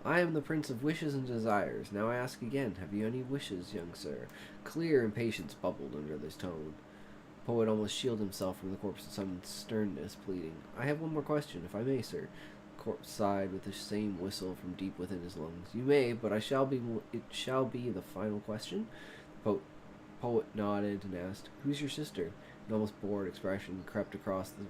"I am the prince of wishes and desires. Now I ask again, have you any wishes, young sir?" Clear impatience bubbled under this tone. Poet almost shielded himself from the corpse's sudden sternness, pleading, "I have one more question, if I may, sir." Corpse sighed with the same whistle from deep within his lungs. "You may, but it shall be the final question." The poet nodded and asked, "Who's your sister?" An almost bored expression crept across the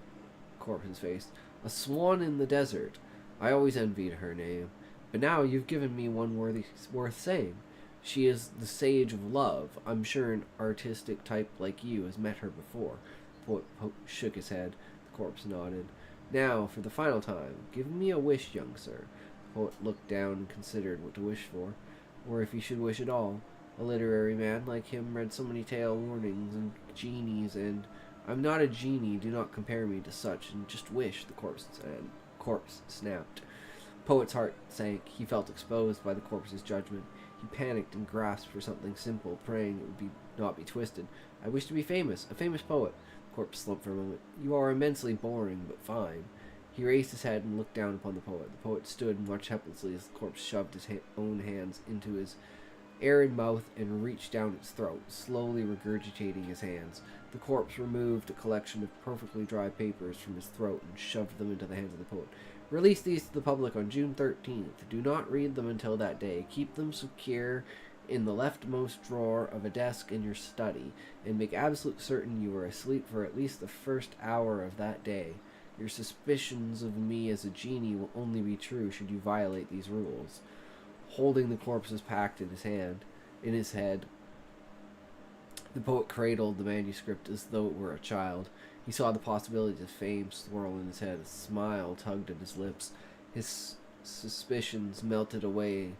corpse's face. "A swan in the desert. I always envied her name. But now you've given me one worth saying. She is the Sage of Love. I'm sure an artistic type like you has met her before." The poet shook his head. The corpse nodded. "Now, for the final time, give me a wish, young sir." The poet looked down and considered what to wish for, or if he should wish at all. A literary man like him read so many tale warnings and genies, and "I'm not a genie, do not compare me to such, and just wish," the corpse snapped. Poet's heart sank. He felt exposed by the corpse's judgment. He panicked and grasped for something simple, praying it would not be twisted. "I wish to be famous, a famous poet." The corpse slumped for a moment. "You are immensely boring, but fine." He raised his head and looked down upon the poet. The poet stood and watched helplessly as the corpse shoved his own hands into his arid mouth and reached down its throat, slowly regurgitating his hands. The corpse removed a collection of perfectly dry papers from his throat and shoved them into the hands of the poet. "Release these to the public on June 13th. Do not read them until that day. Keep them secure in the leftmost drawer of a desk in your study, and make absolute certain you are asleep for at least the first hour of that day. Your suspicions of me as a genie will only be true should you violate these rules." Holding the corpse's pact in his head, the poet cradled the manuscript as though it were a child. He saw the possibilities of fame swirl in his head. A smile tugged at his lips. His suspicions melted away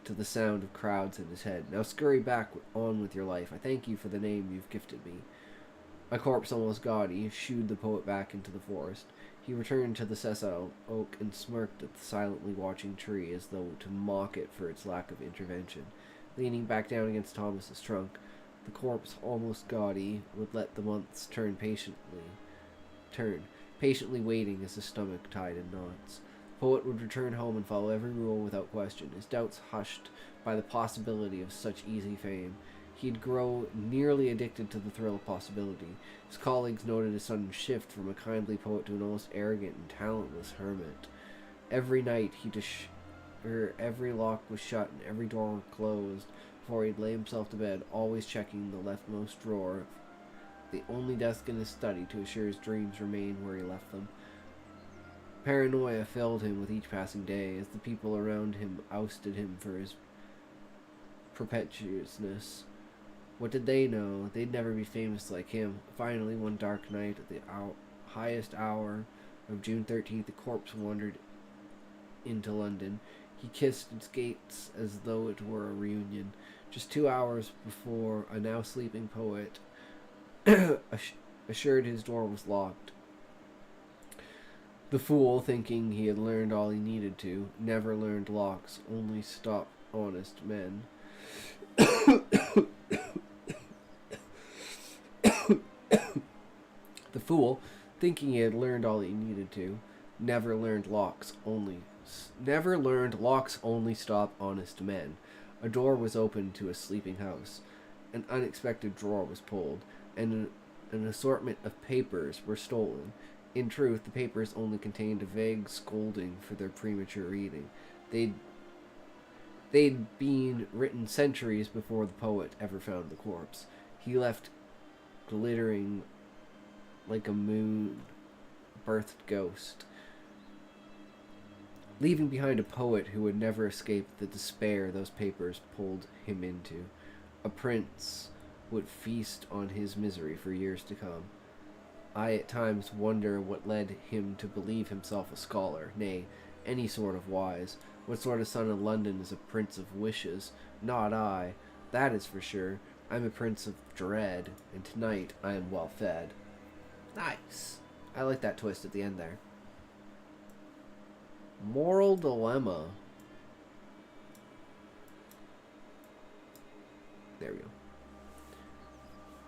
to the sound of crowds in his head. "Now scurry back on with your life. I thank you for the name you've gifted me." A corpse almost gaudy shooed the poet back into the forest. He returned to the sessile oak and smirked at the silently watching tree as though to mock it for its lack of intervention. Leaning back down against Thomas's trunk, the corpse, almost gaudy, would let the months turn, patiently waiting as his stomach tied in knots. The poet would return home and follow every rule without question, his doubts hushed by the possibility of such easy fame. He'd grow nearly addicted to the thrill of possibility. His colleagues noted a sudden shift from a kindly poet to an almost arrogant and talentless hermit. Every night every lock was shut and every door closed before he'd lay himself to bed, always checking the leftmost drawer, the only desk in his study, to assure his dreams remained where he left them. Paranoia filled him with each passing day as the people around him ousted him for his impetuousness. What did they know? They'd never be famous like him. Finally, one dark night at the highest hour of June 13th, the corpse wandered into London. He kissed its gates as though it were a reunion. Just 2 hours before, a now sleeping poet assured his door was locked. The fool, thinking he had learned all he needed to, never learned locks only stop honest men. The fool, thinking he had learned all he needed to, never learned locks only stop honest men. A door was opened to a sleeping house. An unexpected drawer was pulled, and An assortment of papers were stolen. In truth, the papers only contained a vague scolding for their premature reading. They'd been written centuries before the poet ever found the corpse. He left glittering like a moon-birthed ghost, leaving behind a poet who would never escape the despair those papers pulled him into. A prince would feast on his misery for years to come. I at times wonder what led him to believe himself a scholar, nay, any sort of wise. What sort of son in London is a prince of wishes? Not I, that is for sure. I'm a prince of dread, and tonight I am well fed. Nice. I like that twist at the end there. Moral dilemma. There we go.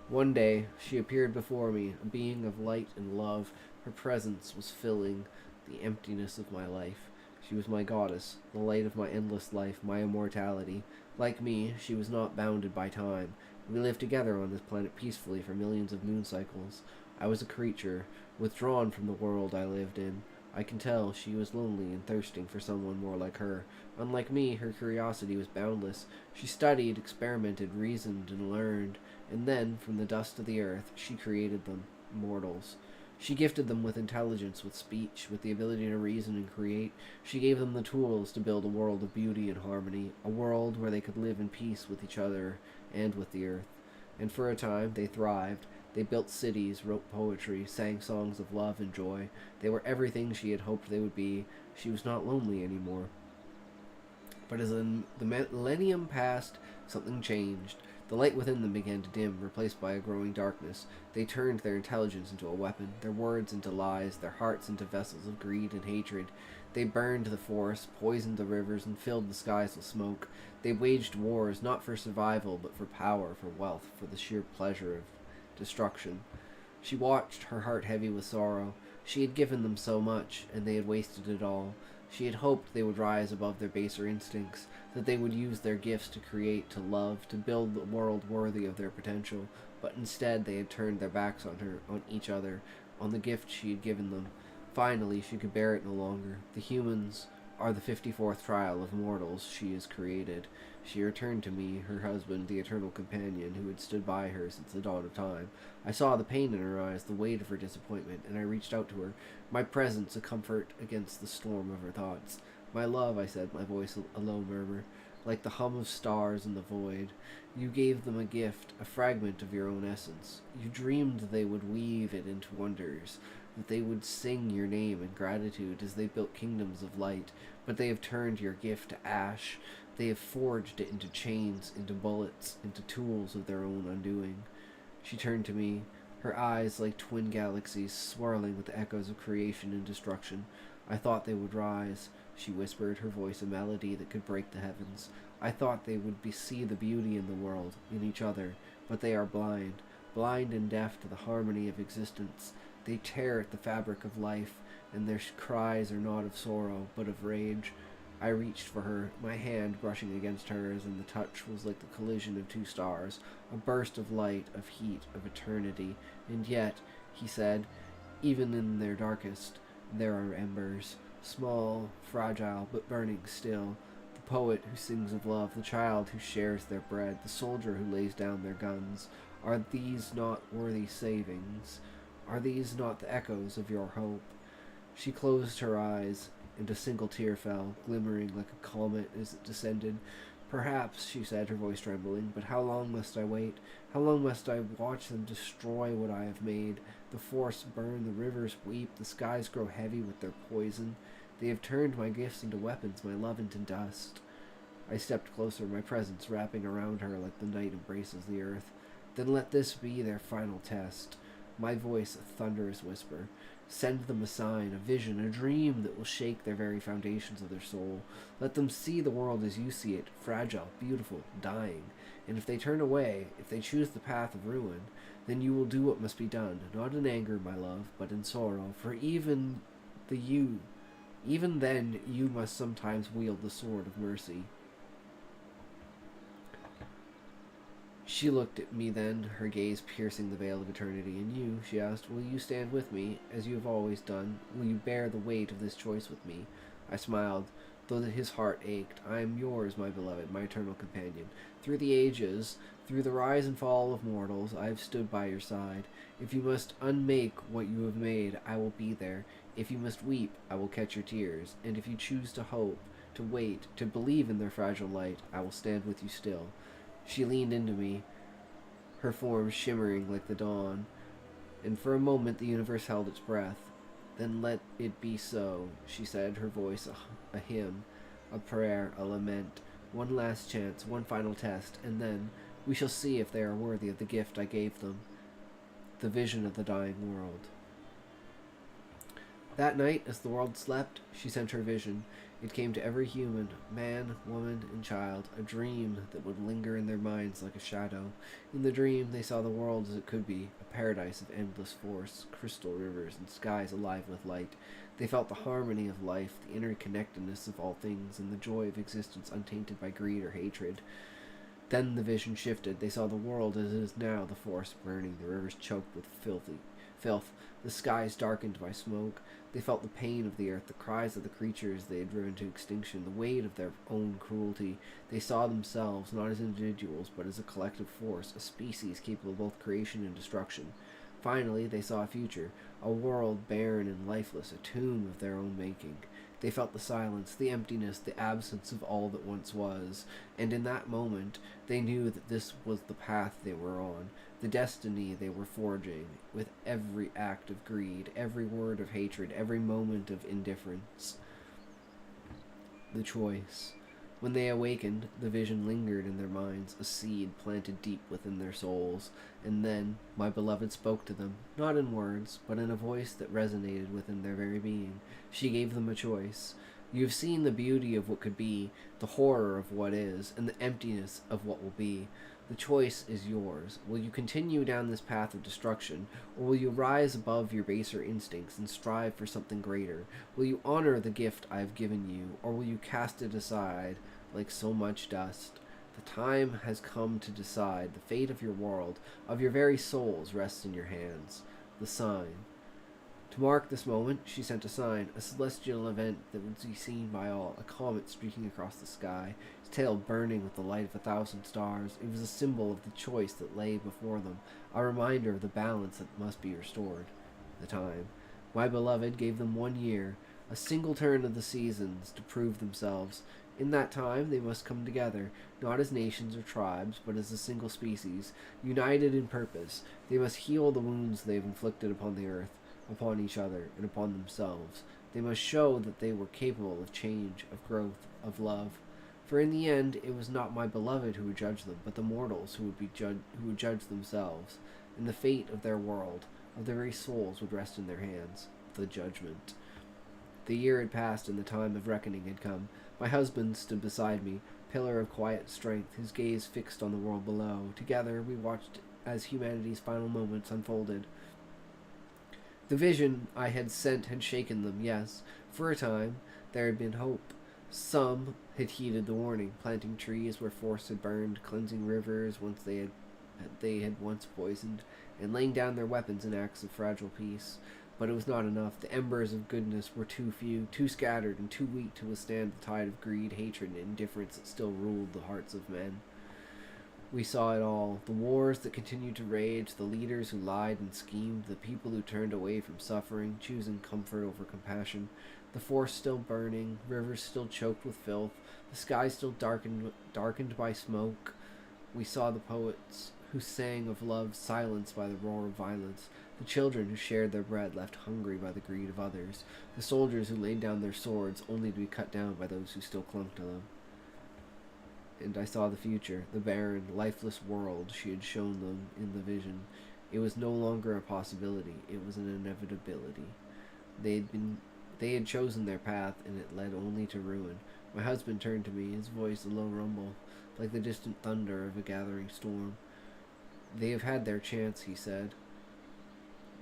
One day, she appeared before me, a being of light and love. Her presence was filling the emptiness of my life. She was my goddess, the light of my endless life, my immortality. Like me, she was not bounded by time. We lived together on this planet peacefully for millions of moon cycles. I was a creature, withdrawn from the world I lived in. I can tell she was lonely and thirsting for someone more like her. Unlike me, her curiosity was boundless. She studied, experimented, reasoned, and learned. And then, from the dust of the earth, she created them, mortals. She gifted them with intelligence, with speech, with the ability to reason and create. She gave them the tools to build a world of beauty and harmony, a world where they could live in peace with each other and with the earth. And for a time, they thrived. They built cities, wrote poetry, sang songs of love and joy. They were everything she had hoped they would be. She was not lonely anymore. But as the millennium passed, something changed. The light within them began to dim, replaced by a growing darkness. They turned their intelligence into a weapon, their words into lies, their hearts into vessels of greed and hatred. They burned the forests, poisoned the rivers, and filled the skies with smoke. They waged wars, not for survival, but for power, for wealth, for the sheer pleasure of destruction. She watched, her heart heavy with sorrow. She had given them so much, and they had wasted it all. She had hoped they would rise above their baser instincts, that they would use their gifts to create, to love, to build a world worthy of their potential, but instead they had turned their backs on her, on each other, on the gift she had given them. Finally, she could bear it no longer. The humans are the 54th trial of mortals she has created. She returned to me, her husband, the eternal companion who had stood by her since the dawn of time. I saw the pain in her eyes, the weight of her disappointment, and I reached out to her, my presence a comfort against the storm of her thoughts. My love, I said, my voice a low murmur, like the hum of stars in the void. You gave them a gift, a fragment of your own essence. You dreamed they would weave it into wonders, that they would sing your name in gratitude as they built kingdoms of light, but they have turned your gift to ash. They have forged it into chains, into bullets, into tools of their own undoing. She turned to me, her eyes like twin galaxies swirling with the echoes of creation and destruction. I thought they would rise, she whispered, her voice a melody that could break the heavens. I thought they would see the beauty in the world, in each other, but they are blind, blind and deaf to the harmony of existence. They tear at the fabric of life, and their cries are not of sorrow, but of rage. I reached for her, my hand brushing against hers, and the touch was like the collision of two stars, a burst of light, of heat, of eternity. And yet, he said, even in their darkest, there are embers, small, fragile, but burning still. The poet who sings of love, the child who shares their bread, the soldier who lays down their guns. Are these not worthy savings? Are these not the echoes of your hope? She closed her eyes, and a single tear fell, glimmering like a comet as it descended. Perhaps, she said, her voice trembling, but how long must I wait? How long must I watch them destroy what I have made? The forests burn, the rivers weep, the skies grow heavy with their poison. They have turned my gifts into weapons, my love into dust. I stepped closer, my presence wrapping around her like the night embraces the earth. Then let this be their final test. My voice a thunderous whisper. Send them a sign, a vision, a dream that will shake their very foundations of their soul. Let them see the world as you see it, fragile, beautiful, dying. And if they turn away, if they choose the path of ruin, then you will do what must be done, not in anger, my love, but in sorrow. For even then you must sometimes wield the sword of mercy. She looked at me then, her gaze piercing the veil of eternity. And you, she asked, will you stand with me, as you have always done? Will you bear the weight of this choice with me? I smiled, though his heart ached. I am yours, my beloved, my eternal companion. Through the ages, through the rise and fall of mortals, I have stood by your side. If you must unmake what you have made, I will be there. If you must weep, I will catch your tears. And if you choose to hope, to wait, to believe in their fragile light, I will stand with you still. She leaned into me, her form shimmering like the dawn, and for a moment the universe held its breath. Then let it be so, she said, her voice a hymn, a prayer, a lament. One last chance, one final test, and then we shall see if they are worthy of the gift I gave them, the vision of the dying world. That night, as the world slept, she sent her vision. It came to every human, man, woman, and child, a dream that would linger in their minds like a shadow. In the dream, they saw the world as it could be, a paradise of endless force, crystal rivers, and skies alive with light. They felt the harmony of life, the interconnectedness of all things, and the joy of existence untainted by greed or hatred. Then the vision shifted. They saw the world as it is now, the forests burning, the rivers choked with filth, the skies darkened by smoke. They felt the pain of the earth, the cries of the creatures they had driven to extinction, the weight of their own cruelty. They saw themselves not as individuals, but as a collective force, a species capable of both creation and destruction. Finally, they saw a future, a world barren and lifeless, a tomb of their own making. They felt the silence, the emptiness, the absence of all that once was, and in that moment, they knew that this was the path they were on, the destiny they were forging, with every act of greed, every word of hatred, every moment of indifference. The choice. When they awakened, the vision lingered in their minds, a seed planted deep within their souls, and then my beloved spoke to them, not in words, but in a voice that resonated within their very being. She gave them a choice. You have seen the beauty of what could be, the horror of what is, and the emptiness of what will be. The choice is yours. Will you continue down this path of destruction, or will you rise above your baser instincts and strive for something greater? Will you honor the gift I have given you, or will you cast it aside like so much dust? The time has come to decide. The fate of your world, of your very souls, rests in your hands. The sign. To mark this moment, she sent a sign, a celestial event that would be seen by all, a comet streaking across the sky, its tail burning with the light of 1,000 stars. It was a symbol of the choice that lay before them, a reminder of the balance that must be restored. The time. My beloved gave them 1 year, a single turn of the seasons, to prove themselves. In that time, they must come together, not as nations or tribes, but as a single species, united in purpose. They must heal the wounds they have inflicted upon the earth, upon each other, and upon themselves. They must show that they were capable of change, of growth, of love. For in the end, it was not my beloved who would judge them, but the mortals who would judge themselves. And the fate of their world, of their very souls, would rest in their hands. The judgment. The year had passed, and the time of reckoning had come. My husband stood beside me, pillar of quiet strength, his gaze fixed on the world below. Together, we watched as humanity's final moments unfolded. The vision I had sent had shaken them, yes. For a time, there had been hope. Some had heeded the warning, planting trees where forests had burned, cleansing rivers once they had once poisoned, and laying down their weapons in acts of fragile peace. But it was not enough. The embers of goodness were too few, too scattered, and too weak to withstand the tide of greed, hatred, and indifference that still ruled the hearts of men. We saw it all. The wars that continued to rage, the leaders who lied and schemed, the people who turned away from suffering, choosing comfort over compassion, the forest still burning, rivers still choked with filth, the sky still darkened by smoke. We saw the poets who sang of love silenced by the roar of violence, the children who shared their bread left hungry by the greed of others, the soldiers who laid down their swords only to be cut down by those who still clung to them. And I saw the future, the barren, lifeless world she had shown them in the vision. It was no longer a possibility, it was an inevitability. They had chosen their path, and it led only to ruin. My husband turned to me, his voice a low rumble, like the distant thunder of a gathering storm. They have had their chance, he said.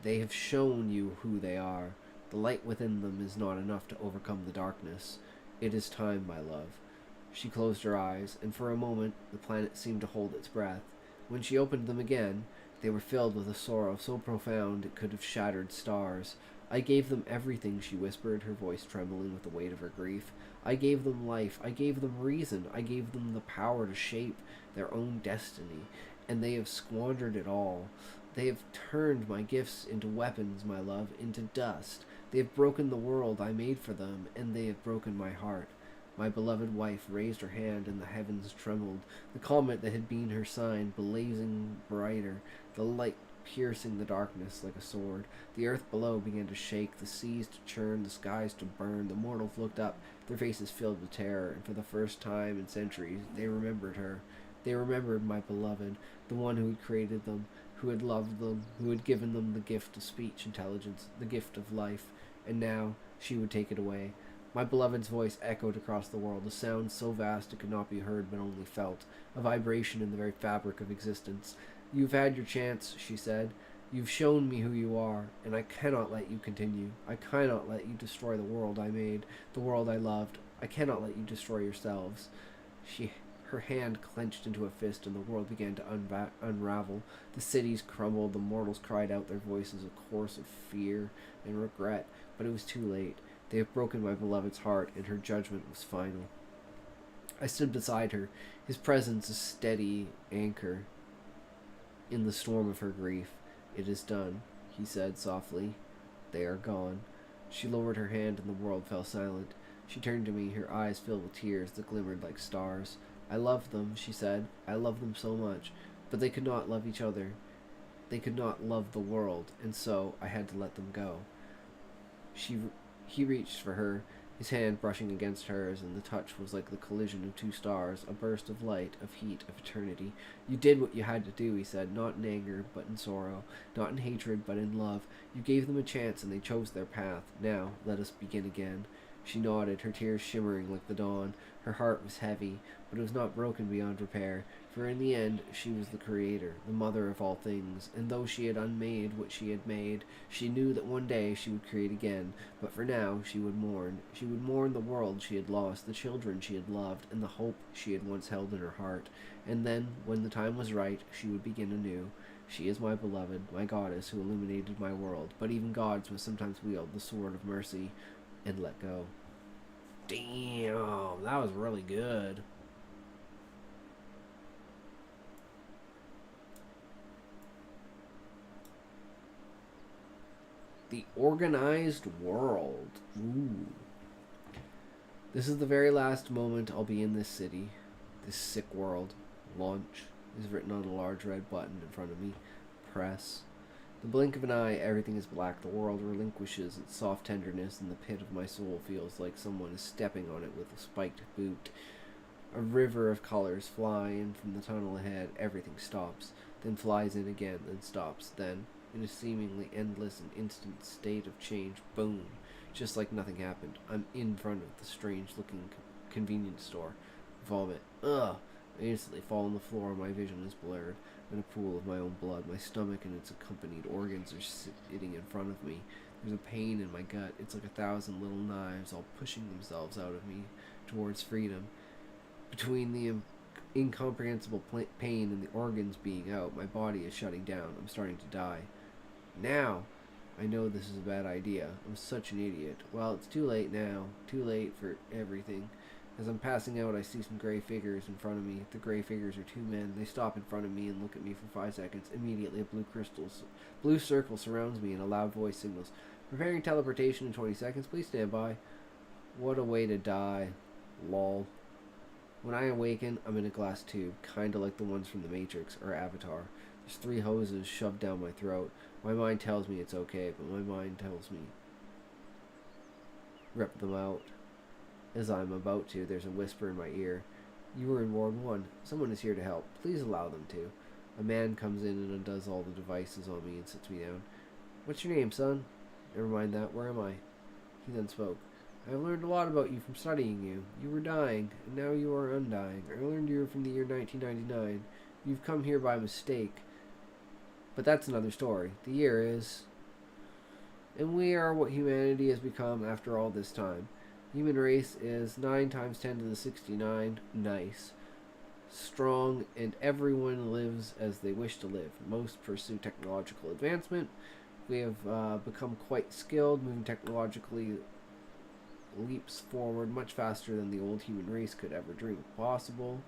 They have shown you who they are. The light within them is not enough to overcome the darkness. It is time, my love. She closed her eyes, and for a moment the planet seemed to hold its breath. When she opened them again, they were filled with a sorrow so profound it could have shattered stars. I gave them everything, she whispered, her voice trembling with the weight of her grief. I gave them life, I gave them reason, I gave them the power to shape their own destiny, and they have squandered it all. They have turned my gifts into weapons, my love, into dust. They have broken the world I made for them, and they have broken my heart. My beloved wife raised her hand, and the heavens trembled. The comet that had been her sign blazing brighter, the light piercing the darkness like a sword. The earth below began to shake, the seas to churn, the skies to burn. The mortals looked up, their faces filled with terror, and for the first time in centuries they remembered her. They remembered my beloved, the one who had created them, who had loved them, who had given them the gift of speech intelligence, the gift of life, and now she would take it away. My beloved's voice echoed across the world, a sound so vast it could not be heard but only felt, a vibration in the very fabric of existence. You've had your chance, she said. You've shown me who you are, and I cannot let you continue. I cannot let you destroy the world I made, the world I loved. I cannot let you destroy yourselves. Her hand clenched into a fist, and the world began to unravel. The cities crumbled, the mortals cried out their voices, a chorus of fear and regret, but it was too late. They have broken my beloved's heart, and her judgment was final. I stood beside her, his presence a steady anchor in the storm of her grief. It is done, he said softly. They are gone. She lowered her hand, and the world fell silent. She turned to me, her eyes filled with tears that glimmered like stars. I loved them, she said. I loved them so much, but they could not love each other. They could not love the world, and so I had to let them go. He reached for her, his hand brushing against hers, and the touch was like the collision of two stars, a burst of light, of heat, of eternity. You did what you had to do, he said, not in anger, but in sorrow, not in hatred, but in love. You gave them a chance, and they chose their path. Now, let us begin again. She nodded, her tears shimmering like the dawn. Her heart was heavy, but it was not broken beyond repair, for in the end she was the creator, the mother of all things, and though she had unmade what she had made, she knew that one day she would create again. But for now she would mourn. She would mourn the world she had lost, the children she had loved, and the hope she had once held in her heart. And then, when the time was right, she would begin anew. She is my beloved, my goddess who illuminated my world, but even gods must sometimes wield the sword of mercy and let go. Damn, that was really good. The Organized World. Ooh. This is the very last moment I'll be in this city, this sick world. Launch is written on a large red button in front of me. Press. The blink of an eye, everything is black. The world relinquishes its soft tenderness, and the pit of my soul feels like someone is stepping on it with a spiked boot. A river of colors fly in from the tunnel ahead. Everything stops, then flies in again, then stops. Then, in a seemingly endless and instant state of change, boom, just like nothing happened, I'm in front of the strange-looking convenience store. Vomit. Ugh! I instantly fall on the floor, my vision is blurred. In a pool of my own blood, my stomach and its accompanied organs are sitting in front of me. There's a pain in my gut. It's like 1,000 little knives all pushing themselves out of me towards freedom. Between the incomprehensible pain and the organs being out, my body is shutting down. I'm starting to die. Now! I know this is a bad idea. I'm such an idiot. Well, it's too late now. Too late for everything. As I'm passing out, I see some gray figures in front of me. The gray figures are two men. They stop in front of me and look at me for 5 seconds. Immediately, a blue circle surrounds me and a loud voice signals, "Preparing teleportation in 20 seconds. Please stand by." What a way to die. Lol. When I awaken, I'm in a glass tube, kinda like the ones from The Matrix or Avatar. There's 3 hoses shoved down my throat. My mind tells me it's okay, but my mind tells me rip them out. As I'm about to, there's a whisper in my ear. "You were in Ward 1. Someone is here to help. Please allow them to." A man comes in and undoes all the devices on me and sits me down. "What's your name, son?" "Never mind that. Where am I?" He then spoke. "I have learned a lot about you from studying you. You were dying, and now you are undying. I learned you were from the year 1999. You've come here by mistake. But that's another story. The year is... And we are what humanity has become after all this time. Human race is 9 times 10 to the 69. Nice. strong, and everyone lives as they wish to live. Most pursue technological advancement. We have become quite skilled, moving technologically leaps forward much faster than the old human race could ever dream of possible.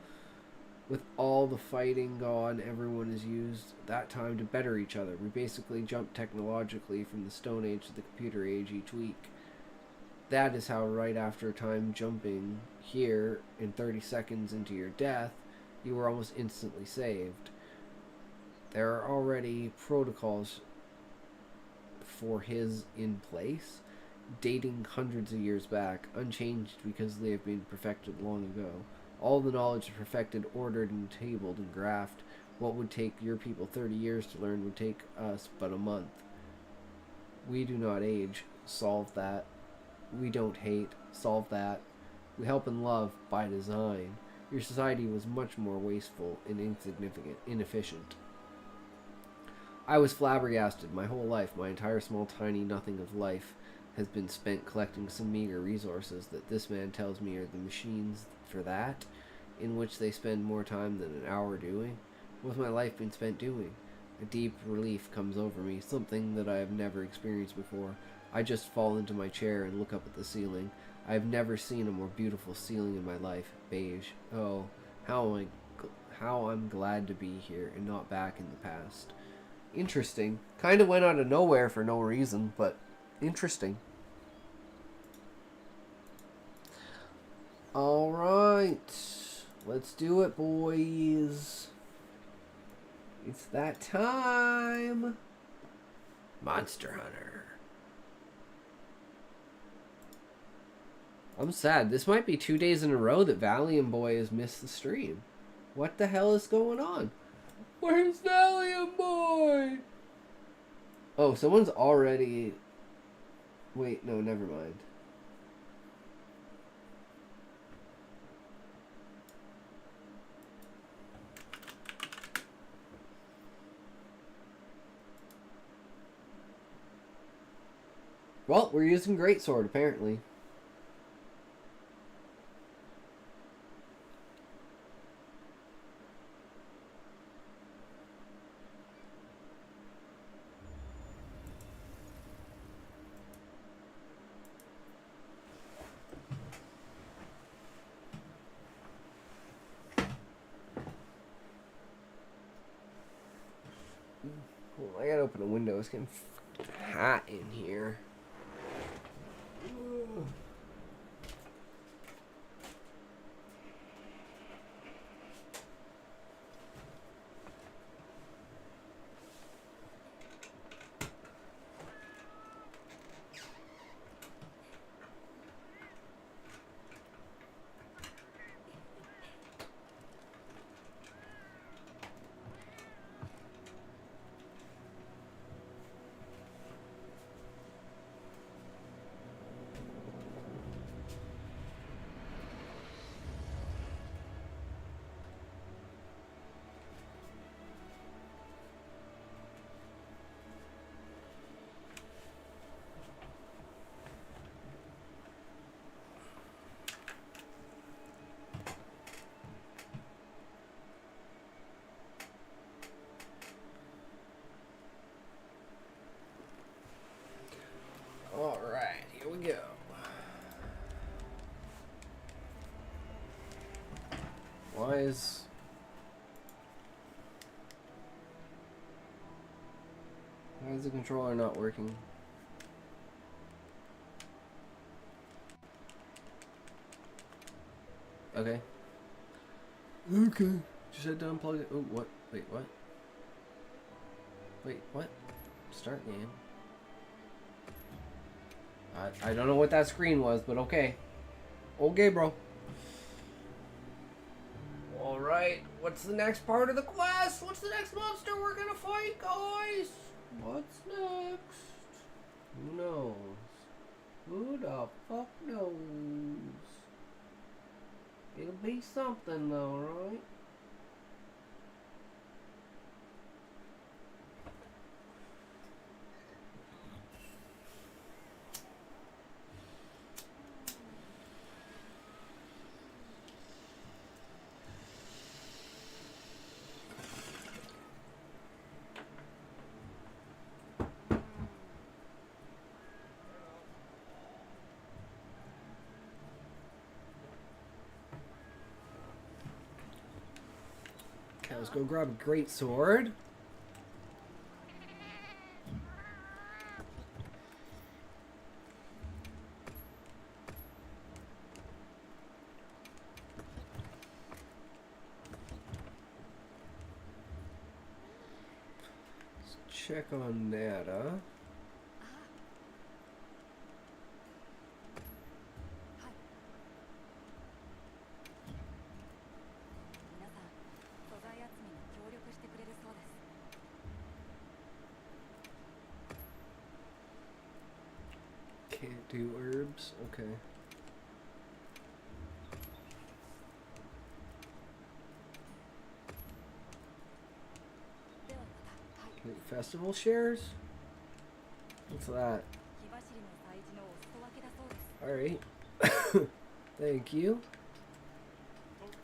With all the fighting gone, everyone has used that time to better each other. We basically jump technologically from the Stone Age to the computer age each week. That is how right after time jumping here in 30 seconds into your death, you were almost instantly saved. There are already protocols for his in place, dating hundreds of years back, unchanged because they have been perfected long ago. All the knowledge is perfected, ordered, and tabled and graphed. What would take your people 30 years to learn would take us but a month. We do not age. Solve that. We don't hate. Solve that. We help and love by design. Your society was much more wasteful and insignificant, inefficient. I was flabbergasted. My whole life, my entire small tiny nothing of life, has been spent collecting some meager resources that this man tells me are the machines for that, in which they spend more time than an hour doing. What's my life been spent doing? A deep relief comes over me, something that I have never experienced before. I just fall into my chair and look up at the ceiling. I have never seen a more beautiful ceiling in my life. Beige. Oh, how I'm glad to be here and not back in the past. Interesting. Kind of went out of nowhere for no reason, but interesting. Alright. Let's do it, boys. It's that time. Monster Hunter. I'm sad. This might be 2 days in a row that Valium Boy has missed the stream. What the hell is going on? Where's Valium Boy? Oh, someone's already... Wait, no, never mind. Well, we're using Greatsword, apparently. I gotta open a window. It's getting hot in here. Alright, here we go. Why is the controller not working? Okay. Okay. Just had to unplug it. Oh, what? Wait, what? Wait, what? Start game. I don't know what that screen was, but okay. Okay, bro. Alright, what's the next part of the quest? What's the next monster we're gonna fight, guys? What's next? Who knows? Who the fuck knows? It'll be something though, right? let's go grab a great sword. Let's check on Nada. Can't do herbs? Okay. Festival shares? What's that? Alright. Thank you.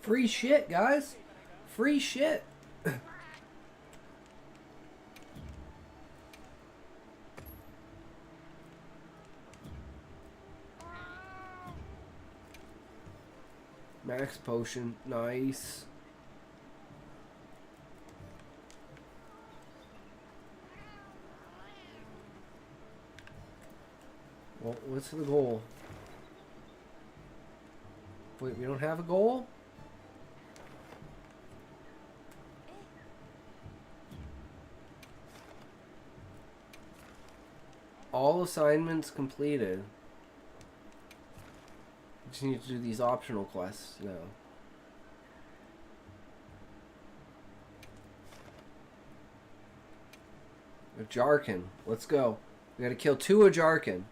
Free shit, guys! Free shit! Max potion, nice. Well, what's the goal? Wait, we don't have a goal? All assignments completed. Just need to do these optional quests now. A Jarkin. Let's go. We gotta kill 2 Ajarkin.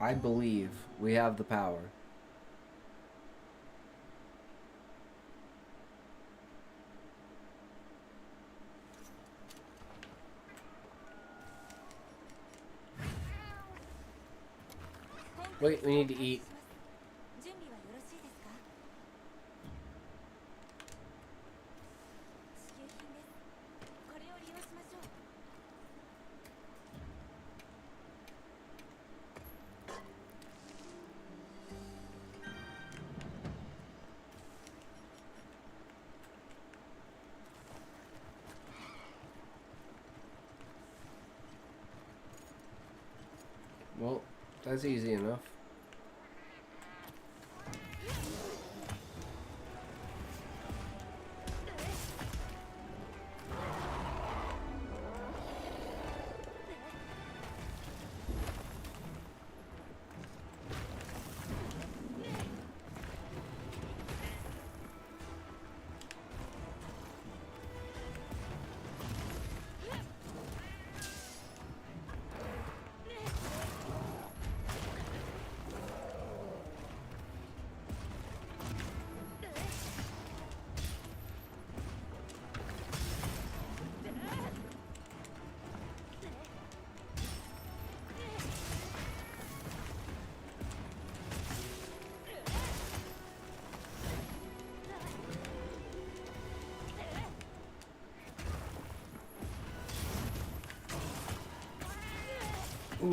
I believe we have the power. Wait, we need to eat. Well, that's easy enough. Ooh,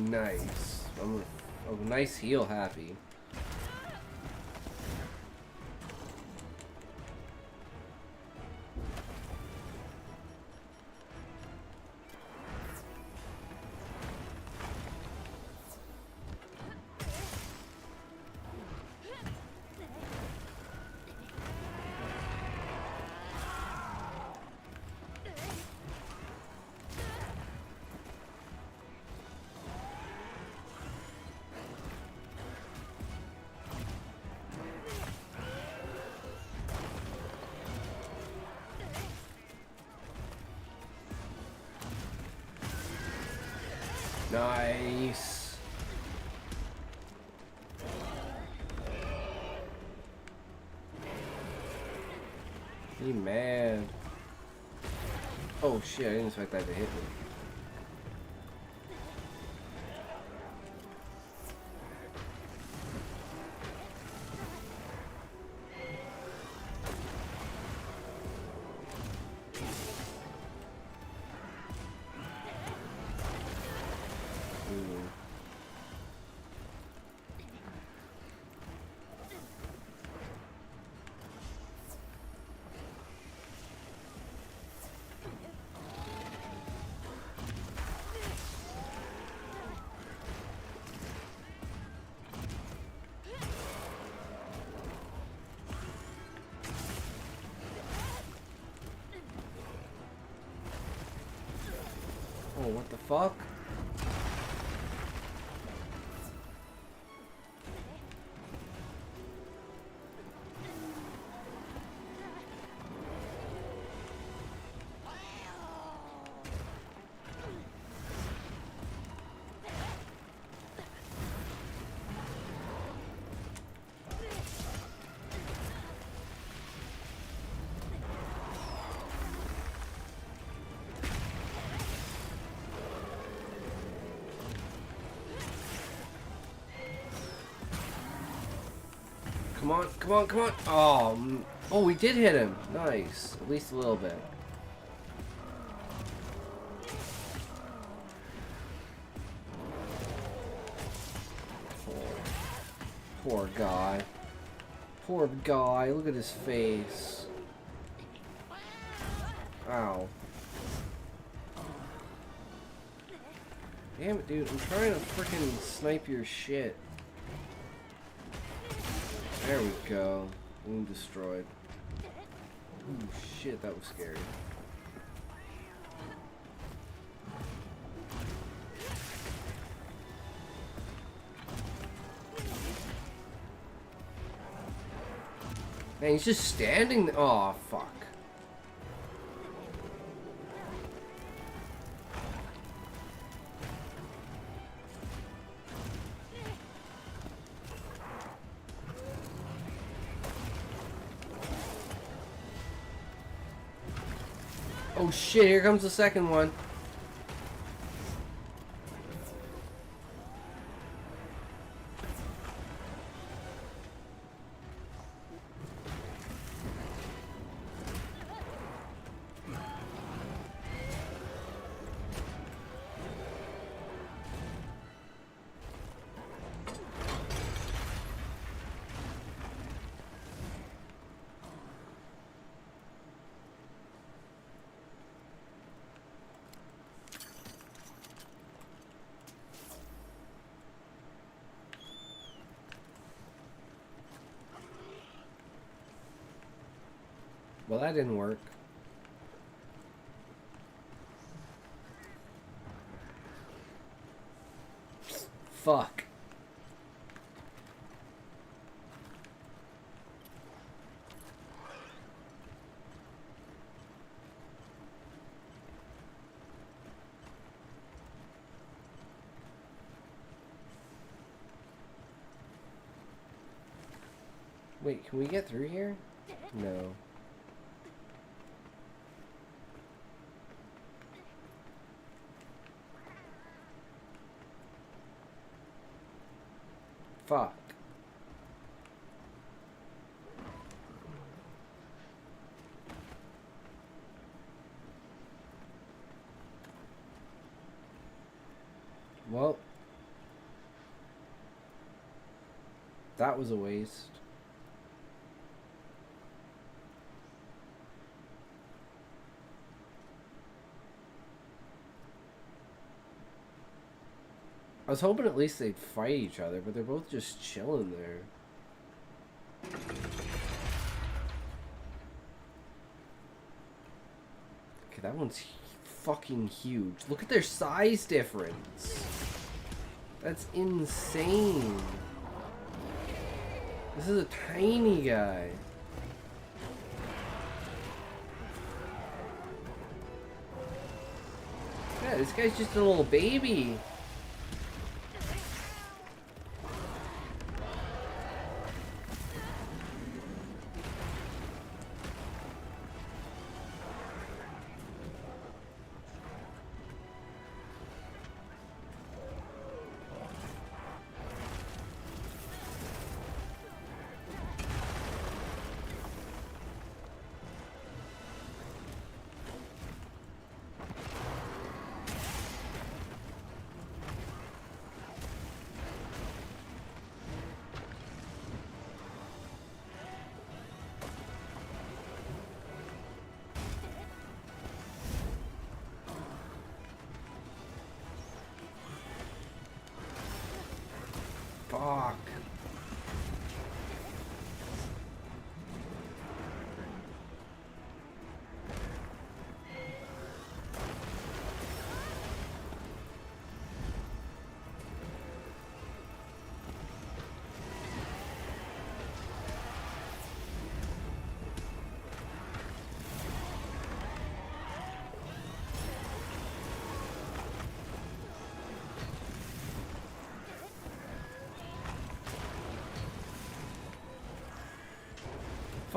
nice. I'm a nice heal happy. Nice. Be mad. Oh shit, I didn't expect that to hit me. Oh, what the fuck? Come on, come on, come on. Oh, we did hit him. Nice. At least a little bit. Poor guy. Poor guy. Look at his face. Ow. Damn it, dude. I'm trying to freaking snipe your shit. There we go. Wound destroyed. Oh shit, that was scary. Man, he's just standing there. Oh, fuck. Oh shit, here comes the second one. Well, that didn't work. Fuck. Wait, can we get through here? No. Fuck. Well, that was a waste. I was hoping at least they'd fight each other, but they're both just chilling there. Okay, that one's fucking huge. Look at their size difference. That's insane. This is a tiny guy. Yeah, this guy's just a little baby.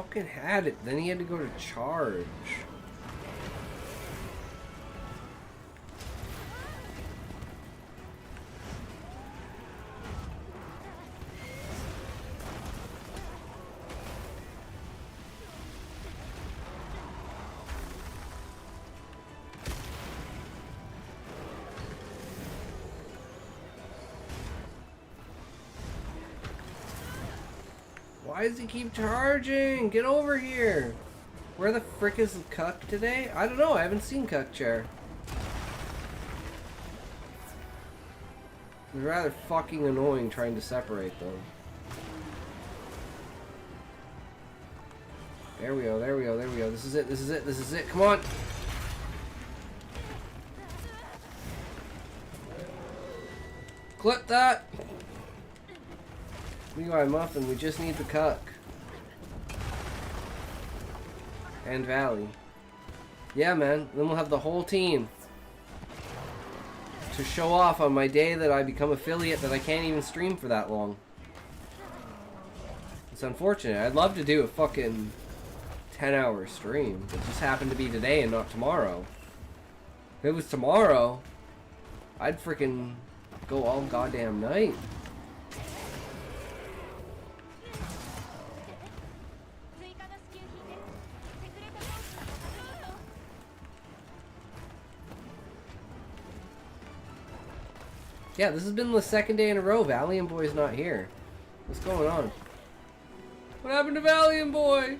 fucking had it. Then he had to go to charge. Why does he keep charging? Get over here. Where the frick is Cuck today? I don't know. I haven't seen Cuck Chair. It's rather fucking annoying trying to separate them. There we go. There we go. There we go. This is it. This is it. This is it. Come on. Clip that. Levi Muffin, we just need the Cuck. And Valley. Yeah, man. Then we'll have the whole team to show off on my day that I become affiliate that I can't even stream for that long. It's unfortunate. I'd love to do a fucking 10-hour stream. It just happened to be today and not tomorrow. If it was tomorrow, I'd freaking go all goddamn night. Yeah, this has been the second day in a row. Valiant Boy's not here. What's going on? What happened to Valiant Boy?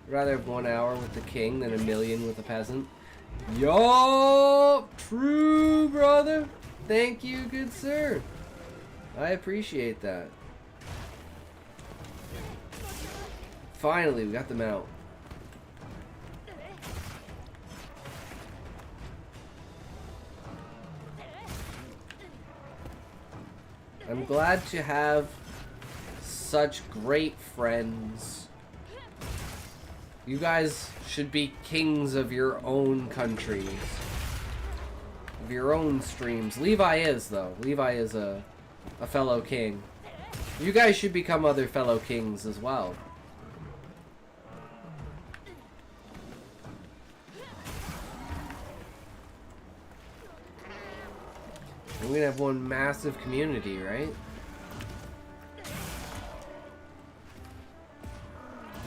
I'd rather have 1 hour with the king than a million with a peasant. Yo, true, brother. Thank you, good sir. I appreciate that. Finally, we got them out. I'm glad to have such great friends. You guys should be kings of your own countries. Of your own streams. Levi is, though. Levi is a fellow king. You guys should become other fellow kings as well. We're gonna have one massive community, right?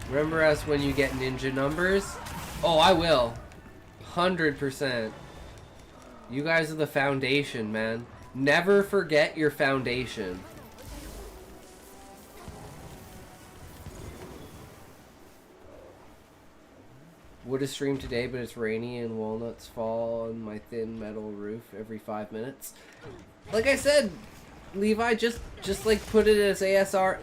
Remember us when you get ninja numbers? Oh, I will. 100%. You guys are the foundation, man. Never forget your foundation. Would have streamed today, but it's rainy and walnuts fall on my thin metal roof every 5 minutes. Like I said, Levi, just like put it as ASMR.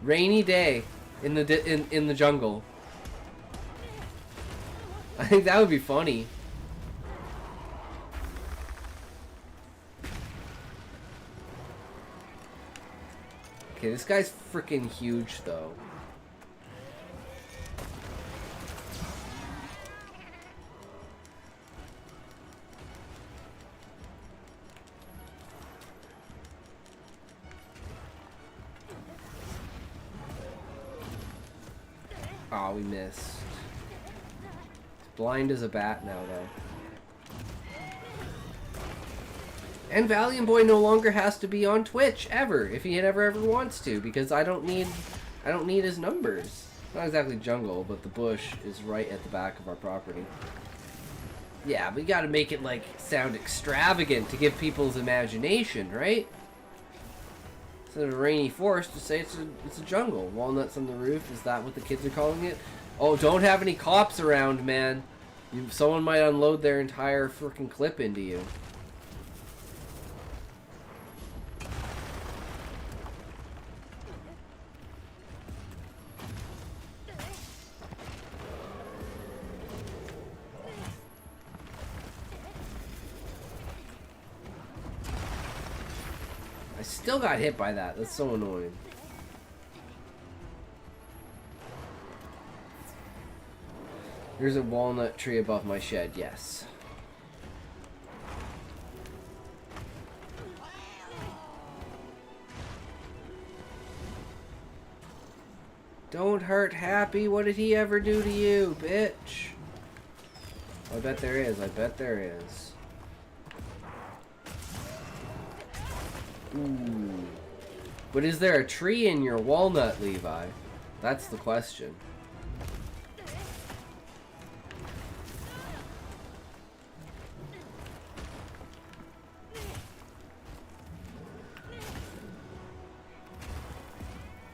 Rainy day in the jungle. I think that would be funny. Okay, this guy's freaking huge, though. Aw, we missed. He's blind as a bat now, though. And Valiant Boy no longer has to be on Twitch ever if he ever wants to, because I don't need his numbers. Not exactly jungle, but the bush is right at the back of our property. Yeah, we gotta make it like sound extravagant to give people's imagination, right? Instead of a rainy forest, to say it's a jungle. Walnuts on the roof, is that what the kids are calling it? Oh, don't have any cops around, man. Someone might unload their entire freaking clip into you. Still got hit by that. That's so annoying. There's a walnut tree above my shed, yes. Don't hurt Happy. What did he ever do to you, bitch? I bet there is. I bet there is. Ooh. But is there a tree in your walnut, Levi? That's the question.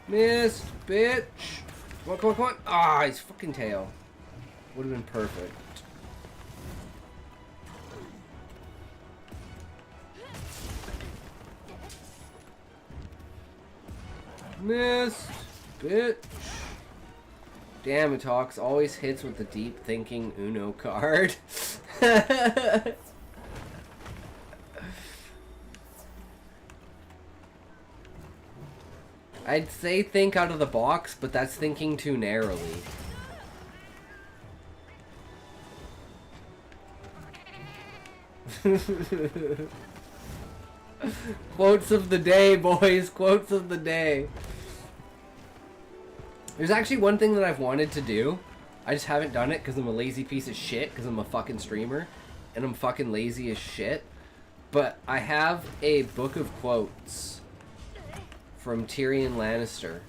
Missed, bitch. Come on, come on, come on. Ah, his fucking tail. Would have been perfect. Missed, bitch. Damn, Atox always hits with the deep thinking Uno card. I'd say think out of the box, but that's thinking too narrowly. Quotes of the day, boys. Quotes of the day. There's actually one thing that I've wanted to do. I just haven't done it because I'm a lazy piece of shit, because I'm a fucking streamer. And I'm fucking lazy as shit. But I have a book of quotes from Tyrion Lannister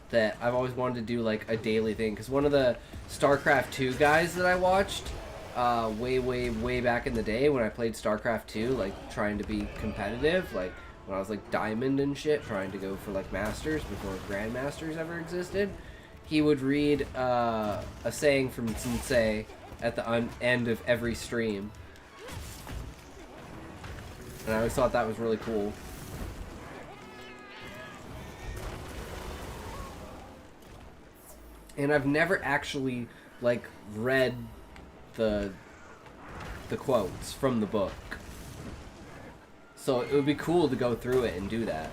that I've always wanted to do, like, a daily thing. Because one of the StarCraft 2 guys that I watched way back in the day when I played StarCraft 2, like, trying to be competitive, like, when I was, like, Diamond and shit, trying to go for, like, Masters before Grandmasters ever existed, he would read a saying from Sensei at the end of every stream. And I always thought that was really cool. And I've never actually, like, read the quotes from the book. So it would be cool to go through it and do that.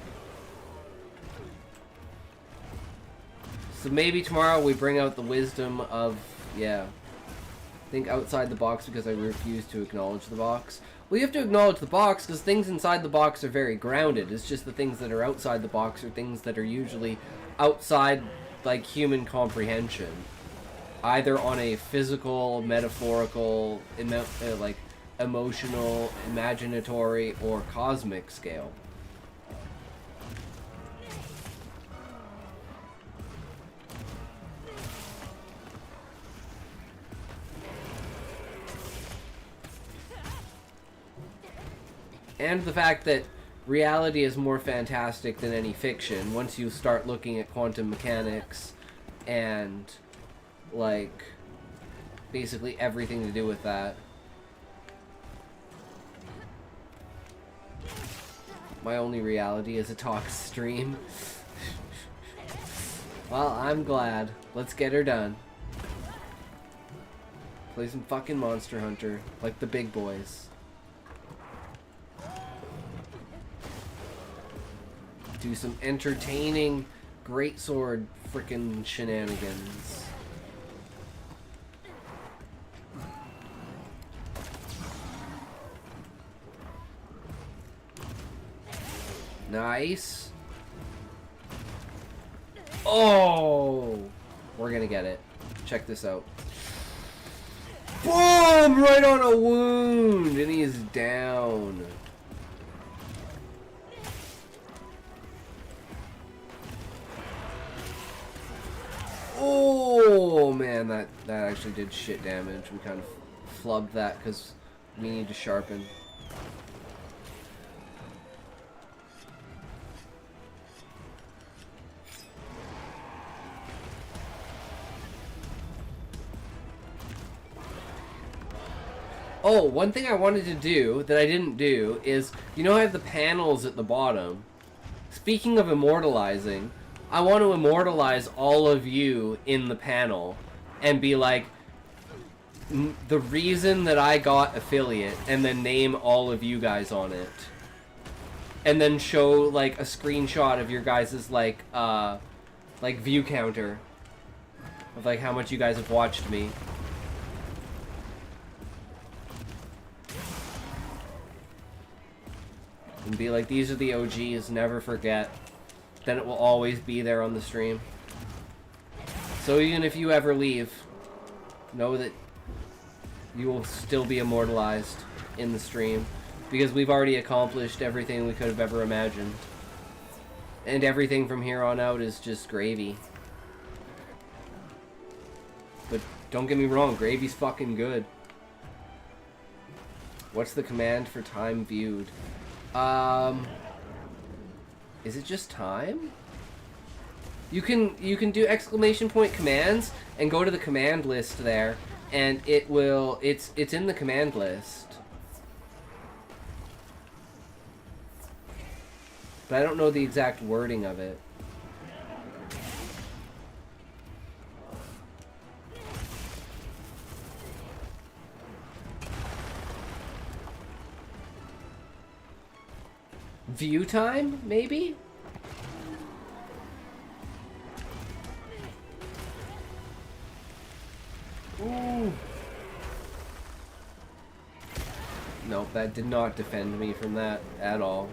So maybe tomorrow we bring out the wisdom of, yeah, think outside the box because I refuse to acknowledge the box. Well, you have to acknowledge the box because things inside the box are very grounded. It's just the things that are outside the box are things that are usually outside, like, human comprehension. Either on a physical, metaphorical, like, emotional, imaginatory, or cosmic scale. And the fact that reality is more fantastic than any fiction once you start looking at quantum mechanics and, like, basically everything to do with that. My only reality is a talk stream. Well, I'm glad. Let's get her done. Play some fucking Monster Hunter, like the big boys. Do some entertaining greatsword frickin' shenanigans. Nice. Oh! We're gonna get it. Check this out. Boom! Right on a wound! And he is down. Oh man, that actually did shit damage. We kind of flubbed that because we need to sharpen. Oh, one thing I wanted to do that I didn't do is, you know I have the panels at the bottom. Speaking of immortalizing, I want to immortalize all of you in the panel and be like, the reason that I got affiliate, and then name all of you guys on it. And then show, like, a screenshot of your guys' like view counter of, like, how much you guys have watched me. And be like, these are the OGs, never forget. Then it will always be there on the stream. So even if you ever leave, know that you will still be immortalized in the stream. Because we've already accomplished everything we could have ever imagined. And everything from here on out is just gravy. But don't get me wrong, gravy's fucking good. What's the command for time viewed? Is it just time? You can do exclamation point commands and go to the command list there, and it will it's in the command list. But I don't know the exact wording of it. View time, maybe? Ooh. Nope, that did not defend me from that at all.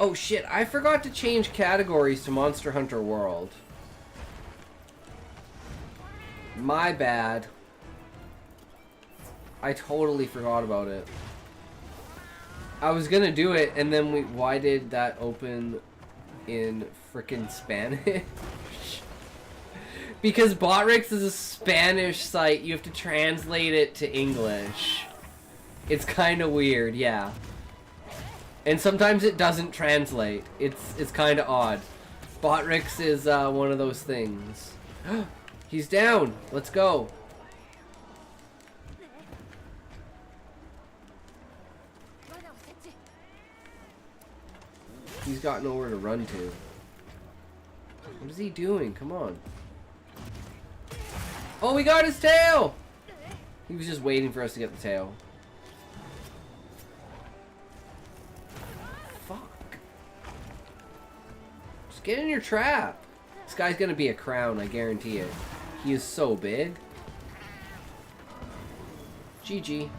Oh shit, I forgot to change categories to Monster Hunter World. My bad. I totally forgot about it. I was gonna do it, and then why did that open in frickin' Spanish? Because Botrix is a Spanish site, you have to translate it to English. It's kinda weird, yeah. And sometimes it doesn't translate. It's kinda odd. Botrix is one of those things. He's down! Let's go! He's got nowhere to run to. What is he doing? Come on. Oh, we got his tail! He was just waiting for us to get the tail. Fuck. Just get in your trap. This guy's gonna be a crown, I guarantee it. He is so big. GG.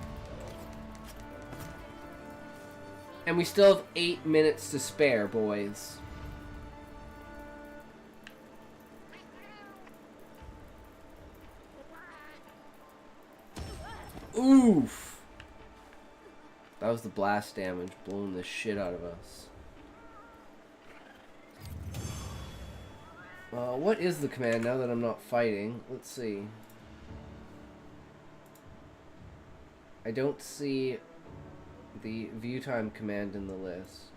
And we still have 8 minutes to spare, boys. Oof! That was the blast damage blowing the shit out of us. What is the command now that I'm not fighting? Let's see. I don't see the view time command in the list.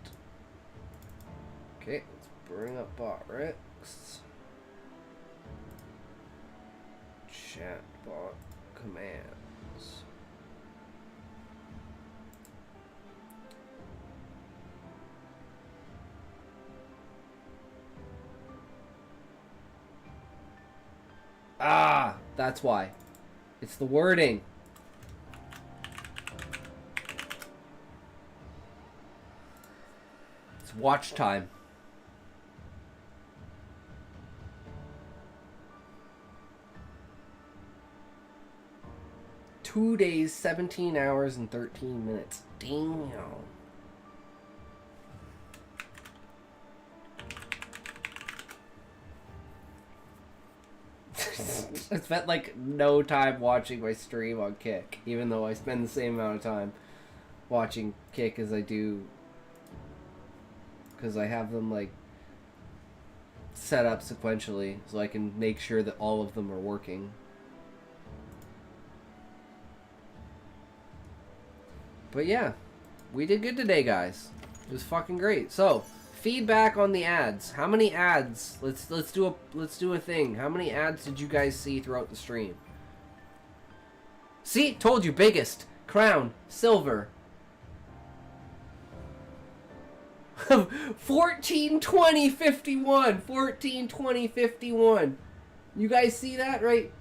Okay, let's bring up Botrix. Chatbot commands. Ah, that's why. It's the wording. It's watch time. Two days, 17 hours, and 13 minutes. Damn. I spent like no time watching my stream on Kick, even though I spend the same amount of time watching Kick as I do, because I have them like set up sequentially so I can make sure that all of them are working. But yeah, we did good today, guys. It was fucking great. So, feedback on the ads. How many ads? Let's do a thing. How many ads did you guys see throughout the stream? See, told you, biggest. Crown, silver. 14, 20, 51. 14, 20, 51. You guys see that right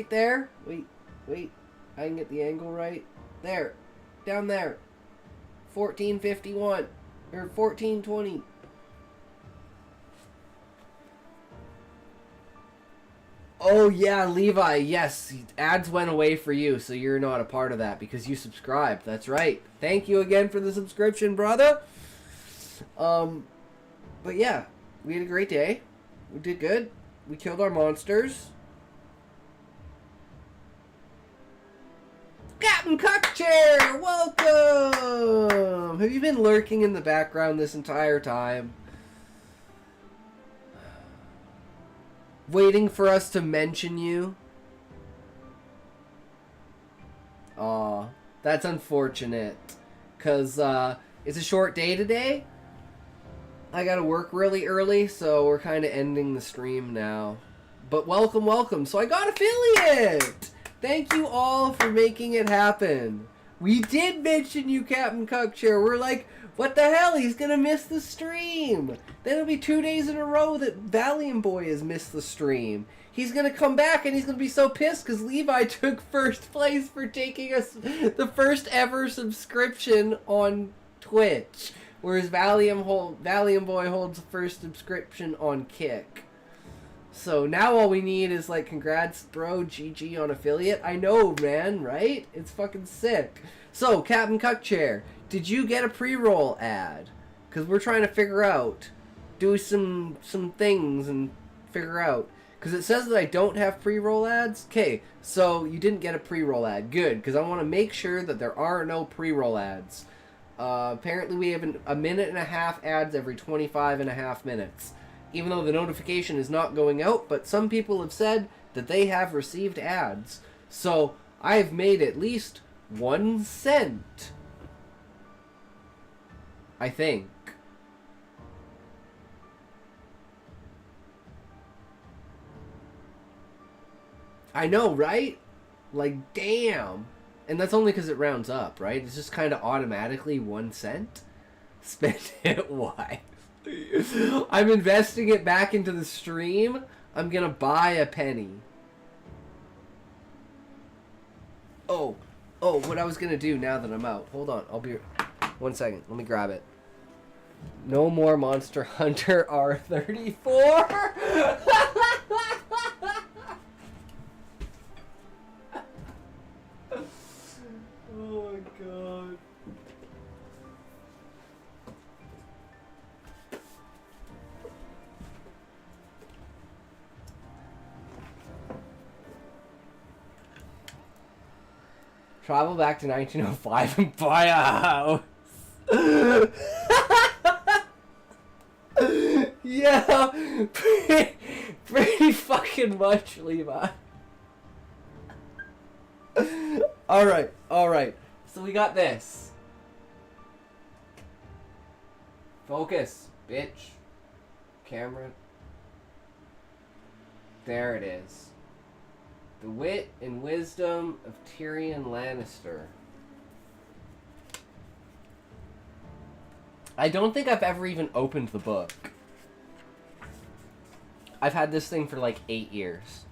there? Wait. I can get the angle right. There. Down there. 1451. Or 1420. Oh yeah, Levi, yes. Ads went away for you, so you're not a part of that because you subscribed. That's right. Thank you again for the subscription, brother. But yeah, we had a great day. We did good. We killed our monsters. Captain Cockchair, welcome! Have you been lurking in the background this entire time? Waiting for us to mention you? Aw, that's unfortunate. Cause, it's a short day today. I gotta work really early, so we're kinda ending the stream now. But welcome, welcome. So I got affiliate! Thank you all for making it happen. We did mention you, Captain Cockchair. We're like, what the hell? He's gonna miss the stream. Then it'll be 2 days in a row that Valiant Boy has missed the stream. He's gonna come back and he's gonna be so pissed because Levi took first place for taking us the first ever subscription on Twitch. Whereas Valiant Boy holds the first subscription on Kick. So now all we need is like, congrats bro, GG on affiliate. I know, man, right? It's fucking sick. So, Captain Cockchair, did you get a pre-roll ad? Because we're trying to figure out, do some things and figure out. Because it says that I don't have pre-roll ads. Okay, so you didn't get a pre-roll ad. Good, because I want to make sure that there are no pre-roll ads. Apparently we have a minute and a half ads every 25.5 minutes. Even though the notification is not going out, but some people have said that they have received ads. So, I've made at least 1 cent. I think. I know, right? Like, damn. And that's only because it rounds up, right? It's just kind of automatically 1 cent. Spend it wisely. I'm investing it back into the stream. I'm gonna buy a penny. Oh, what I was gonna do now that I'm out. Hold on, I'll be... 1 second, let me grab it. No more Monster Hunter R34! Oh my god. Travel back to 1905 and buy a house. Yeah, pretty fucking much, Levi. Alright. So we got this. Focus, bitch. Camera. There it is. The wit and wisdom of Tyrion Lannister. I don't think I've ever even opened the book. I've had this thing for like 8 years.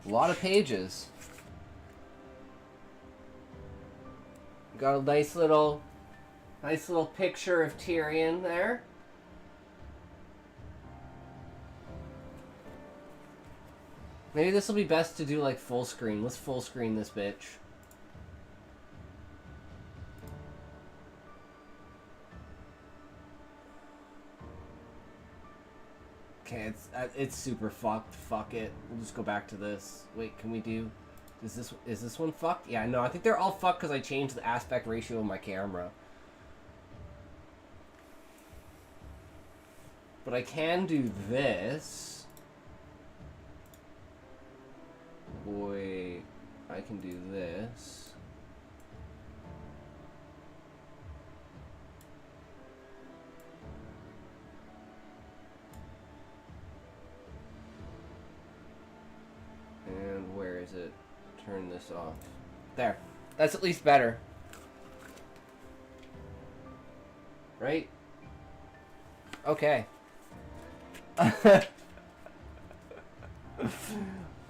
A lot of pages. Got a nice little picture of Tyrion there. Maybe this will be best to do like full screen. Let's full screen this bitch. Okay, it's super fucked. Fuck it. We'll just go back to this. Wait, can we do... Is this one fucked? Yeah, no, I think they're all fucked because I changed the aspect ratio of my camera. But I can do this. Wait, I can do this. And where is it? Turn this off. There. That's at least better. Right? Okay.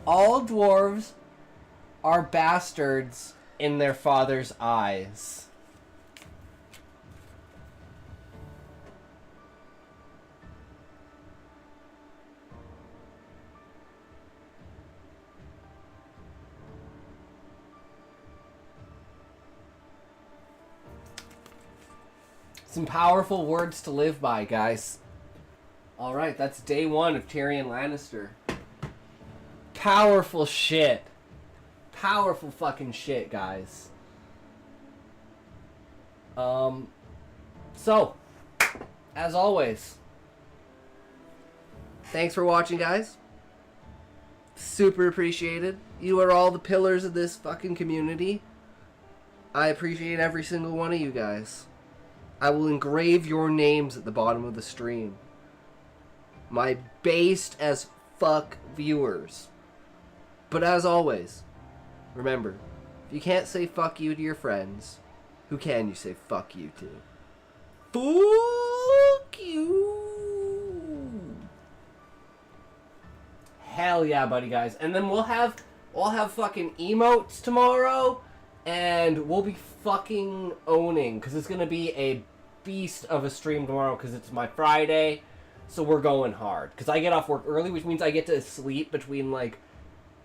All dwarves are bastards in their father's eyes. Some powerful words to live by, guys. Alright, that's day 1 of Tyrion Lannister. Powerful shit. Powerful fucking shit, guys. So, as always, thanks for watching, guys. Super appreciated. You are all the pillars of this fucking community. I appreciate every single one of you guys. I will engrave your names at the bottom of the stream. My based as fuck viewers. But as always, remember, if you can't say fuck you to your friends, who can you say fuck you to? Fuck you! Hell yeah, buddy, guys. And then we'll have fucking emotes tomorrow, and we'll be fucking owning, because it's gonna be a beast of a stream tomorrow, because it's my Friday, so we're going hard. Because I get off work early, which means I get to sleep between, like,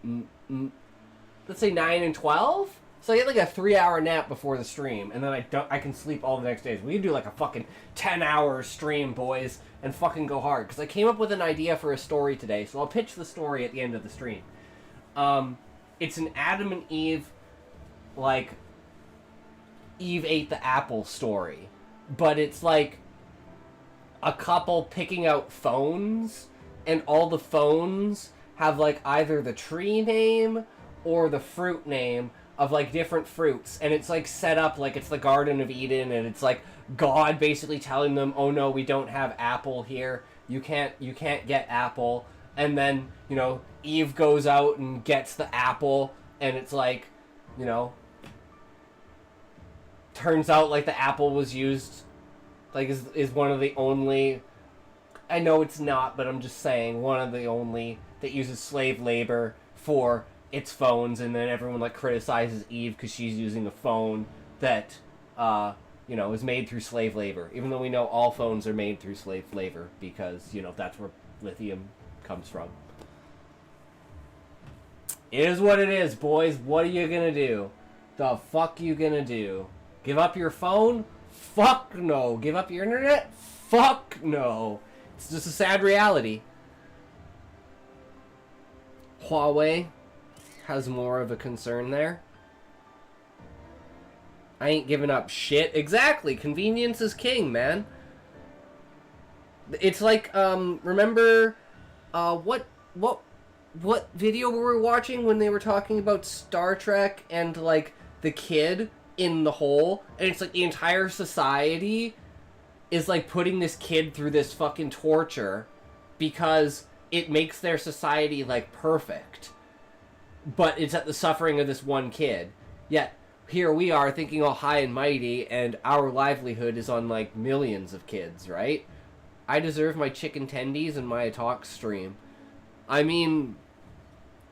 let's say 9 and 12? So I get like a 3-hour nap before the stream, and then I can sleep all the next days. We can do like a fucking 10-hour stream, boys, and fucking go hard. Because I came up with an idea for a story today, so I'll pitch the story at the end of the stream. It's an Adam and Eve, like, Eve ate the apple story. But it's like a couple picking out phones, and all the phones have like either the tree name or the fruit name of like different fruits, and it's like set up like it's the Garden of Eden, and it's like God basically telling them, oh no, we don't have apple here, you can't get apple. And then, you know, Eve goes out and gets the apple, and it's like, you know, turns out like the apple was used, like is one of the only, I know it's not, but I'm just saying, one of the only that uses slave labor for its phones. And then everyone like criticizes Eve because she's using a phone that you know, is made through slave labor, even though we know all phones are made through slave labor, because, you know, that's where lithium comes from. It is what it is, boys. What are you gonna do? The fuck you gonna do? Give up your phone? Fuck no. Give up your internet? Fuck no. It's just a sad reality. Huawei has more of a concern there. I ain't giving up shit. Exactly. Convenience is king, man. It's like, remember, what video were we watching when they were talking about Star Trek and, like, the kid in the hole? And it's like the entire society is, like, putting this kid through this fucking torture because it makes their society, like, perfect. But it's at the suffering of this one kid. Yet, here we are thinking all high and mighty, and our livelihood is on, like, millions of kids, right? I deserve my chicken tendies and my talk stream. I mean,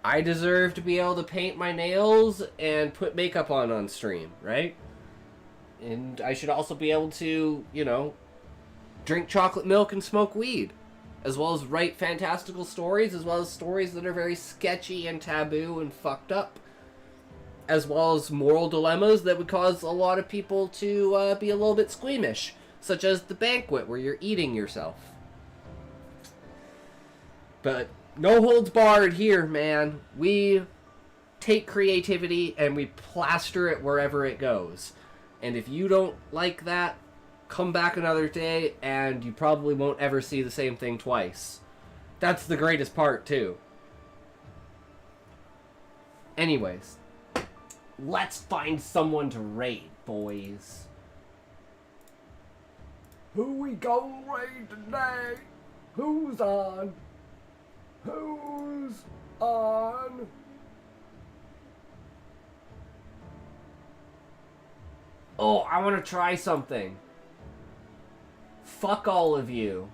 I deserve to be able to paint my nails and put makeup on stream, right? And I should also be able to, you know, drink chocolate milk and smoke weed, as well as write fantastical stories, as well as stories that are very sketchy and taboo and fucked up, as well as moral dilemmas that would cause a lot of people to be a little bit squeamish, such as The Banquet, where you're eating yourself. But no holds barred here, man. We take creativity and we plaster it wherever it goes. And if you don't like that, come back another day and you probably won't ever see the same thing twice. That's the greatest part, too. Anyways, let's find someone to raid, boys. Who we gonna raid today? Who's on? Who's on? Oh, I want to try something. Fuck all of you.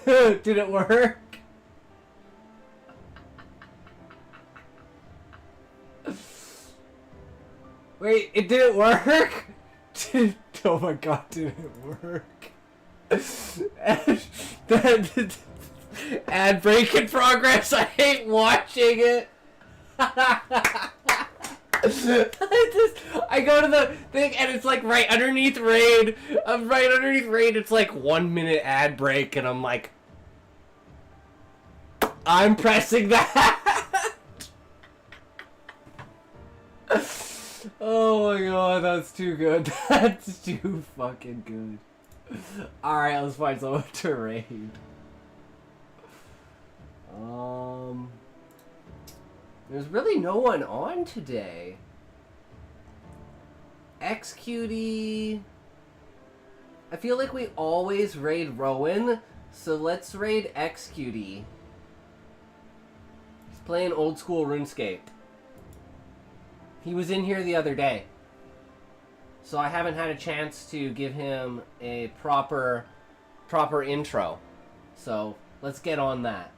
Did it work? Wait, it didn't work? Oh my god, did it work? Ad break in progress. I hate watching it. I go to the thing and it's like right underneath raid. I'm right underneath raid. It's like 1 minute ad break, and I'm like, I'm pressing that. Oh my god, that's too good. That's too fucking good. Alright, let's find someone to raid. There's really no one on today. XQT. I feel like we always raid Rowan, so let's raid XQT. He's playing old school RuneScape. He was in here the other day, so I haven't had a chance to give him a proper intro. So let's get on that.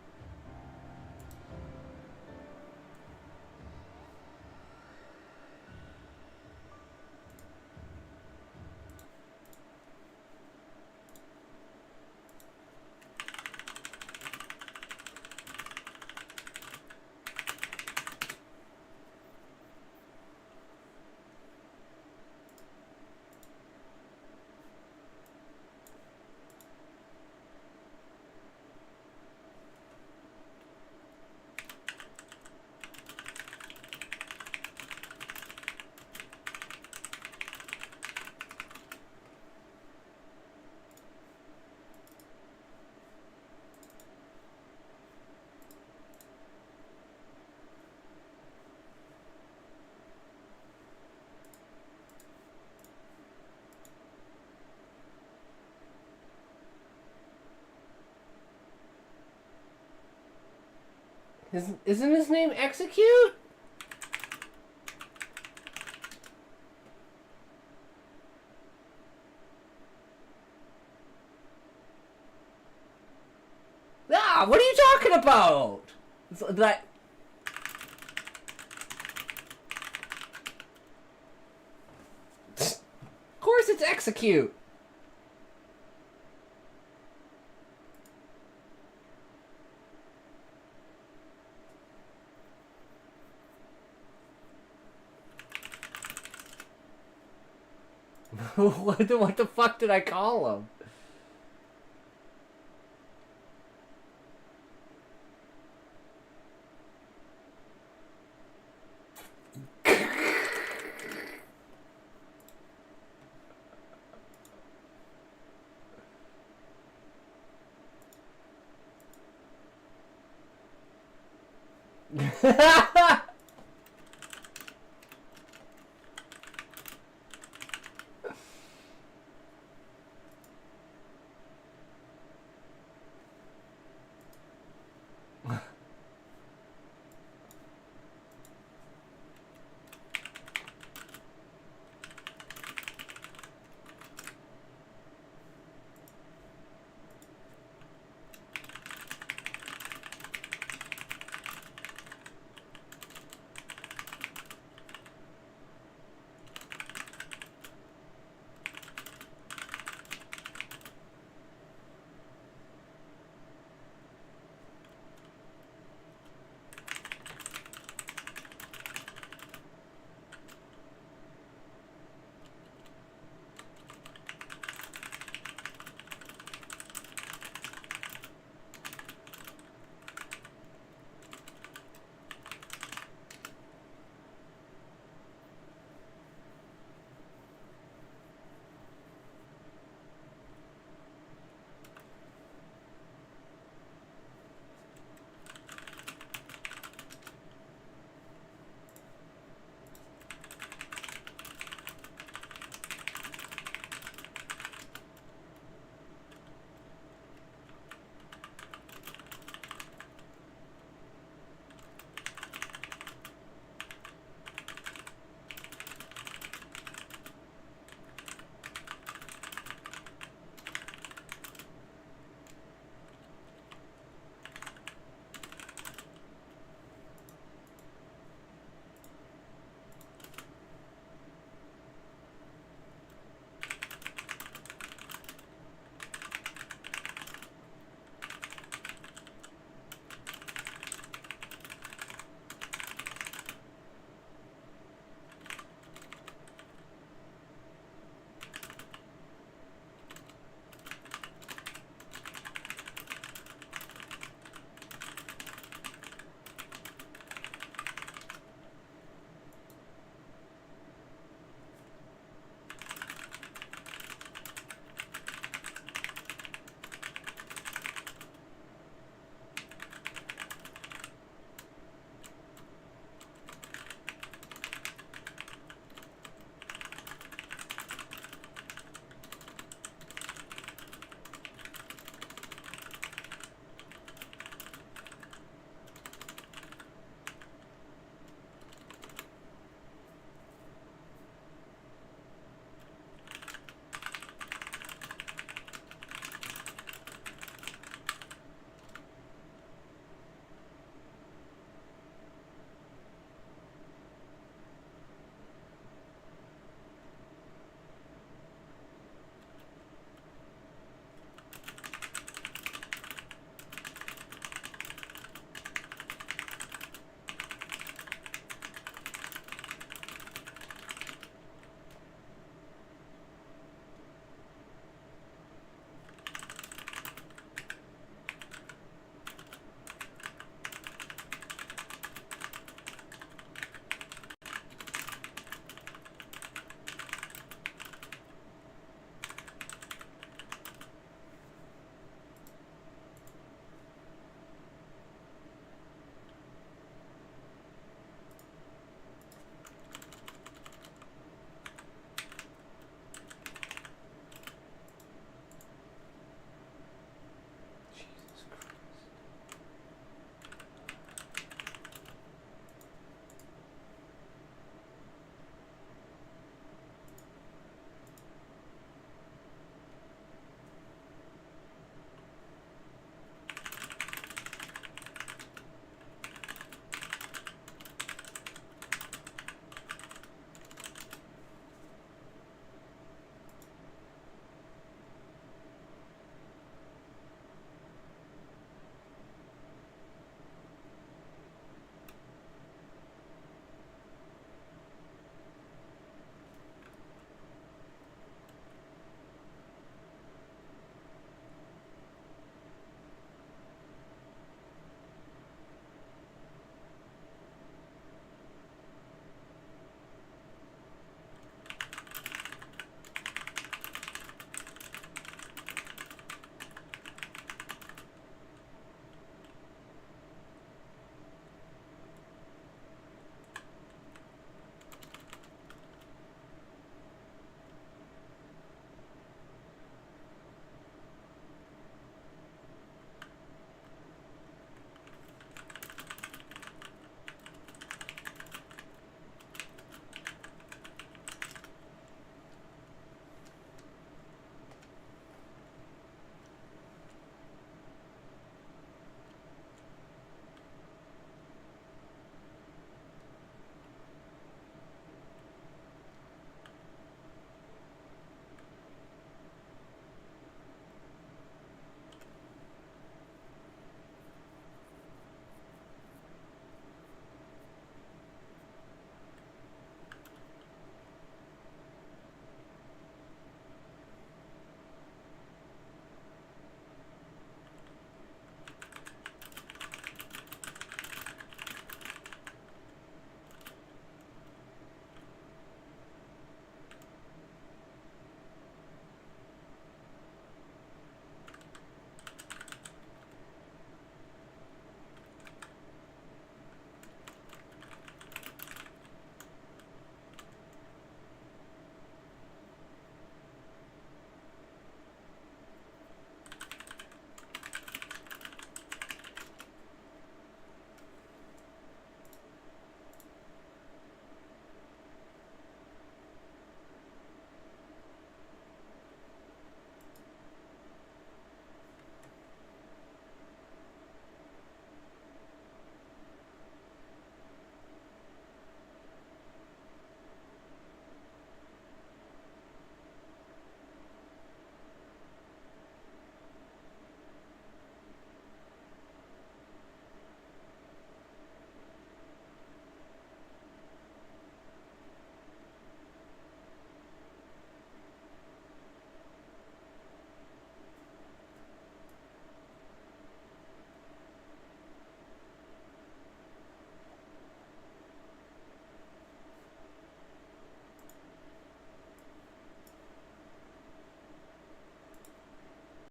Isn't his name Execute? Ah, what are you talking about? That. Of course it's Execute. What the fuck did I call him?